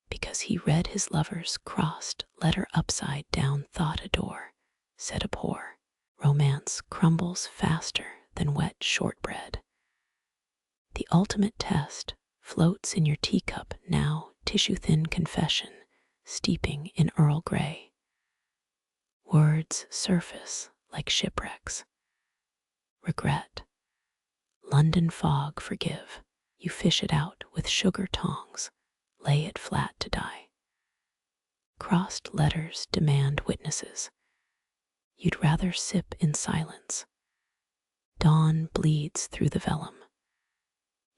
because he read his lover's crossed letter upside down. Thought a door said abhor. Romance crumbles faster than wet shortbread. The ultimate test floats in your teacup now, tissue-thin confession steeping in Earl Grey. Words surface like shipwrecks. Regret. London fog, forgive. You fish it out with sugar tongs, lay it flat to die. Crossed letters demand witnesses. You'd rather sip in silence. Dawn bleeds through the vellum.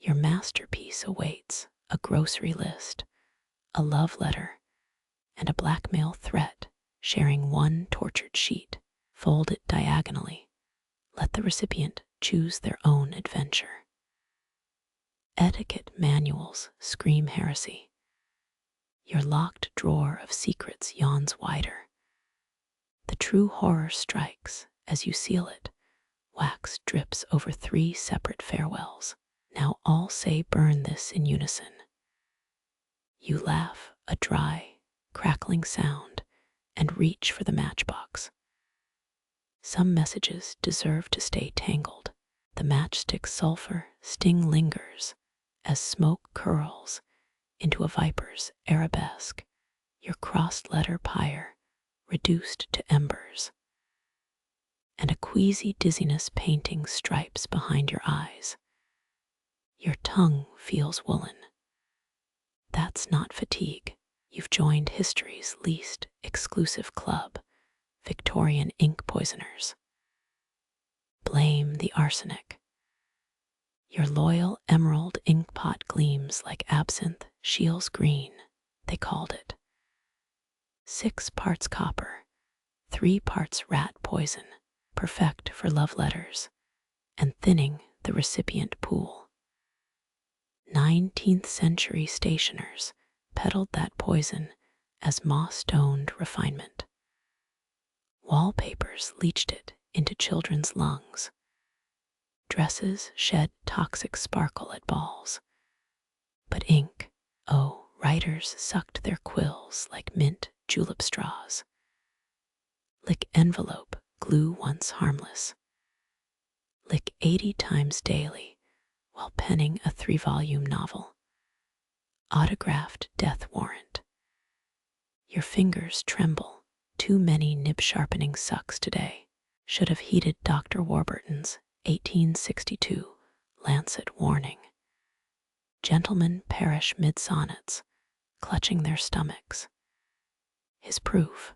Your masterpiece awaits a grocery list, a love letter, and a blackmail threat sharing one tortured sheet. Fold it diagonally. Let the recipient choose their own adventure. Etiquette manuals scream heresy. Your locked drawer of secrets yawns wider. The true horror strikes as you seal it. Wax drips over 3 separate farewells. Now all say burn this in unison. You laugh, a dry, crackling sound, and reach for the matchbox. Some messages deserve to stay tangled. The matchstick sulfur sting lingers as smoke curls into a viper's arabesque, your crossed letter pyre reduced to embers. And a queasy dizziness painting stripes behind your eyes. Your tongue feels woolen. That's not fatigue. You've joined history's least exclusive club, Victorian ink poisoners. Blame the arsenic. Your loyal emerald inkpot gleams like absinthe Shields green, they called it. 6 parts copper, 3 parts rat poison, perfect for love letters, and thinning the recipient pool. 19th century stationers peddled that poison as moss-stoned refinement. Wallpapers leached it into children's lungs. Dresses shed toxic sparkle at balls. But ink, oh, writers sucked their quills like mint julep straws. Lick envelope, glue once harmless. Lick 80 times daily while penning a 3-volume novel. Autographed death warrant. Your fingers tremble. Too many nib-sharpening sucks today. Should have heeded Dr. Warburton's 1862 Lancet warning. Gentlemen perish mid-sonnets, clutching their stomachs. His proof.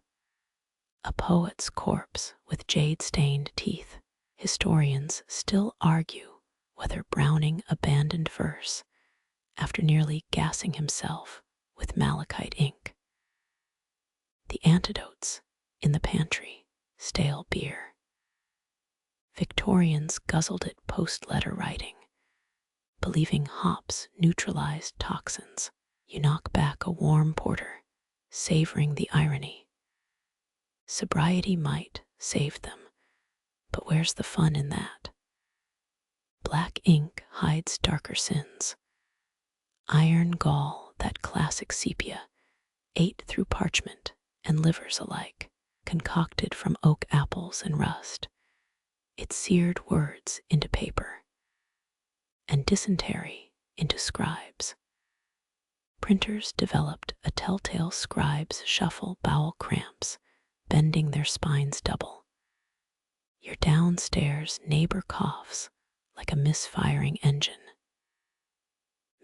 A poet's corpse with jade-stained teeth. Historians still argue whether Browning abandoned verse after nearly gassing himself with malachite ink. The antidotes in the pantry, stale beer. Victorians guzzled it post-letter writing, believing hops neutralized toxins. You knock back a warm porter, savoring the irony. Sobriety might save them, but where's the fun in that? Black ink hides darker sins. Iron gall, that classic sepia, ate through parchment and livers alike, concocted from oak apples and rust. It seared words into paper and dysentery into scribes. Printers developed a telltale scribes shuffle bowel cramps, bending their spines double. Your downstairs neighbor coughs like a misfiring engine.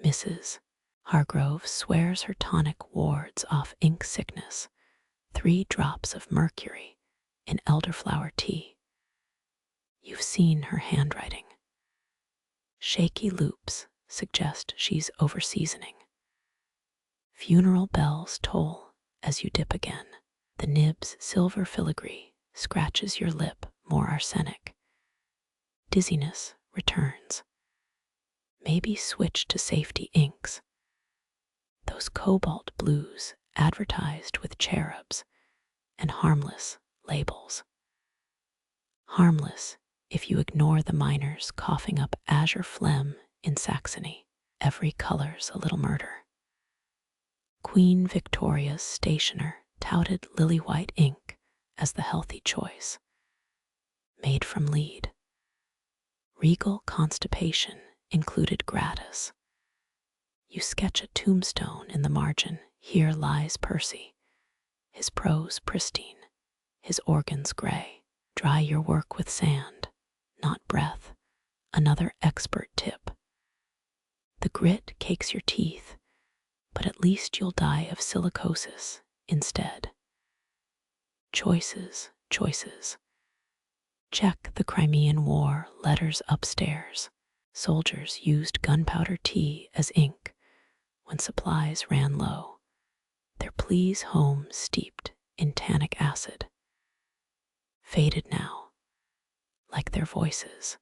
Mrs. Hargrove swears her tonic wards off ink sickness, 3 drops of mercury in elderflower tea. You've seen her handwriting. Shaky loops suggest she's over-seasoning. Funeral bells toll as you dip again. The nib's silver filigree scratches your lip more arsenic. Dizziness returns. Maybe switch to safety inks. Those cobalt blues advertised with cherubs and harmless labels. Harmless if you ignore the miners coughing up azure phlegm in Saxony. Every color's a little murder. Queen Victoria's stationer touted lily white ink as the healthy choice. Made from lead. Regal constipation included gratis. You sketch a tombstone in the margin. Here lies Percy, his prose pristine, his organs gray. Dry your work with sand, not breath. Another expert tip. The grit cakes your teeth, but at least you'll die of silicosis instead. Choices, choices. Check the Crimean War letters upstairs. Soldiers used gunpowder tea as ink when supplies ran low. Their pleas home steeped in tannic acid. Faded now, like their voices.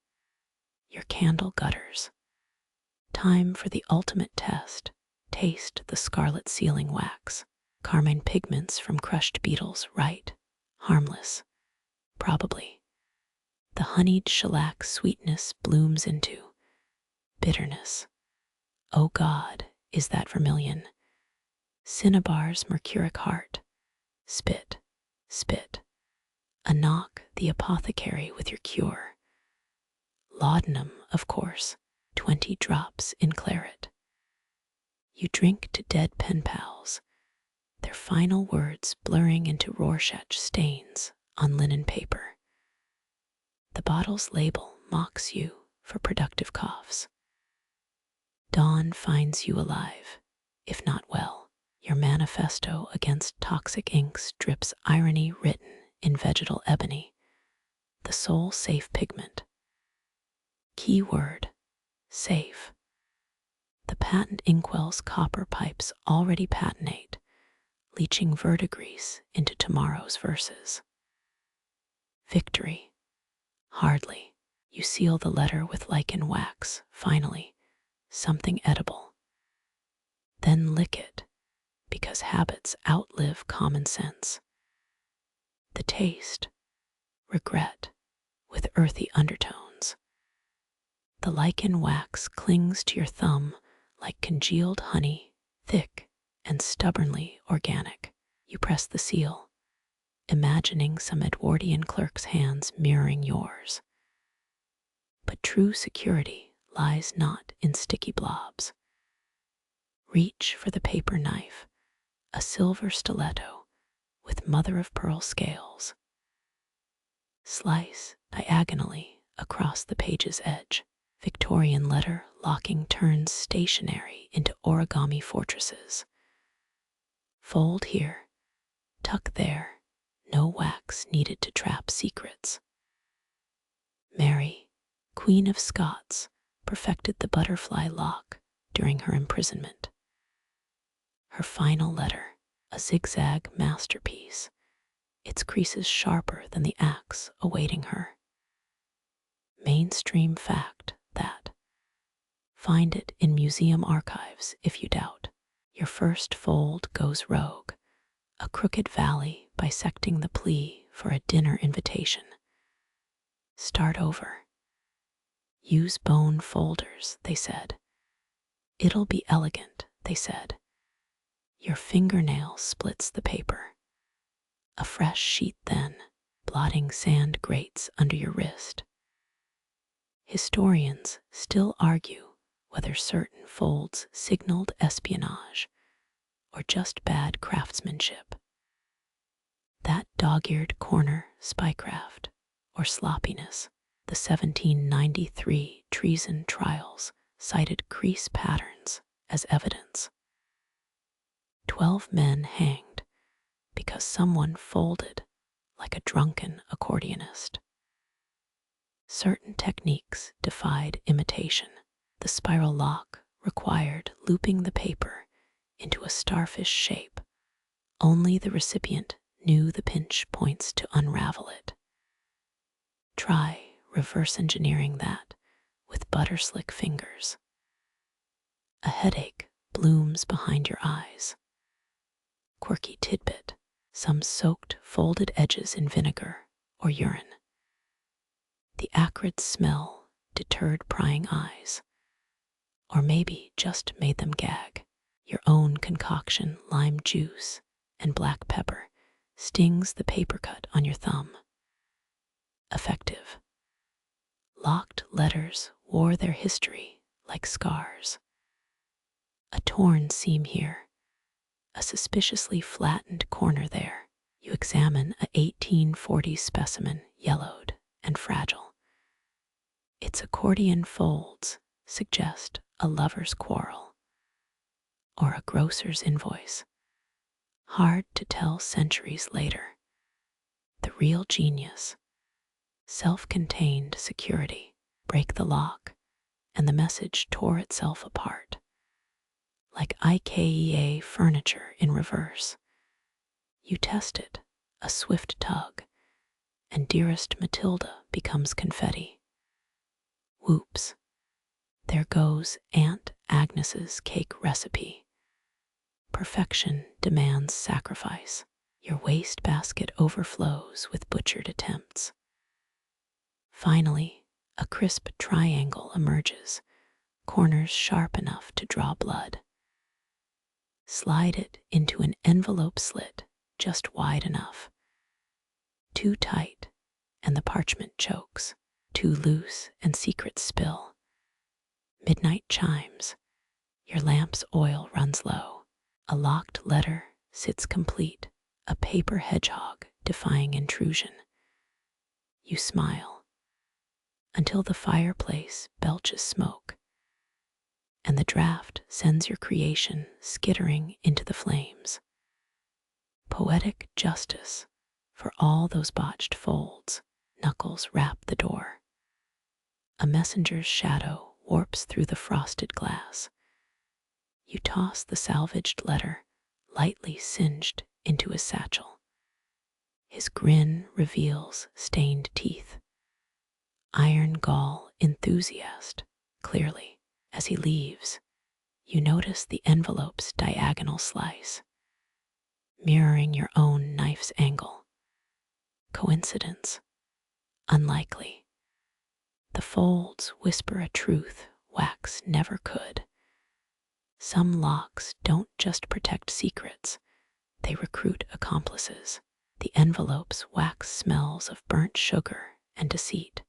Your candle gutters. Time for the ultimate test. Taste the scarlet sealing wax. Carmine pigments from crushed beetles, right? Harmless. Probably. The honeyed shellac sweetness blooms into bitterness. Oh God, is that vermilion? Cinnabar's mercuric heart. Spit, spit. Knock the apothecary with your cure. Laudanum, of course, 20 drops in claret. You drink to dead pen pals, their final words blurring into Rorschach stains on linen paper. The bottle's label mocks you for productive coughs. Dawn finds you alive, if not well. Your manifesto against toxic inks drips irony written in vegetal ebony, the sole safe pigment. Keyword, safe. The patent inkwell's copper pipes already patinate, leaching verdigrease into tomorrow's verses. Victory. Hardly. You seal the letter with lichen wax, finally, something edible. Then lick it, because habits outlive common sense. The taste, regret, with earthy undertones. The lichen wax clings to your thumb like congealed honey, thick and stubbornly organic. You press the seal, imagining some Edwardian clerk's hands mirroring yours. But true security lies not in sticky blobs. Reach for the paper knife, a silver stiletto with mother-of-pearl scales. Slice diagonally across the page's edge. Victorian letter locking turns stationery into origami fortresses. Fold here, tuck there, no wax needed to trap secrets. Mary, Queen of Scots, perfected the butterfly lock during her imprisonment. Her final letter, a zigzag masterpiece, its creases sharper than the axe awaiting her. Mainstream fact that. Find it in museum archives if you doubt. Your first fold goes rogue, a crooked valley bisecting the plea for a dinner invitation. Start over. Use bone folders, they said. It'll be elegant, they said. Your fingernail splits the paper. A fresh sheet then, blotting sand grates under your wrist. Historians still argue whether certain folds signaled espionage or just bad craftsmanship. That dog-eared corner spycraft or sloppiness, the 1793 treason trials cited crease patterns as evidence. 12 men hanged because someone folded like a drunken accordionist. Certain techniques defied imitation. The spiral lock required looping the paper into a starfish shape. Only the recipient knew the pinch points to unravel it. Try reverse engineering that with butter-slick fingers. A headache blooms behind your eyes. Quirky tidbit, some soaked folded edges in vinegar or urine. The acrid smell deterred prying eyes, or maybe just made them gag. Your own concoction, lime juice and black pepper, stings the paper cut on your thumb. Effective. Locked letters wore their history like scars. A torn seam here, a suspiciously flattened corner there. You examine a 1840s specimen, yellowed and fragile. Its accordion folds suggest a lover's quarrel or a grocer's invoice. Hard to tell centuries later. The real genius, self-contained security. Break the lock, and the message tore itself apart. Like IKEA furniture in reverse. You test it, a swift tug, and dearest Matilda becomes confetti. Whoops. There goes Aunt Agnes's cake recipe. Perfection demands sacrifice. Your wastebasket overflows with butchered attempts. Finally, a crisp triangle emerges, corners sharp enough to draw blood. Slide it into an envelope slit just wide enough. Too tight, and the parchment chokes. Too loose, and secrets spill. Midnight chimes. Your lamp's oil runs low. A locked letter sits complete, a paper hedgehog defying intrusion. You smile until the fireplace belches smoke, and the draft sends your creation skittering into the flames. Poetic justice for all those botched folds. Knuckles rap the door. A messenger's shadow warps through the frosted glass. You toss the salvaged letter, lightly singed, into his satchel. His grin reveals stained teeth. Iron gall enthusiast, clearly. As he leaves, you notice the envelope's diagonal slice, mirroring your own knife's angle. Coincidence? Unlikely. The folds whisper a truth wax never could. Some locks don't just protect secrets, they recruit accomplices. The envelope's wax smells of burnt sugar and deceit.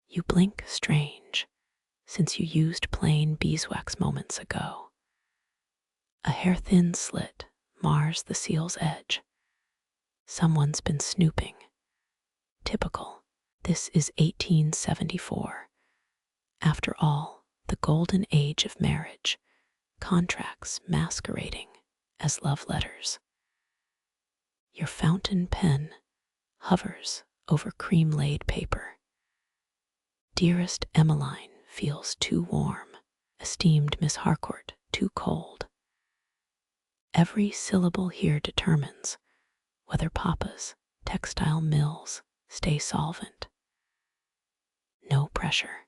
You blink strange, since you used plain beeswax moments ago. A hair-thin slit mars the seal's edge. Someone's been snooping. Typical. This is 1874. After all, the golden age of marriage, contracts masquerading as love letters. Your fountain pen hovers over cream-laid paper. Dearest Emmeline feels too warm, esteemed Miss Harcourt too cold. Every syllable here determines whether Papa's textile mills stay solvent. No pressure.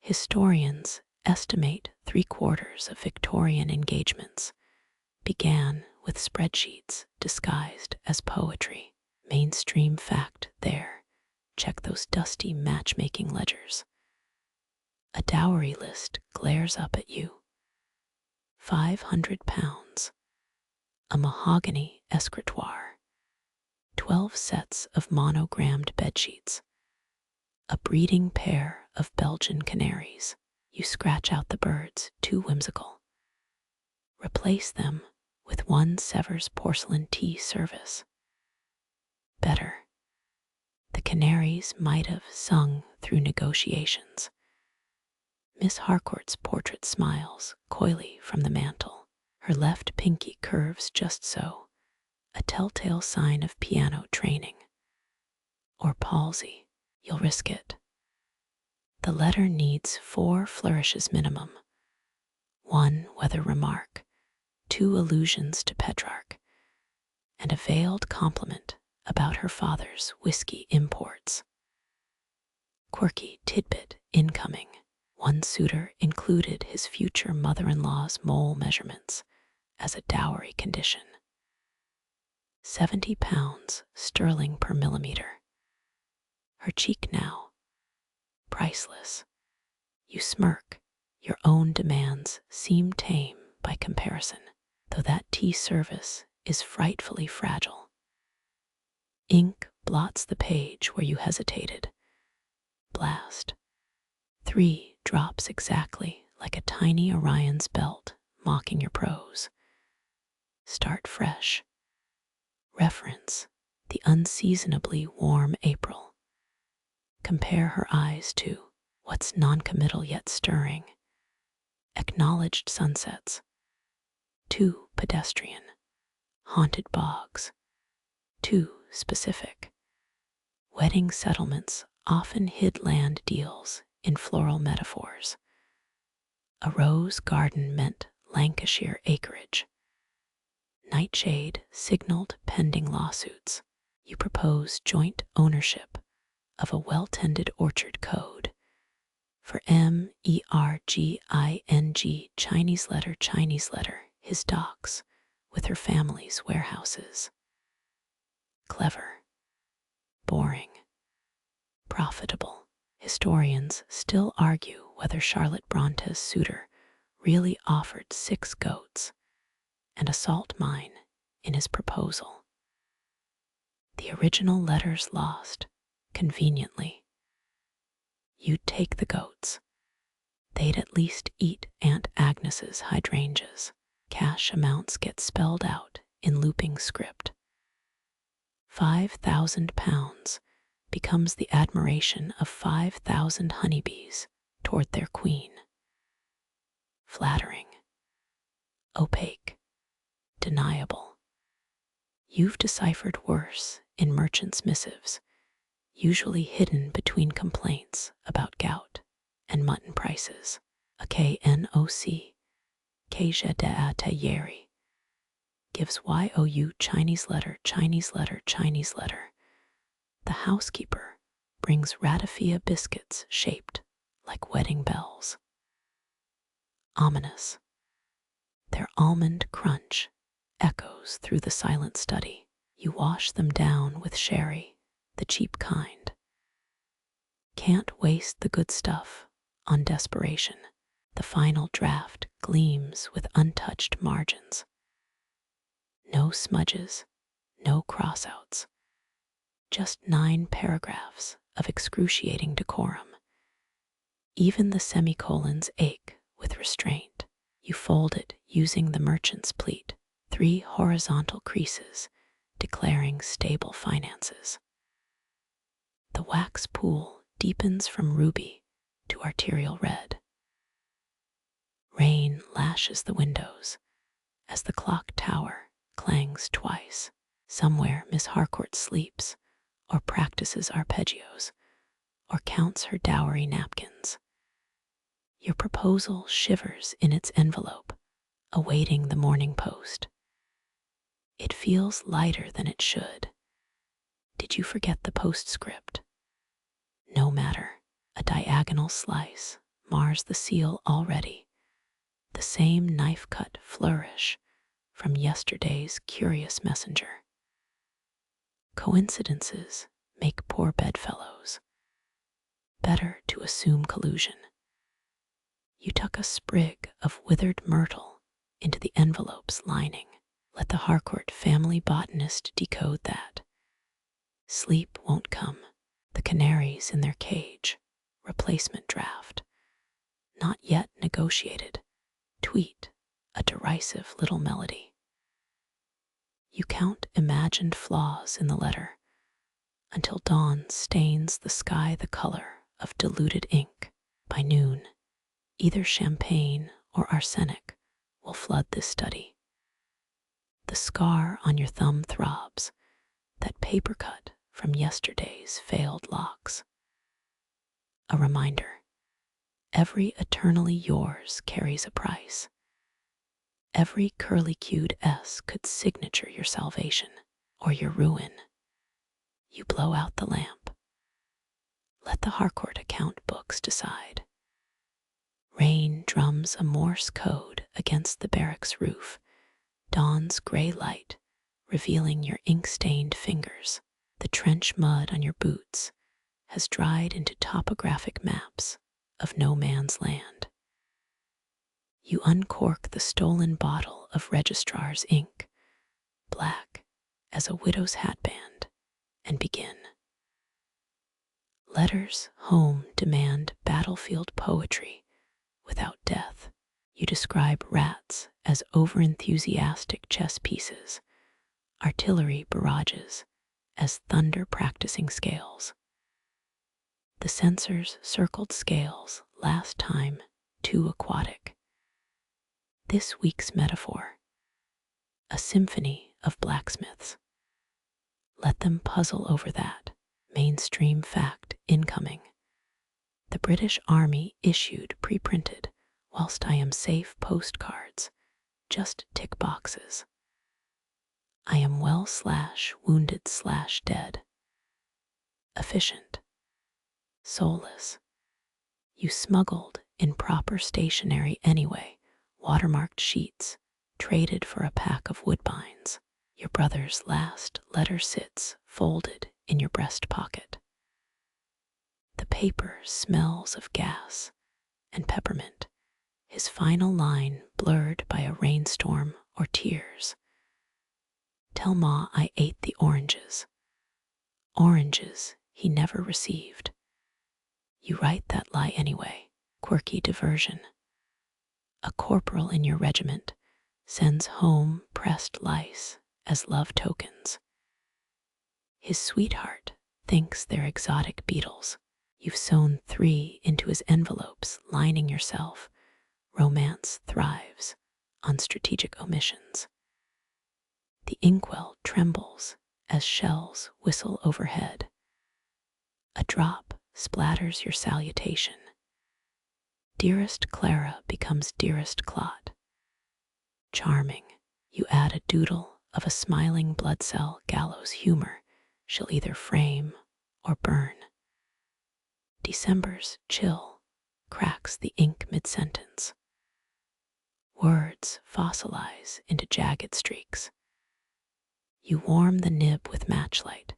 Historians estimate 3/4 of Victorian engagements began with spreadsheets disguised as poetry. Mainstream fact there. Check those dusty matchmaking ledgers. A dowry list glares up at you. £500. A mahogany escritoire. 12 sets of monogrammed bedsheets. a breeding pair of Belgian canaries. You scratch out the birds, too whimsical. Replace them with one Severs porcelain tea service. Better, the canaries might have sung through negotiations. Miss Harcourt's portrait smiles coyly from the mantel. Her left pinky curves just so, a telltale sign of piano training. Or palsy, you'll risk it. The letter needs 4 flourishes minimum. 1 weather remark, 2 allusions to Petrarch, and a veiled compliment about her father's whiskey imports. Quirky tidbit incoming. One suitor included his future mother-in-law's mole measurements as a dowry condition. 70 pounds sterling per millimeter. Her cheek now, priceless. You smirk. Your own demands seem tame by comparison, though that tea service is frightfully fragile. Ink blots the page where you hesitated. Blast. 3 drops exactly like a tiny Orion's belt mocking your prose. Start fresh. Reference the unseasonably warm April. Compare her eyes to what's noncommittal yet stirring. Acknowledged sunsets. 2 pedestrian. Haunted bogs. 2 specific. Wedding settlements often hid land deals in floral metaphors. A rose garden meant Lancashire acreage. Nightshade signaled pending lawsuits. You propose joint ownership of a well-tended orchard code. For MERGING, Chinese letter, his docks with her family's warehouses. Clever, boring, profitable. Historians still argue whether Charlotte Bronte's suitor really offered 6 goats and a salt mine in his proposal. The original letters lost, conveniently. You'd take the goats. They'd at least eat Aunt Agnes's hydrangeas. Cash amounts get spelled out in looping script. 5,000 pounds becomes the admiration of 5,000 honeybees toward their queen. Flattering, opaque, deniable. You've deciphered worse in merchants' missives, usually hidden between complaints about gout and mutton prices. A KNOC, Kejada'atayeri, gives YOU Chinese letter. The housekeeper brings ratafia biscuits shaped like wedding bells. Ominous. Their almond crunch echoes through the silent study. You wash them down with sherry, the cheap kind. Can't waste the good stuff on desperation. The final draft gleams with untouched margins. No smudges, no crossouts. Just 9 paragraphs of excruciating decorum. Even the semicolons ache with restraint. You fold it using the merchant's pleat, 3 horizontal creases declaring stable finances. The wax pool deepens from ruby to arterial red. Rain lashes the windows as the clock tower clangs twice. Somewhere Miss Harcourt sleeps, or practices arpeggios, or counts her dowry napkins. Your proposal shivers in its envelope, awaiting the morning post. It feels lighter than it should. Did you forget the postscript? No matter, a diagonal slice mars the seal already, the same knife-cut flourish from yesterday's curious messenger. Coincidences make poor bedfellows. Better to assume collusion. You tuck a sprig of withered myrtle into the envelope's lining. Let the Harcourt family botanist decode that. Sleep won't come. The canaries in their cage, replacement draft, not yet negotiated, tweet a derisive little melody. You count imagined flaws in the letter until dawn stains the sky the color of diluted ink. By noon, either champagne or arsenic will flood this study. The scar on your thumb throbs, that paper cut from yesterday's failed locks. A reminder, every eternally yours carries a price. Every curly-cued S could signature your salvation or your ruin. You blow out the lamp. Let the Harcourt account books decide. Rain drums a Morse code against the barracks roof, dawn's gray light revealing your ink-stained fingers. The trench mud on your boots has dried into topographic maps of no man's land. You uncork the stolen bottle of registrar's ink, black as a widow's hatband, and begin. Letters home demand battlefield poetry without death. You describe rats as overenthusiastic chess pieces, artillery barrages as thunder practicing scales. The censors circled scales last time too aquatic. This week's metaphor, a symphony of blacksmiths. Let them puzzle over that mainstream fact incoming. The British Army issued pre-printed, whilst I am safe postcards, just tick boxes. I am well/wounded/dead. Efficient. Soulless. You smuggled in proper stationery anyway, watermarked sheets, traded for a pack of woodbines. Your brother's last letter sits folded in your breast pocket. The paper smells of gas and peppermint, his final line blurred by a rainstorm or tears. Tell Ma I ate the oranges. Oranges he never received. You write that lie anyway, quirky diversion. A corporal in your regiment sends home pressed lice as love tokens. His sweetheart thinks they're exotic beetles. You've sewn 3 into his envelopes, lining yourself. Romance thrives on strategic omissions. The inkwell trembles as shells whistle overhead. A drop splatters your salutation. Dearest Clara becomes dearest Clot. Charming, you add a doodle of a smiling blood cell gallows humor she'll either frame or burn. December's chill cracks the ink mid-sentence. Words fossilize into jagged streaks. You warm the nib with matchlight,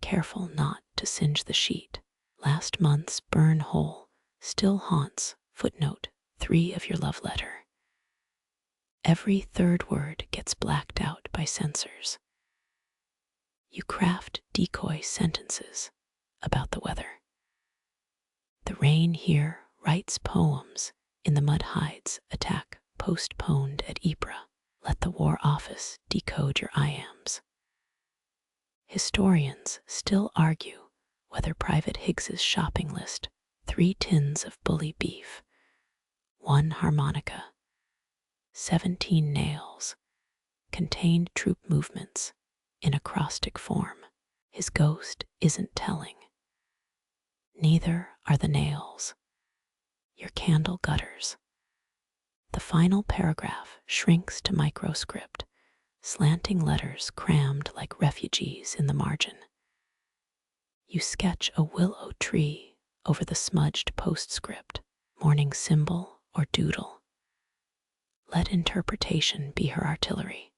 careful not to singe the sheet. Last month's burn hole still haunts footnote 3 of your love letter. Every third word gets blacked out by censors. You craft decoy sentences about the weather. The rain here writes poems in the mud hides attack postponed at Ypres. Let the War Office decode your iambs. Historians still argue whether Private Higgs's shopping list, 3 tins of bully beef, 1 harmonica, 17 nails, contained troop movements in acrostic form. His ghost isn't telling. Neither are the nails. Your candle gutters. The final paragraph shrinks to microscript, slanting letters crammed like refugees in the margin. You sketch a willow tree over the smudged postscript, mourning symbol or doodle. Let interpretation be her artillery.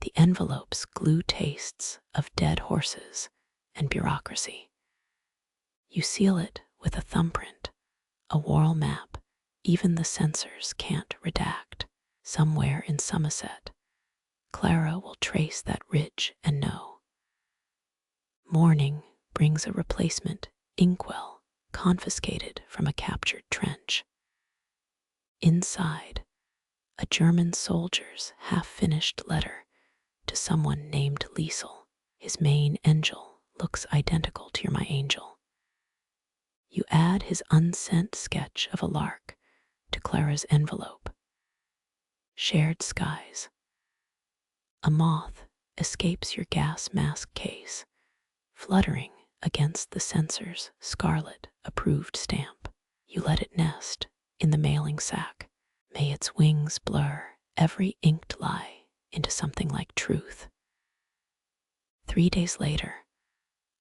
The envelopes glue tastes of dead horses and bureaucracy. You seal it with a thumbprint, a whorl map even the censors can't redact. Somewhere in Somerset, Clara will trace that ridge and know. Mourning brings a replacement inkwell confiscated from a captured trench. Inside, a German soldier's half-finished letter to someone named Liesel. His main angel looks identical to your My Angel. You add his unsent sketch of a lark to Clara's envelope. Shared skies. A moth escapes your gas mask case, fluttering against the censor's scarlet approved stamp. You let it nest in the mailing sack. May its wings blur every inked lie into something like truth. 3 days later,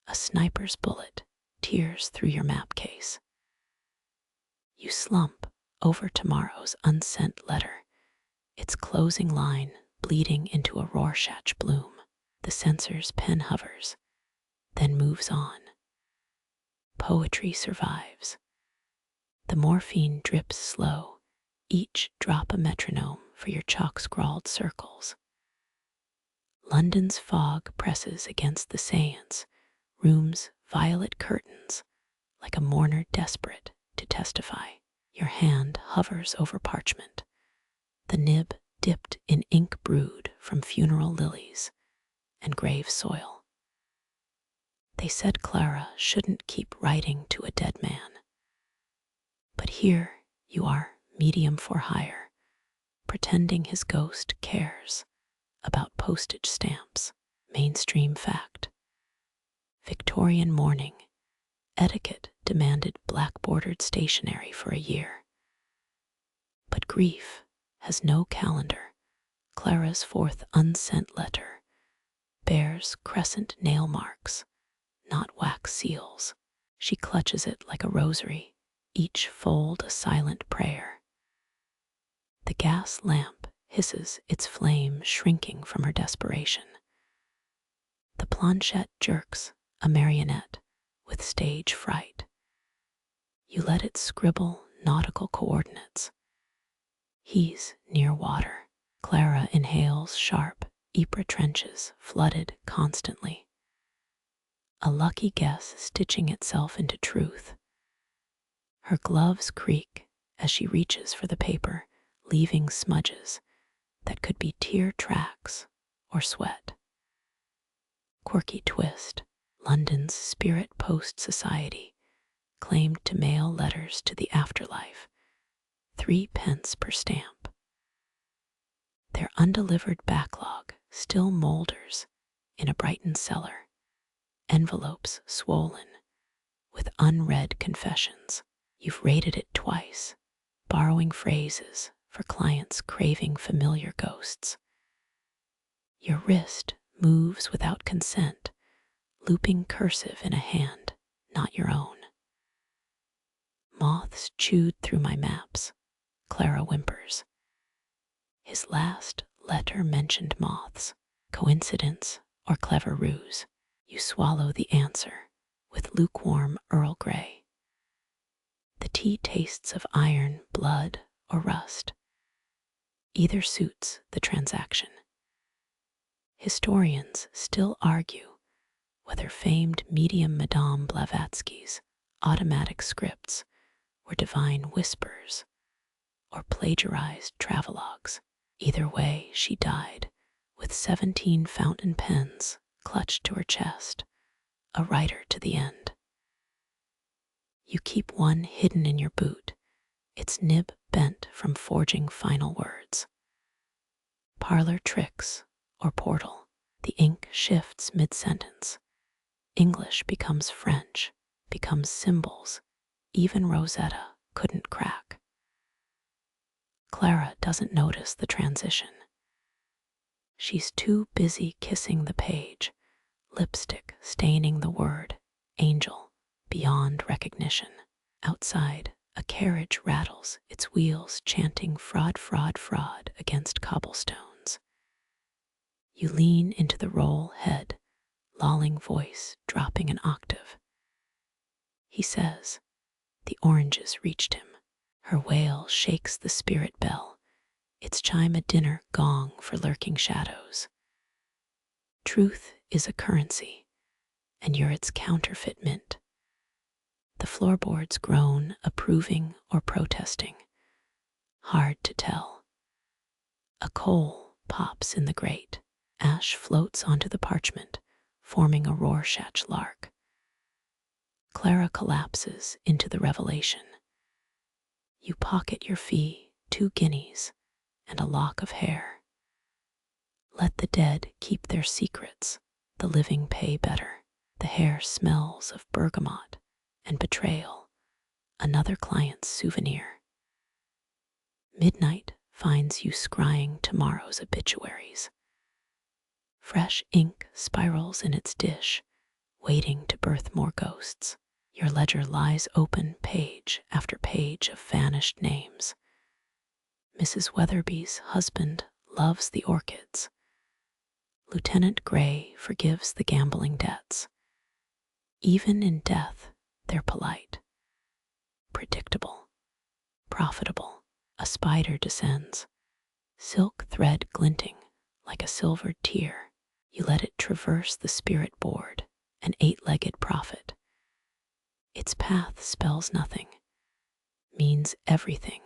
a sniper's bullet tears through your map case. You slump over tomorrow's unsent letter, its closing line bleeding into a Rorschach bloom. The censor's pen hovers, then moves on. Poetry survives. The morphine drips slow, each drop a metronome for your chalk-scrawled circles. London's fog presses against the seance, room's violet curtains, like a mourner desperate to testify. Your hand hovers over parchment, the nib dipped in ink brewed from funeral lilies and grave soil. They said Clara shouldn't keep writing to a dead man. But here you are, medium for hire, pretending his ghost cares about postage stamps. Mainstream fact. Victorian mourning. Etiquette demanded black-bordered stationery for a year. But grief has no calendar. Clara's fourth unsent letter bears crescent nail marks, not wax seals. She clutches it like a rosary, each fold a silent prayer. The gas lamp hisses, its flame shrinking from her desperation. The planchette jerks, a marionette with stage fright. You let it scribble nautical coordinates. He's near water. Clara inhales sharp Ypres trenches, flooded constantly. A lucky guess stitching itself into truth. Her gloves creak as she reaches for the paper, leaving smudges that could be tear tracks or sweat. Quirky twist. London's Spirit Post Society claimed to mail letters to the afterlife, 3p per stamp. Their undelivered backlog still moulders in a Brighton cellar, envelopes swollen with unread confessions. You've raided it twice, borrowing phrases for clients craving familiar ghosts. Your wrist moves without consent, looping cursive in a hand not your own. Moths chewed through my maps, Clara whimpers. His last letter mentioned moths. Coincidence or clever ruse? You swallow the answer with lukewarm Earl Grey. The tea tastes of iron, blood, or rust. Either suits the transaction. Historians still argue whether famed medium Madame Blavatsky's automatic scripts were divine whispers or plagiarized travelogues. Either way, she died with 17 fountain pens clutched to her chest, a writer to the end. You keep one hidden in your boot, its nib bent from forging final words. Parlor tricks or portal, the ink shifts mid-sentence. English becomes French, becomes symbols even Rosetta couldn't crack. Clara doesn't notice the transition. She's too busy kissing the page, lipstick staining the word angel beyond recognition. Outside, a carriage rattles, its wheels chanting fraud, fraud, fraud against cobblestones. You lean into the roll head, lolling voice dropping an octave. He says, the oranges reached him. Her wail shakes the spirit bell, its chime a dinner gong for lurking shadows. Truth is a currency, and you're its counterfeit mint. The floorboards groan, approving or protesting. Hard to tell. A coal pops in the grate. Ash floats onto the parchment, forming a Rorschach lark. Clara collapses into the revelation. You pocket your fee, 2 guineas, and a lock of hair. Let the dead keep their secrets, the living pay better. The hair smells of bergamot and betrayal, another client's souvenir. Midnight finds you scrying tomorrow's obituaries. Fresh ink spirals in its dish, waiting to birth more ghosts. Your ledger lies open page after page of vanished names. Mrs. Weatherby's husband loves the orchids. Lieutenant Gray forgives the gambling debts. Even in death, they're polite. Predictable. Profitable. A spider descends, silk thread glinting like a silvered tear. You let it traverse the spirit board, an 8-legged prophet. Its path spells nothing, means everything.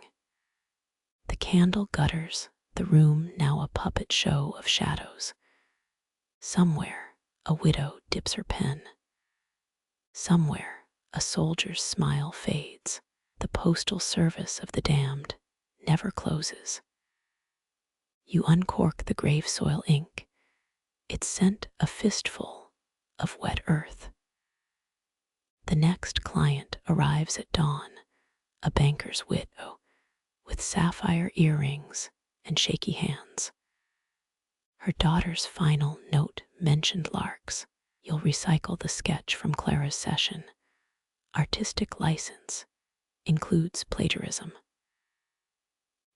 The candle gutters, the room now a puppet show of shadows. Somewhere, a widow dips her pen. Somewhere, a soldier's smile fades. The postal service of the damned never closes. You uncork the grave soil ink. It sent a fistful of wet earth. The next client arrives at dawn, a banker's widow with sapphire earrings and shaky hands. Her daughter's final note mentioned larks. You'll recycle the sketch from Clara's session. Artistic license includes plagiarism.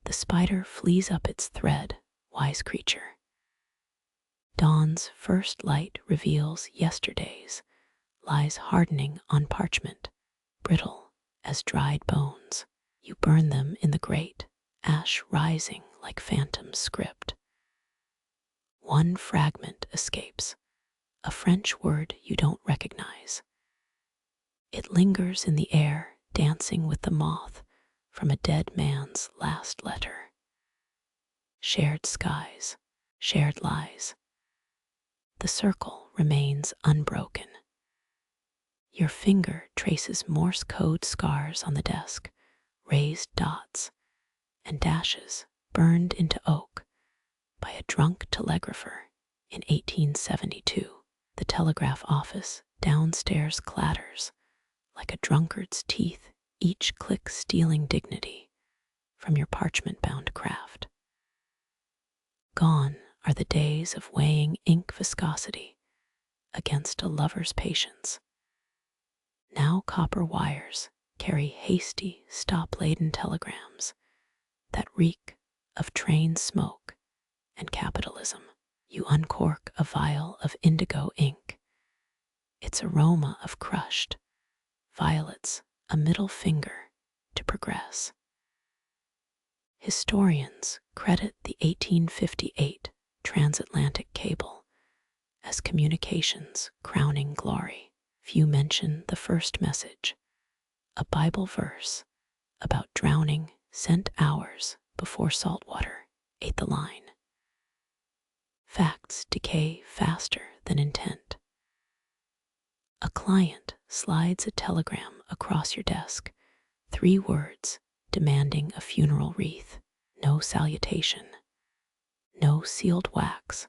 The spider flees up its thread, wise creature. Dawn's first light reveals yesterday's, lies hardening on parchment, brittle as dried bones. You burn them in the grate, ash rising like phantom script. One fragment escapes, a French word you don't recognize. It lingers in the air, dancing with the moth from a dead man's last letter. Shared skies, shared lies. The circle remains unbroken. Your finger traces Morse code scars on the desk, raised dots, and dashes burned into oak by a drunk telegrapher in 1872. The telegraph office downstairs clatters like a drunkard's teeth, each click stealing dignity from your parchment-bound craft. Gone are the days of weighing ink viscosity against a lover's patience. Now copper wires carry hasty, stop-laden telegrams that reek of train smoke and capitalism. You uncork a vial of indigo ink, its aroma of crushed violets, a middle finger to progress. Historians credit the 1858 transatlantic cable as communication's crowning glory. Few mention the first message, a Bible verse about drowning sent hours before saltwater ate the line. Facts decay faster than intent. A client slides a telegram across your desk, 3 words demanding a funeral wreath. No salutation, no sealed wax,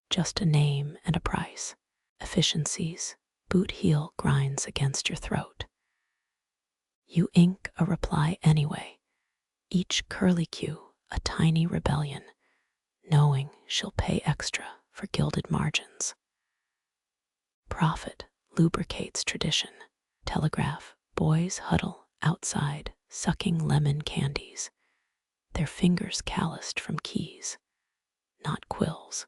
just a name and a price. Efficiency's boot heel grinds against your throat. You ink a reply anyway, each curlicue a tiny rebellion, knowing she'll pay extra for gilded margins. Profit lubricates tradition. Telegraph boys huddle outside, sucking lemon candies, their fingers calloused from keys, not quills.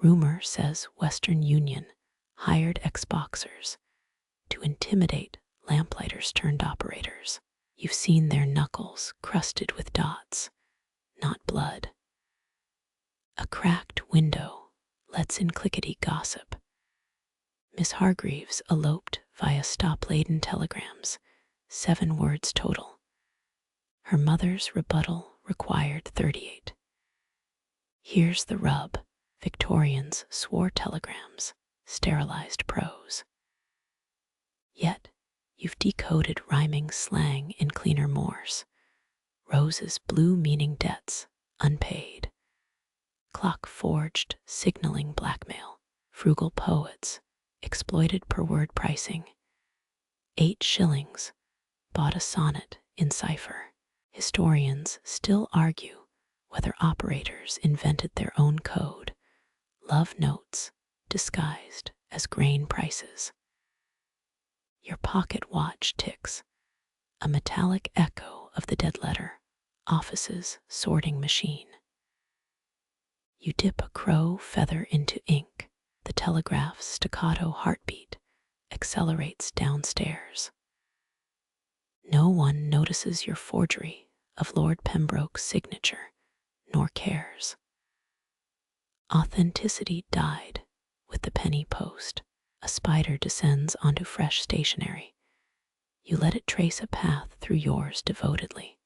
Rumor says Western Union hired ex-boxers to intimidate lamplighters turned operators. You've seen their knuckles crusted with dots, not blood. A cracked window lets in clickety gossip. Miss Hargreaves eloped via stop-laden telegrams, 7 words total. Her mother's rebuttal required 38. Here's the rub. Victorians swore telegrams, sterilized prose. Yet, you've decoded rhyming slang in cleaner Morse. Rose's blue meaning debts, unpaid. Clock forged signaling blackmail. Frugal poets, exploited per word pricing. 8 shillings, bought a sonnet in cipher. Historians still argue whether operators invented their own code. Love notes disguised as grain prices. Your pocket watch ticks, a metallic echo of the dead letter, office's sorting machine. You dip a crow feather into ink. The telegraph's staccato heartbeat accelerates downstairs. No one notices your forgery of Lord Pembroke's signature, nor cares. Authenticity died with the penny post. A spider descends onto fresh stationery. You let it trace a path through yours devotedly.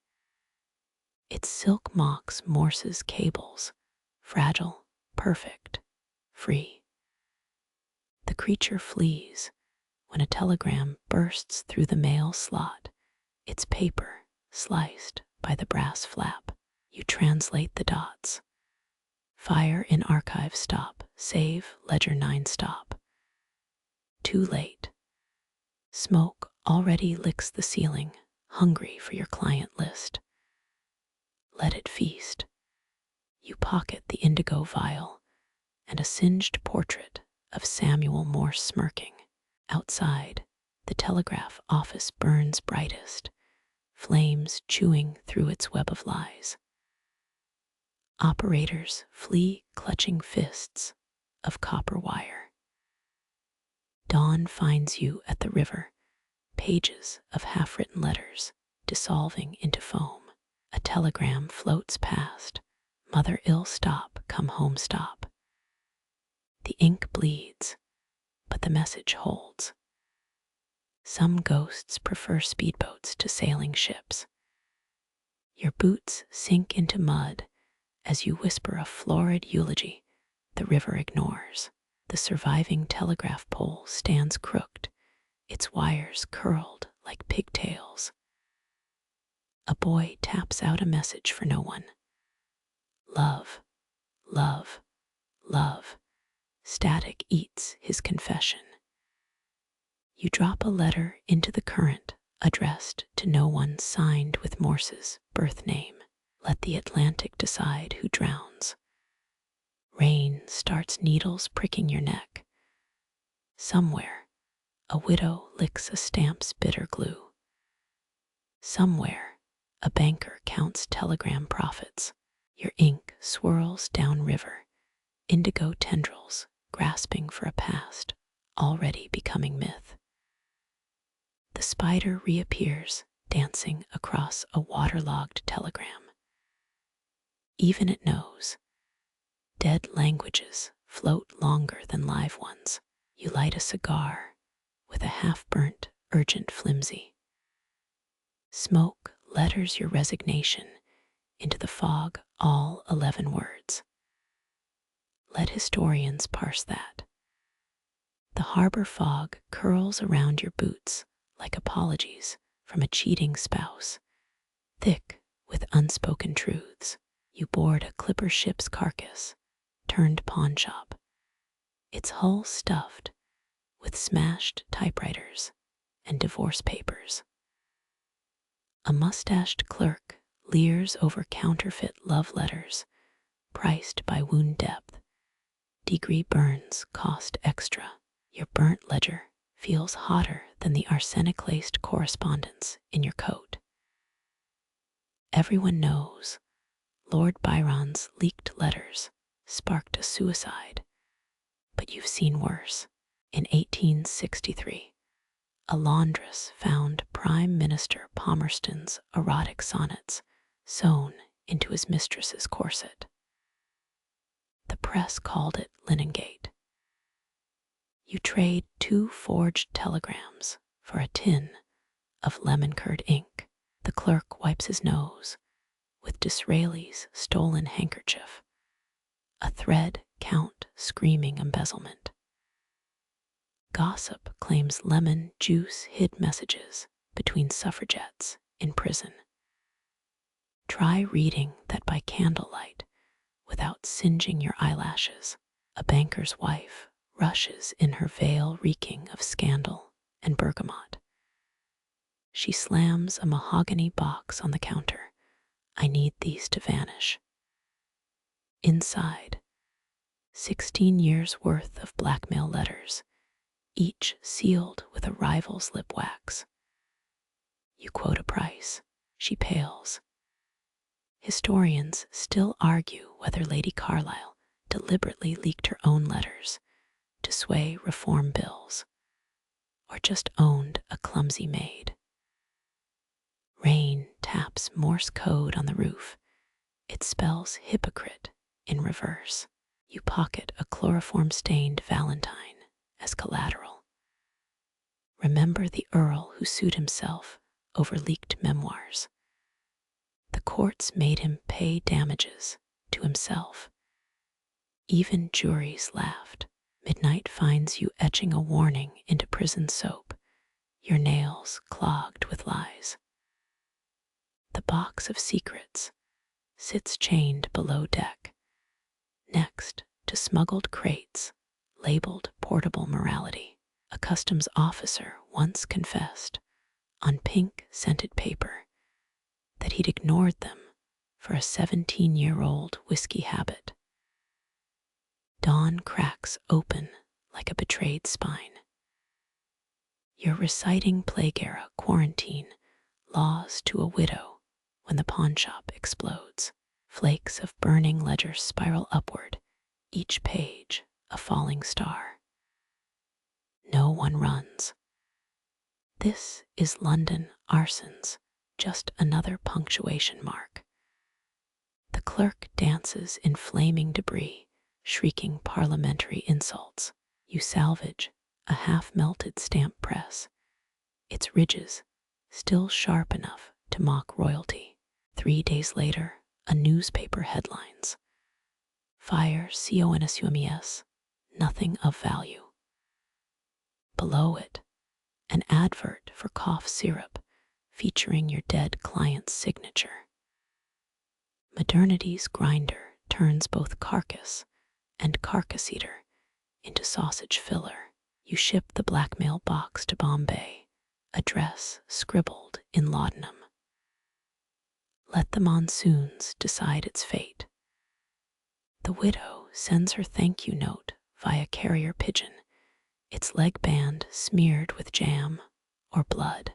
Its silk mocks Morse's cables, fragile, perfect, free. The creature flees when a telegram bursts through the mail slot, its paper sliced by the brass flap. You translate the dots. Fire in archive stop, save ledger 9 stop. Too late. Smoke already licks the ceiling, hungry for your client list. Let it feast. You pocket the indigo vial and a singed portrait of Samuel Morse smirking. Outside, the telegraph office burns brightest, flames chewing through its web of lies. Operators flee clutching fists of copper wire. Dawn finds you at the river, pages of half-written letters dissolving into foam. A telegram floats past, mother ill stop, come home stop. The ink bleeds, but the message holds. Some ghosts prefer speedboats to sailing ships. Your boots sink into mud as you whisper a florid eulogy the river ignores. The surviving telegraph pole stands crooked, its wires curled like pigtails. A boy taps out a message for no one. Love, love, love. Static eats his confession. You drop a letter into the current, addressed to no one, signed with Morse's birth name. Let the Atlantic decide who drowns. Rain starts needles pricking your neck. Somewhere, a widow licks a stamp's bitter glue. Somewhere, a banker counts telegram profits. Your ink swirls downriver, indigo tendrils grasping for a past already becoming myth. The spider reappears, dancing across a waterlogged telegram. Even it knows. Dead languages float longer than live ones. You light a cigar with a half-burnt, urgent flimsy. Smoke letters your resignation into the fog, all 11 words. Let historians parse that. The harbor fog curls around your boots like apologies from a cheating spouse, thick with unspoken truths. You board a clipper ship's carcass, turned pawnshop, its hull stuffed with smashed typewriters and divorce papers. A mustached clerk leers over counterfeit love letters, priced by wound depth. Degree burns cost extra. Your burnt ledger feels hotter than the arsenic-laced correspondence in your coat. Everyone knows Lord Byron's leaked letters sparked a suicide, but you've seen worse. In 1863, a laundress found Prime Minister Palmerston's erotic sonnets sewn into his mistress's corset. The press called it Linengate. You trade 2 forged telegrams for a tin of lemon-curd ink. The clerk wipes his nose with Disraeli's stolen handkerchief, a thread count screaming embezzlement. Gossip claims lemon juice hid messages between suffragettes in prison. Try reading that by candlelight without singeing your eyelashes. A banker's wife rushes in her veil reeking of scandal and bergamot. She slams a mahogany box on the counter. I need these to vanish. Inside, 16 years' worth of blackmail letters, each sealed with a rival's lip wax. You quote a price. She pales. Historians still argue whether Lady Carlisle deliberately leaked her own letters to sway reform bills, or just owned a clumsy maid. Rain taps Morse code on the roof. It spells hypocrite in reverse. You pocket a chloroform-stained valentine as collateral. Remember the Earl who sued himself over leaked memoirs. The courts made him pay damages to himself. Even juries laughed. Midnight finds you etching a warning into prison soap, your nails clogged with lies. The box of secrets sits chained below deck, next to smuggled crates labeled portable morality. A customs officer once confessed on pink scented paper that he'd ignored them for a 17-year-old whiskey habit. Dawn cracks open like a betrayed spine. You're reciting plague-era quarantine laws to a widow when the pawnshop explodes. Flakes of burning ledgers spiral upward, each page a falling star. No one runs. This is London arsons, just another punctuation mark. The clerk dances in flaming debris, shrieking parliamentary insults. You salvage a half-melted stamp press, its ridges still sharp enough to mock royalty. 3 days later, a newspaper headlines. Fire CONSUMES, nothing of value. Below it, an advert for cough syrup featuring your dead client's signature. Modernity's grinder turns both carcass and carcass eater into sausage filler. You ship the blackmail box to Bombay, address scribbled in laudanum. Let the monsoons decide its fate. The widow sends her thank you note via carrier pigeon, its leg band smeared with jam or blood.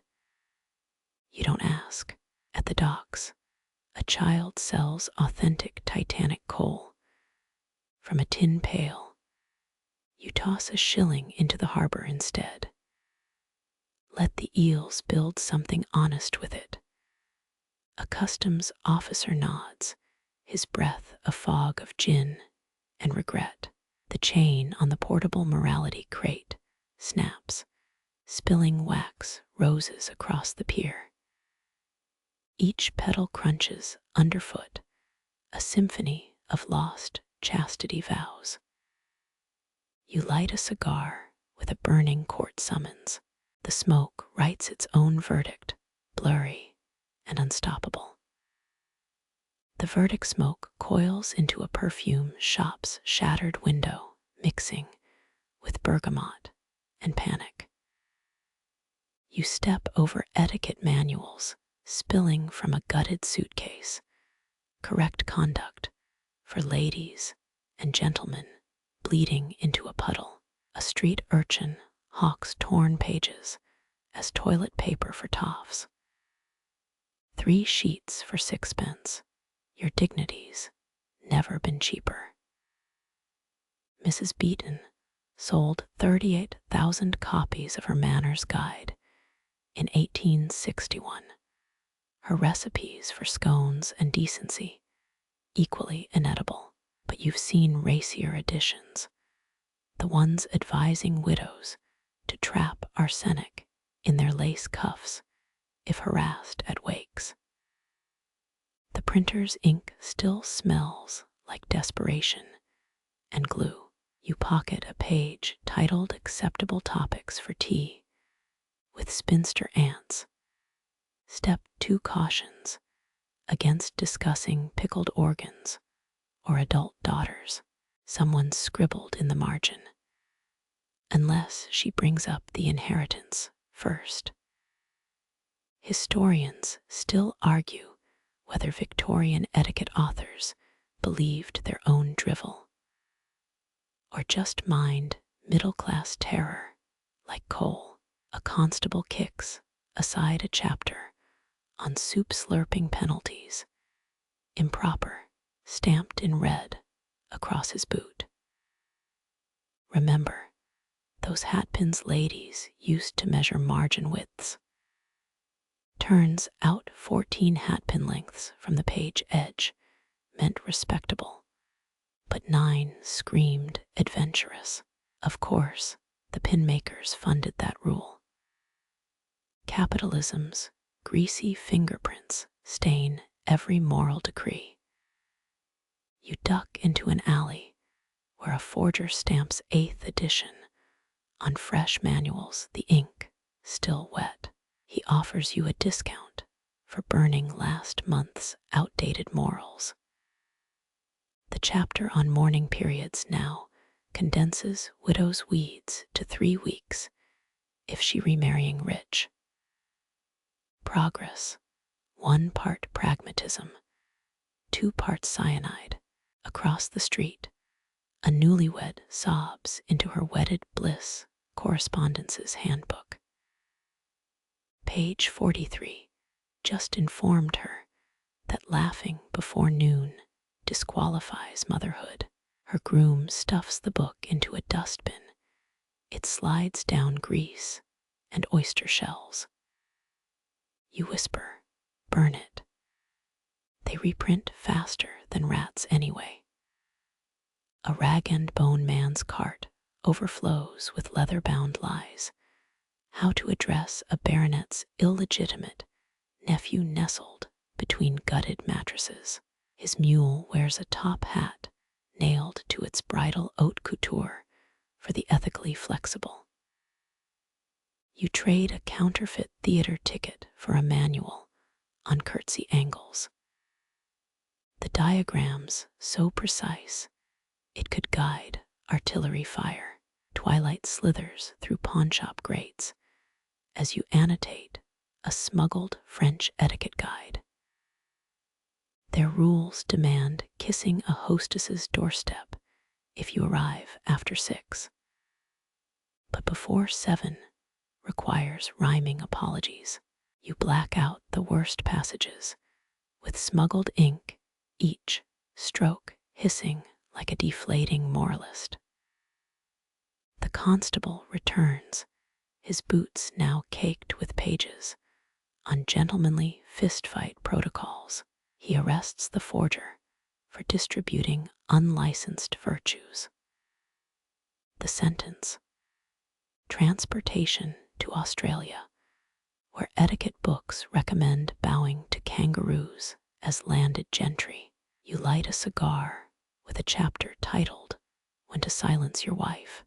You don't ask. At the docks, a child sells authentic Titanic coal. From a tin pail, you toss a shilling into the harbor instead. Let the eels build something honest with it. A customs officer nods, his breath a fog of gin and regret. The chain on the portable morality crate snaps, spilling wax roses across the pier. Each petal crunches underfoot, a symphony of lost chastity vows. You light a cigar with a burning court summons. The smoke writes its own verdict, blurry and unstoppable. The verdict smoke coils into a perfume shop's shattered window, mixing with bergamot and panic. You step over etiquette manuals, spilling from a gutted suitcase, correct conduct for ladies and gentlemen bleeding into a puddle. A street urchin hawks torn pages as toilet paper for toffs. 3 sheets for 6pence. Your dignity's never been cheaper. Mrs. Beaton sold 38,000 copies of her manners guide in 1861. Her recipes for scones and decency, equally inedible, but you've seen racier editions. the ones advising widows to trap arsenic in their lace cuffs if harassed at wakes. The printer's ink still smells like desperation and glue. You pocket a page titled Acceptable Topics for Tea with spinster aunts. Step 2 cautions against discussing pickled organs or adult daughters. Someone scribbled in the margin, unless she brings up the inheritance first. Historians still argue whether Victorian etiquette authors believed their own drivel, or just mined middle-class terror like coal. A constable kicks aside a chapter on soup-slurping penalties, improper, stamped in red across his boot. Remember, those hatpins ladies used to measure margin widths. Turns out 14 hatpin lengths from the page edge meant respectable, but 9 screamed adventurous. Of course, the pin makers funded that rule. Capitalism's greasy fingerprints stain every moral decree. You duck into an alley where a forger stamps 8th edition on fresh manuals, the ink still wet. He offers you a discount for burning last month's outdated morals. The chapter on mourning periods now condenses widow's weeds to 3 weeks if she remarrying rich. Progress, 1 part pragmatism, 2 parts cyanide. Across the street, a newlywed sobs into her wedded bliss correspondence's handbook. Page 43 just informed her that laughing before noon disqualifies motherhood. Her groom stuffs the book into a dustbin. It slides down grease and oyster shells. You whisper, burn it. They reprint faster than rats anyway. A rag-and-bone man's cart overflows with leather-bound lies. How to address a baronet's illegitimate nephew nestled between gutted mattresses. His mule wears a top hat nailed to its bridle haute couture for the ethically flexible. You trade a counterfeit theater ticket for a manual on curtsy angles. The diagrams so precise it could guide artillery fire. Twilight slithers through pawnshop grates as you annotate a smuggled French etiquette guide. Their rules demand kissing a hostess's doorstep if you arrive after 6. But before 7 requires rhyming apologies. You black out the worst passages with smuggled ink, each stroke hissing like a deflating moralist. The constable returns, his boots now caked with pages on gentlemanly fistfight protocols. He arrests the forger for distributing unlicensed virtues. The sentence: transportation to Australia, where etiquette books recommend bowing to kangaroos as landed gentry. You light a cigar with a chapter titled When to Silence Your Wife.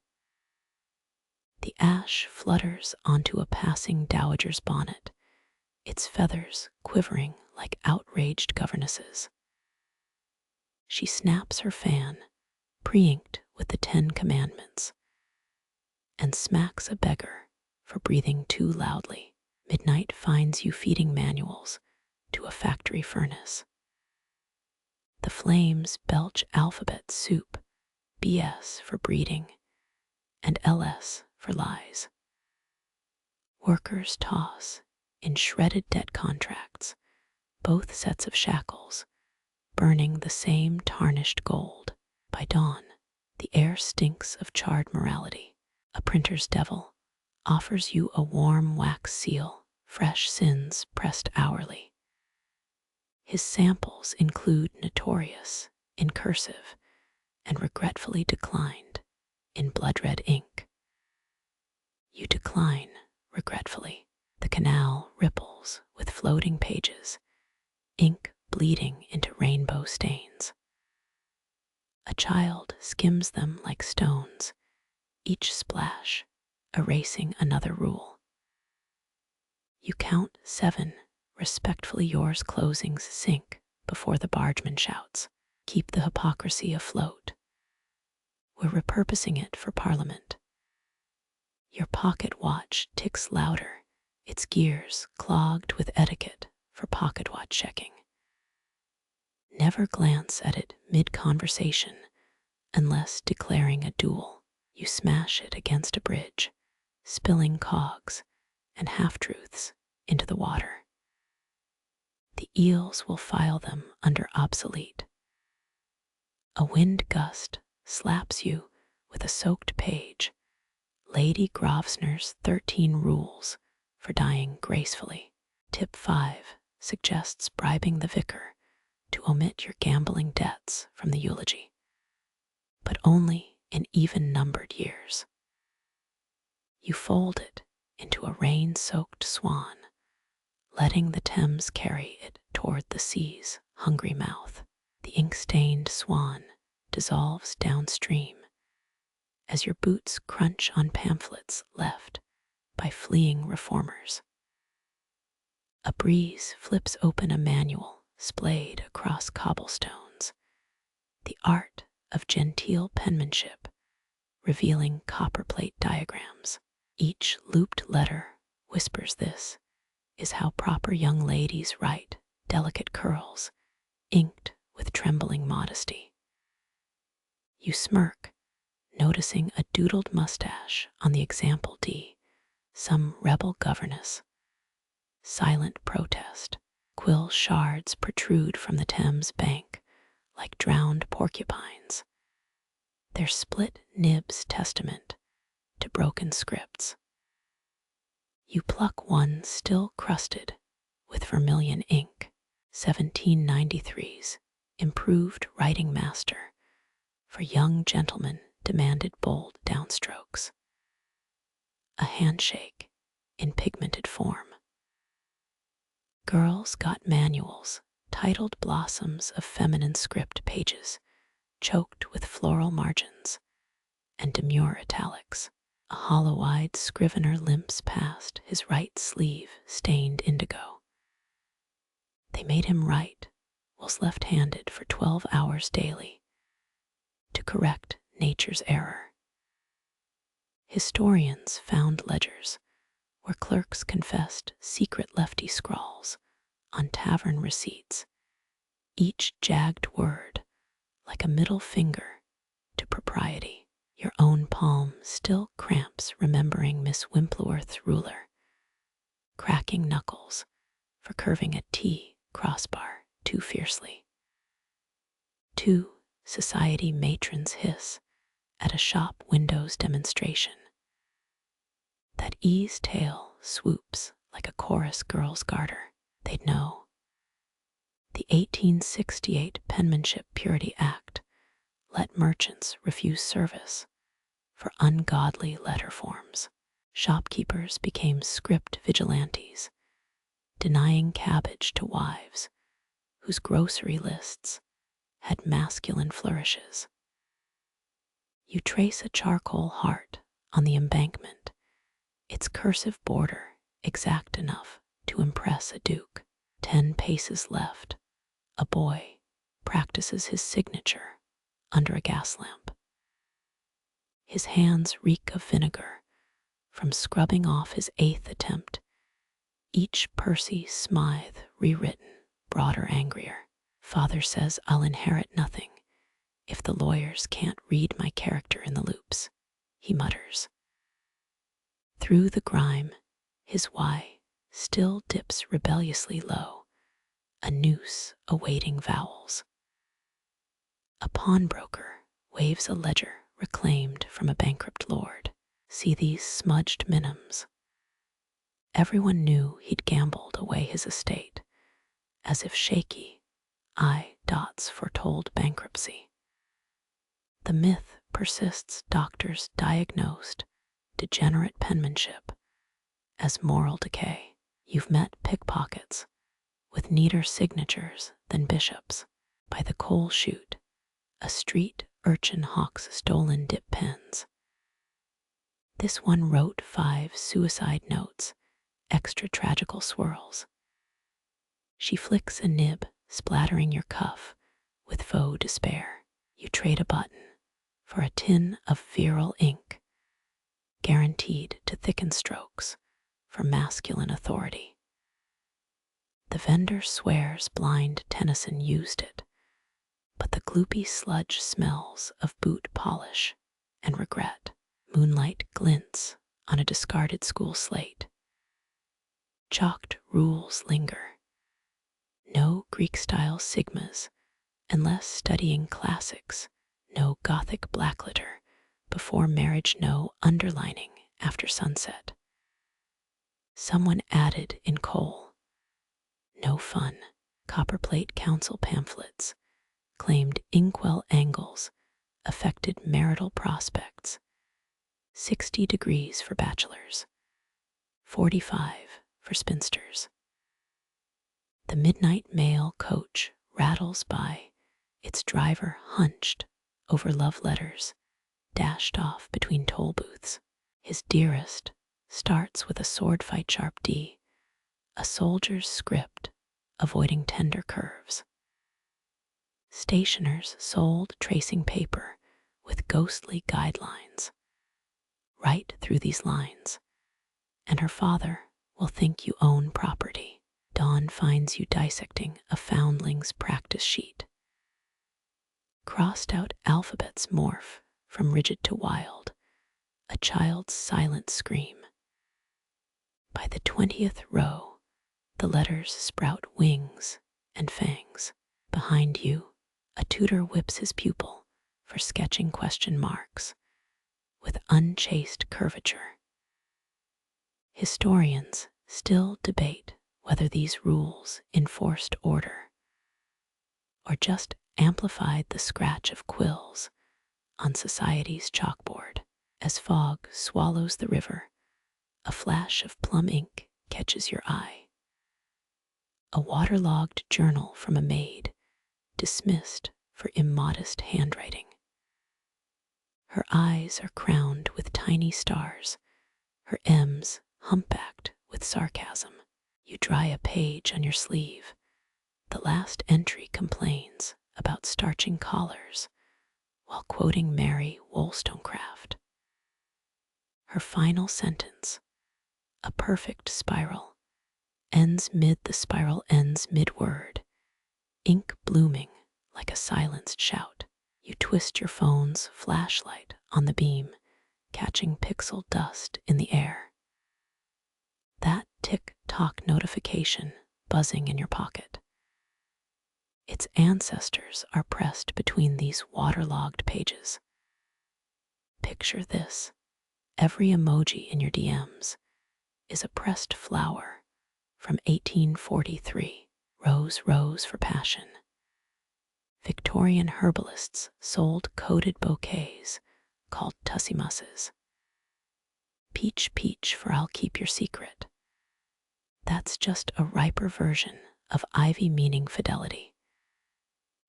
The ash flutters onto a passing dowager's bonnet, its feathers quivering like outraged governesses. She snaps her fan, pre-inked with the 10 Commandments, and smacks a beggar for breathing too loudly. Midnight finds you feeding manuals to a factory furnace. The flames belch alphabet soup, BS for breeding, and LS for lies. Workers toss, in shredded debt contracts, both sets of shackles, burning the same tarnished gold. By dawn, the air stinks of charred morality. A printer's devil offers you a warm wax seal, fresh sins pressed hourly. His samples include notorious, in cursive, and regretfully declined in blood-red ink. You decline, regretfully. The canal ripples with floating pages, ink bleeding into rainbow stains. A child skims them like stones, each splash erasing another rule. You count 7, respectfully yours closings sink before the bargeman shouts, "Keep the hypocrisy afloat. We're repurposing it for Parliament." Your pocket watch ticks louder, its gears clogged with etiquette for pocket watch checking. Never glance at it mid-conversation unless declaring a duel. You smash it against a bridge, spilling cogs and half-truths into the water. The eels will file them under obsolete. A wind gust slaps you with a soaked page, Lady Grosvenor's 13 rules for dying gracefully. Tip 5 suggests bribing the vicar to omit your gambling debts from the eulogy, but only in even-numbered years. You fold it into a rain-soaked swan, letting the Thames carry it toward the sea's hungry mouth. The ink-stained swan dissolves downstream as your boots crunch on pamphlets left by fleeing reformers. A breeze flips open a manual splayed across cobblestones, the art of genteel penmanship, revealing copperplate diagrams. Each looped letter whispers this is how proper young ladies write delicate curls, inked with trembling modesty. You smirk, noticing a doodled mustache on the example D, some rebel governess. Silent protest. Quill shards protrude from the Thames bank like drowned porcupines, their split nibs testament to broken scripts. You pluck one still crusted with vermilion ink, 1793's improved writing master for young gentlemen demanded bold downstrokes. A handshake in pigmented form. Girls got manuals titled blossoms of feminine script pages, choked with floral margins and demure italics. A hollow-eyed scrivener limps past, his right sleeve stained indigo. They made him write whilst left-handed for 12 hours daily to correct nature's error. Historians found ledgers where clerks confessed secret lefty scrawls on tavern receipts, each jagged word like a middle finger to propriety. Your own palm still cramps remembering Miss Wimpleworth's ruler, cracking knuckles for curving a T crossbar too fiercely. 2 society matrons hiss at a shop windows demonstration. That E's tail swoops like a chorus girl's garter. They'd know. The 1868 Penmanship Purity Act let merchants refuse service for ungodly letter forms. Shopkeepers became script vigilantes, denying cabbage to wives whose grocery lists had masculine flourishes. You trace a charcoal heart on the embankment, its cursive border exact enough to impress a duke. 10 paces left, a boy practices his signature under a gas lamp. His hands reek of vinegar from scrubbing off his 8th attempt, each Percy Smythe rewritten, broader, angrier. Father says I'll inherit nothing if the lawyers can't read my character in the loops, he mutters. Through the grime, his Y still dips rebelliously low, a noose awaiting vowels. A pawnbroker waves a ledger reclaimed from a bankrupt lord. See these smudged minims. Everyone knew he'd gambled away his estate, as if shaky I dots foretold bankruptcy. The myth persists, doctors diagnosed degenerate penmanship as moral decay. You've met pickpockets with neater signatures than bishops. By the coal chute, a street urchin hawks stolen dip pens. This one wrote 5 suicide notes, extra tragical swirls. She flicks a nib, splattering your cuff with faux despair. You trade a button for a tin of virile ink, guaranteed to thicken strokes for masculine authority. The vendor swears blind Tennyson used it, but the gloopy sludge smells of boot polish and regret. Moonlight glints on a discarded school slate. Chalked rules linger. No Greek-style sigmas unless studying classics. No Gothic blackletter before marriage. No underlining after sunset. Someone added in coal. No fun. Copperplate council pamphlets claimed inkwell angles affected marital prospects. 60 degrees for bachelors, 45 for spinsters. The midnight mail coach rattles by, its driver hunched over love letters dashed off between toll booths. His dearest starts with a sword fight sharp D, a soldier's script avoiding tender curves. Stationers sold tracing paper with ghostly guidelines. Right through these lines, and her father will think you own property. Dawn finds you dissecting a foundling's practice sheet. Crossed out alphabets morph from rigid to wild, a child's silent scream. By the 20th row, the letters sprout wings and fangs. Behind you, a tutor whips his pupil for sketching question marks with unchaste curvature. Historians still debate whether these rules enforced order or just amplified the scratch of quills on society's chalkboard. As fog swallows the river, a flash of plum ink catches your eye. A waterlogged journal from a maid, dismissed for immodest handwriting. Her eyes are crowned with tiny stars, her M's humpbacked with sarcasm. You dry a page on your sleeve. The last entry complains about starching collars while quoting Mary Wollstonecraft. Her final sentence, a perfect spiral, ends mid the spiral ends mid-word, ink blooming like a silenced shout. You twist your phone's flashlight on the beam, catching pixel dust in the air. That tick-tock notification buzzing in your pocket. Its ancestors are pressed between these waterlogged pages. Picture this. Every emoji in your DMs is a pressed flower from 1843. Rose, rose for passion. Victorian herbalists sold coated bouquets called tussimusses. Peach, peach for I'll keep your secret. That's just a riper version of ivy meaning fidelity.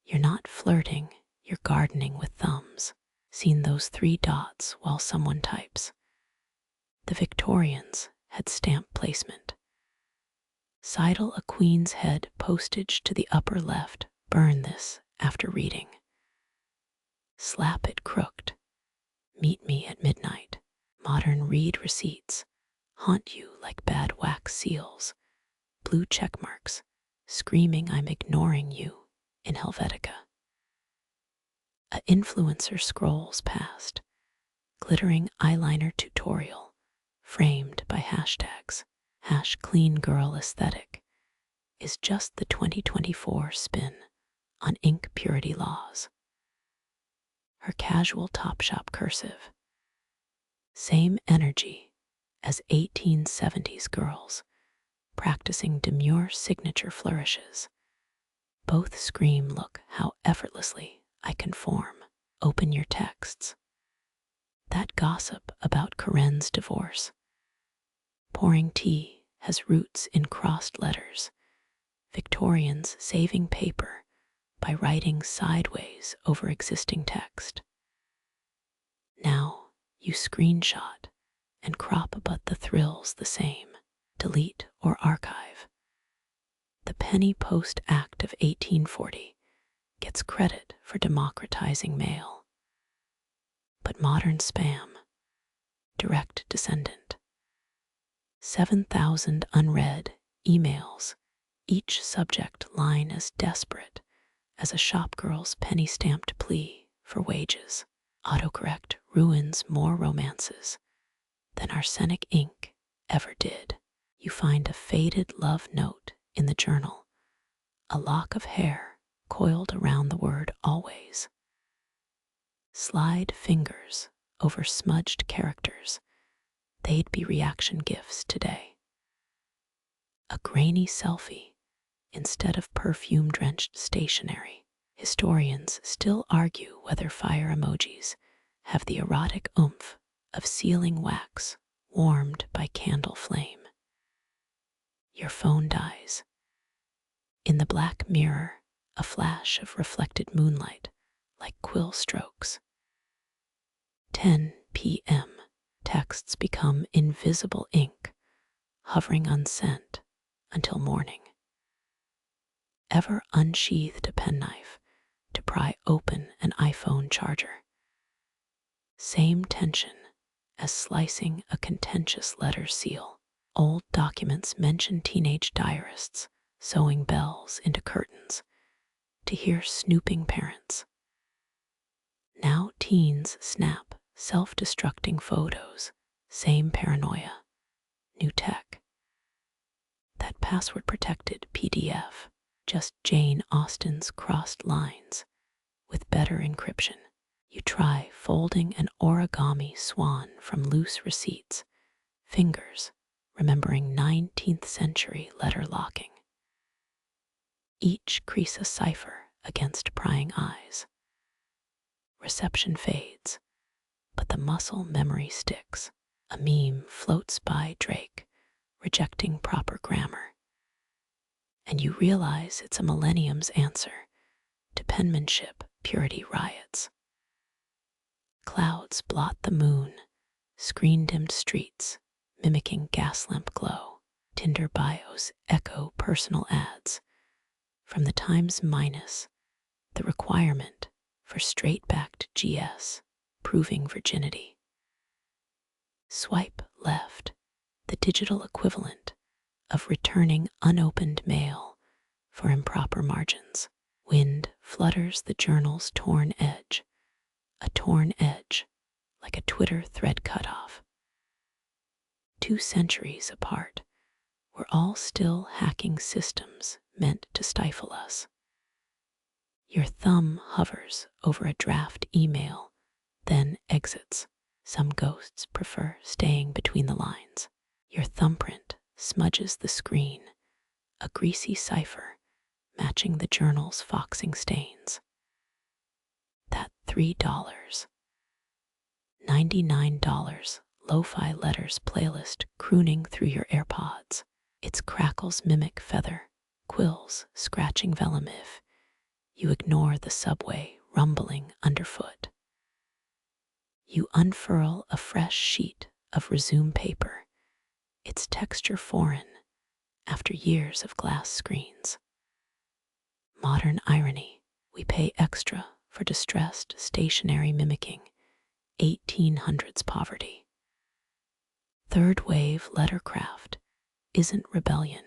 You're not flirting, you're gardening with thumbs. Seen those 3 dots while someone types. The Victorians had stamp placement. Sidle a queen's head postage to the upper left. Burn this after reading. Slap it crooked. Meet me at midnight. Modern read receipts haunt you like bad wax seals. Blue check marks, screaming I'm ignoring you in Helvetica. A influencer scrolls past, glittering eyeliner tutorial, framed by hashtags. #clean girl aesthetic is just the 2024 spin on ink purity laws. Her casual Topshop cursive, same energy as 1870s girls practicing demure signature flourishes. Both scream, look how effortlessly I conform. Open your texts. That gossip about Corinne's divorce. Pouring tea has roots in crossed letters. Victorians saving paper by writing sideways over existing text. Now you screenshot and crop but the thrills the same, delete or archive. The Penny Post Act of 1840 gets credit for democratizing mail. But modern spam, direct descendant. 7,000 unread emails, each subject line as desperate as a shopgirl's penny-stamped plea for wages. Autocorrect ruins more romances than arsenic ink ever did. You find a faded love note in the journal, a lock of hair coiled around the word always. Slide fingers over smudged characters. They'd be reaction gifs today. A grainy selfie instead of perfume-drenched stationery. Historians still argue whether fire emojis have the erotic oomph of sealing wax warmed by candle flame. Your phone dies. In the black mirror, a flash of reflected moonlight like quill strokes. 10 p.m. Texts become invisible ink, hovering unsent until morning. Ever unsheathed a penknife to pry open an iPhone charger. Same tension as slicing a contentious letter seal. Old documents mention teenage diarists sewing bells into curtains to hear snooping parents. Now teens snap self-destructing photos. Same paranoia, new tech. That password-protected PDF, just Jane Austen's crossed lines with better encryption. You try folding an origami swan from loose receipts, fingers remembering 19th century letter locking. Each crease a cipher against prying eyes. Reception fades, but the muscle memory sticks. A meme floats by Drake, rejecting proper grammar. And you realize it's a millennium's answer to penmanship purity riots. Clouds blot the moon, screen-dimmed streets mimicking gas lamp glow. Tinder bios echo personal ads from the Times minus the requirement for straight-backed GS, proving virginity. Swipe left, the digital equivalent of returning unopened mail for improper margins. Wind flutters the journal's torn edge, a torn edge like a Twitter thread cutoff. 2 centuries apart, we're all still hacking systems meant to stifle us. Your thumb hovers over a draft email, then exits. Some ghosts prefer staying between the lines. Your thumbprint smudges the screen, a greasy cipher matching the journal's foxing stains. That $3.99 lo-fi letters playlist crooning through your AirPods. Its crackles mimic feather, quills scratching vellum if you ignore the subway rumbling underfoot. You unfurl a fresh sheet of resume paper, its texture foreign after years of glass screens. Modern irony, we pay extra for distressed stationery mimicking 1800s poverty. Third wave lettercraft isn't rebellion,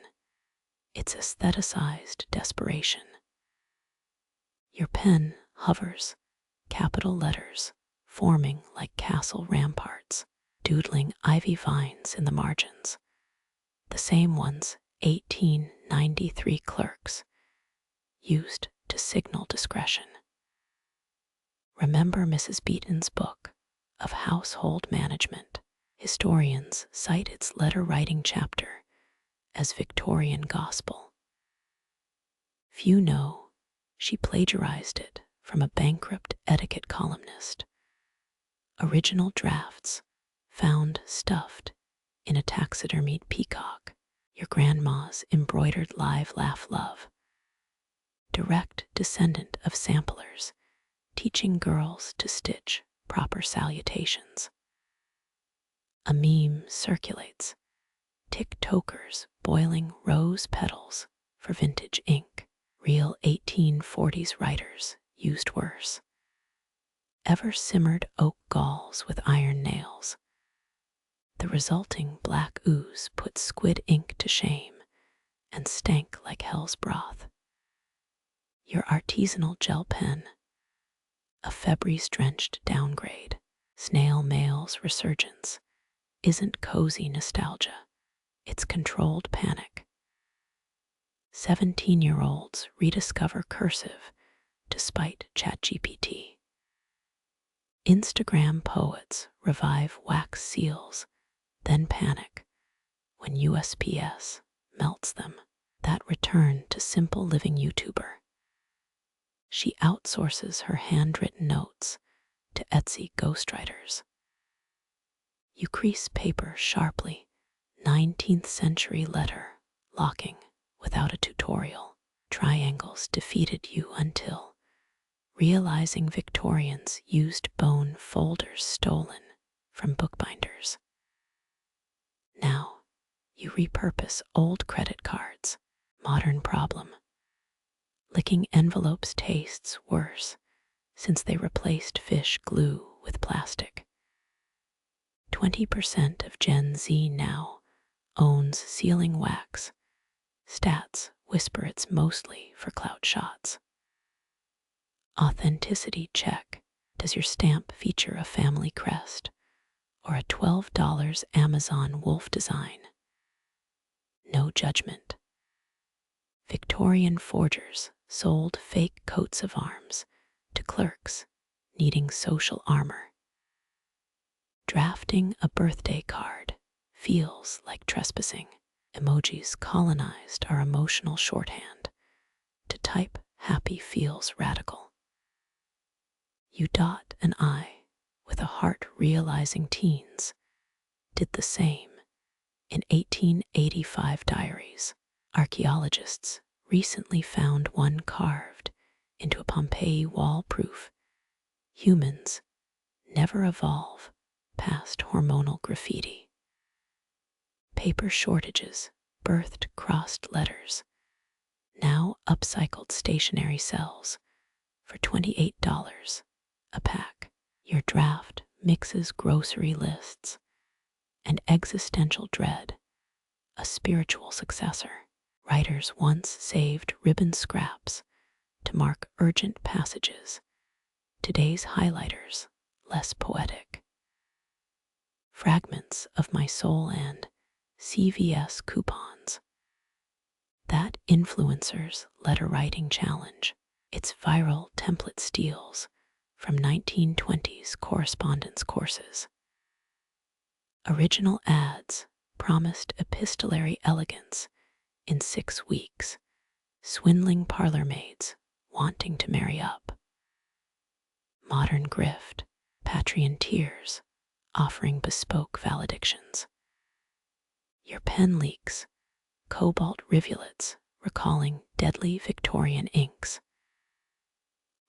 it's aestheticized desperation. Your pen hovers, capital letters forming like castle ramparts, doodling ivy vines in the margins, the same ones 1893 clerks used to signal discretion. Remember Mrs. Beeton's book of household management. Historians cite its letter-writing chapter as Victorian gospel. Few know she plagiarized it from a bankrupt etiquette columnist. Original drafts found stuffed in a taxidermied peacock. Your grandma's embroidered live laugh love. Direct descendant of samplers, teaching girls to stitch proper salutations. A meme circulates. TikTokers boiling rose petals for vintage ink. Real 1840s writers used worse. Ever simmered oak galls with iron nails. The resulting black ooze put squid ink to shame and stank like hell's broth. Your artisanal gel pen, a Febreze-drenched downgrade. Snail mail's resurgence isn't cozy nostalgia, it's controlled panic. 17-year-olds rediscover cursive despite ChatGPT. Instagram poets revive wax seals, then panic when USPS melts them. That return to simple living YouTuber. She outsources her handwritten notes to Etsy ghostwriters. You crease paper sharply, 19th century letter, locking without a tutorial. Triangles defeated you until realizing Victorians used bone folders stolen from bookbinders. Now, you repurpose old credit cards. Modern problem. Licking envelopes tastes worse since they replaced fish glue with plastic. 20% of Gen Z now owns sealing wax. Stats whisper it's mostly for clout shots. Authenticity check. Does your stamp feature a family crest or a $12 Amazon wolf design? No judgment. Victorian forgers sold fake coats of arms to clerks needing social armor. Drafting a birthday card feels like trespassing. Emojis colonized our emotional shorthand. To type happy feels radical. You dot an I with a heart realizing teens did the same in 1885 diaries. Archaeologists recently found one carved into a Pompeii wall proof. Humans never evolve past hormonal graffiti. Paper shortages birthed crossed letters. Now upcycled stationery sells for $28 a pack. Your draft mixes grocery lists and existential dread, a spiritual successor. Writers once saved ribbon scraps to mark urgent passages. Today's highlighters, less poetic. Fragments of my soul and CVS coupons. That influencer's letter writing challenge. Its viral template steals from 1920s correspondence courses. Original ads promised epistolary elegance in 6 weeks, swindling parlor maids wanting to marry up. Modern grift, Patreon tiers offering bespoke valedictions. Your pen leaks, cobalt rivulets recalling deadly Victorian inks.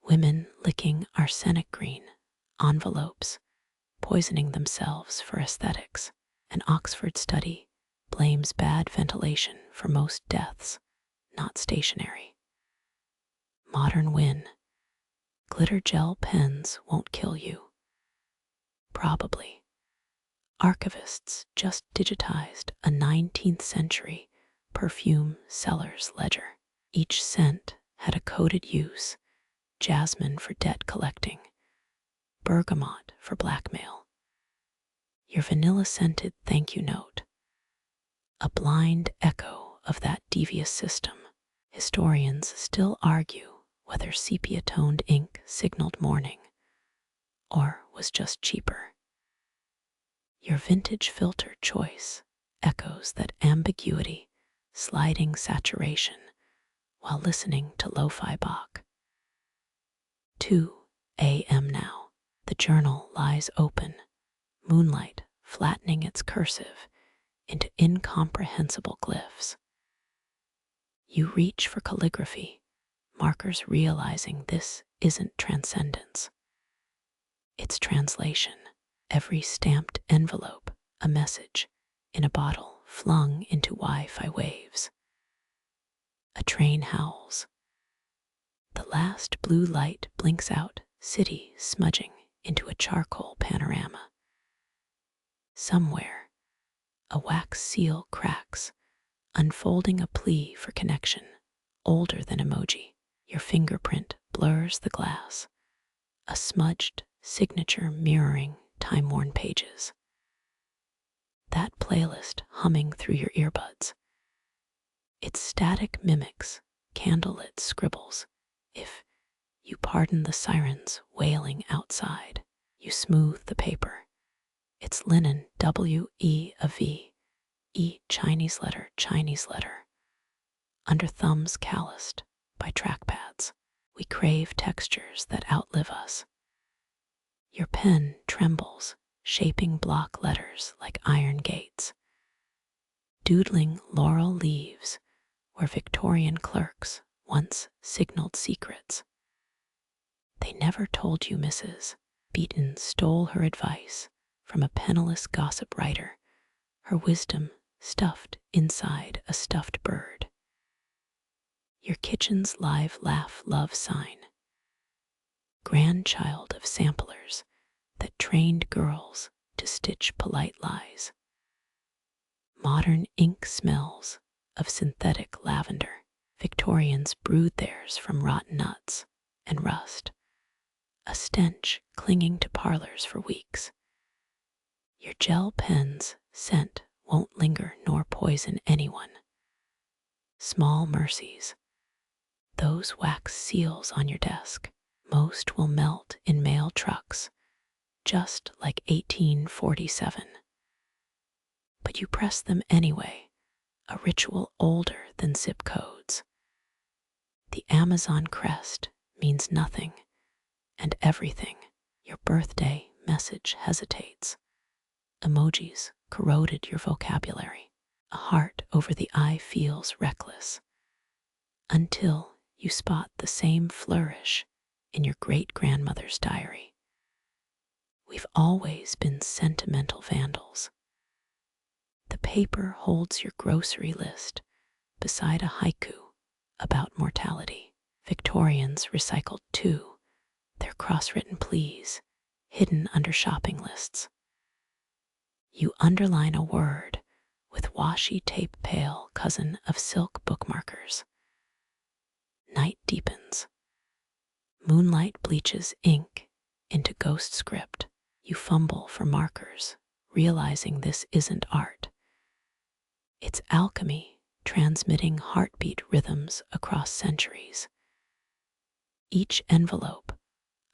Women licking arsenic green envelopes, poisoning themselves for aesthetics. An Oxford study blames bad ventilation for most deaths, not stationery. Modern win. Glitter gel pens won't kill you. Probably. Archivists just digitized a 19th century perfume seller's ledger. Each scent had a coded use: jasmine for debt collecting, bergamot for blackmail. Your vanilla-scented thank you note, a blind echo of that devious system. Historians still argue whether sepia-toned ink signaled mourning or was just cheaper. Your vintage filter choice echoes that ambiguity, sliding saturation while listening to lo-fi Bach. 2 a.m. now. The journal lies open, moonlight flattening its cursive into incomprehensible glyphs. You reach for calligraphy, markers realizing this isn't transcendence. It's translation. Every stamped envelope, a message in a bottle flung into Wi-Fi waves. A train howls. The last blue light blinks out, city smudging into a charcoal panorama. Somewhere, a wax seal cracks, unfolding a plea for connection, older than emoji. Your fingerprint blurs the glass, a smudged signature mirroring time-worn pages. That playlist humming through your earbuds. Its static mimics candlelit scribbles. If you pardon the sirens wailing outside, you smooth the paper. It's linen, W-E, a V, E, Chinese letter, under thumbs calloused by trackpads. We crave textures that outlive us. Your pen trembles, shaping block letters like iron gates. Doodling laurel leaves where Victorian clerks once signaled secrets. They never told you, Mrs. Beaton stole her advice from a penniless gossip writer, her wisdom stuffed inside a stuffed bird. Your kitchen's live laugh love sign, grandchild of samplers that trained girls to stitch polite lies. Modern ink smells of synthetic lavender. Victorians brewed theirs from rotten nuts and rust, a stench clinging to parlors for weeks. Your gel pen's scent won't linger nor poison anyone. Small mercies. Those wax seals on your desk, most will melt in mail trucks, just like 1847. But you press them anyway, a ritual older than zip codes. The Amazon crest means nothing and everything. Your birthday message hesitates. Emojis corroded your vocabulary. A heart over the eye feels reckless. Until you spot the same flourish in your great-grandmother's diary. We've always been sentimental vandals. The paper holds your grocery list beside a haiku about mortality. Victorians recycled too, their cross-written pleas hidden under shopping lists. You underline a word with washi tape, pale cousin of silk bookmarkers. Night deepens. Moonlight bleaches ink into ghost script. You fumble for markers, realizing this isn't art. It's alchemy, transmitting heartbeat rhythms across centuries. Each envelope,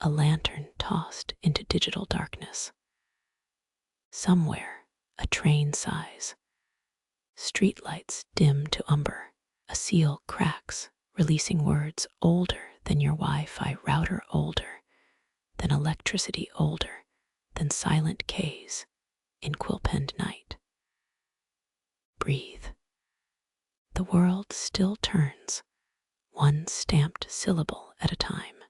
a lantern tossed into digital darkness. Somewhere, a train sighs. Streetlights dim to umber. A seal cracks, releasing words older than your Wi-Fi router, older than electricity, older than silent K's in quill-penned night. Breathe. The world still turns, one stamped syllable at a time.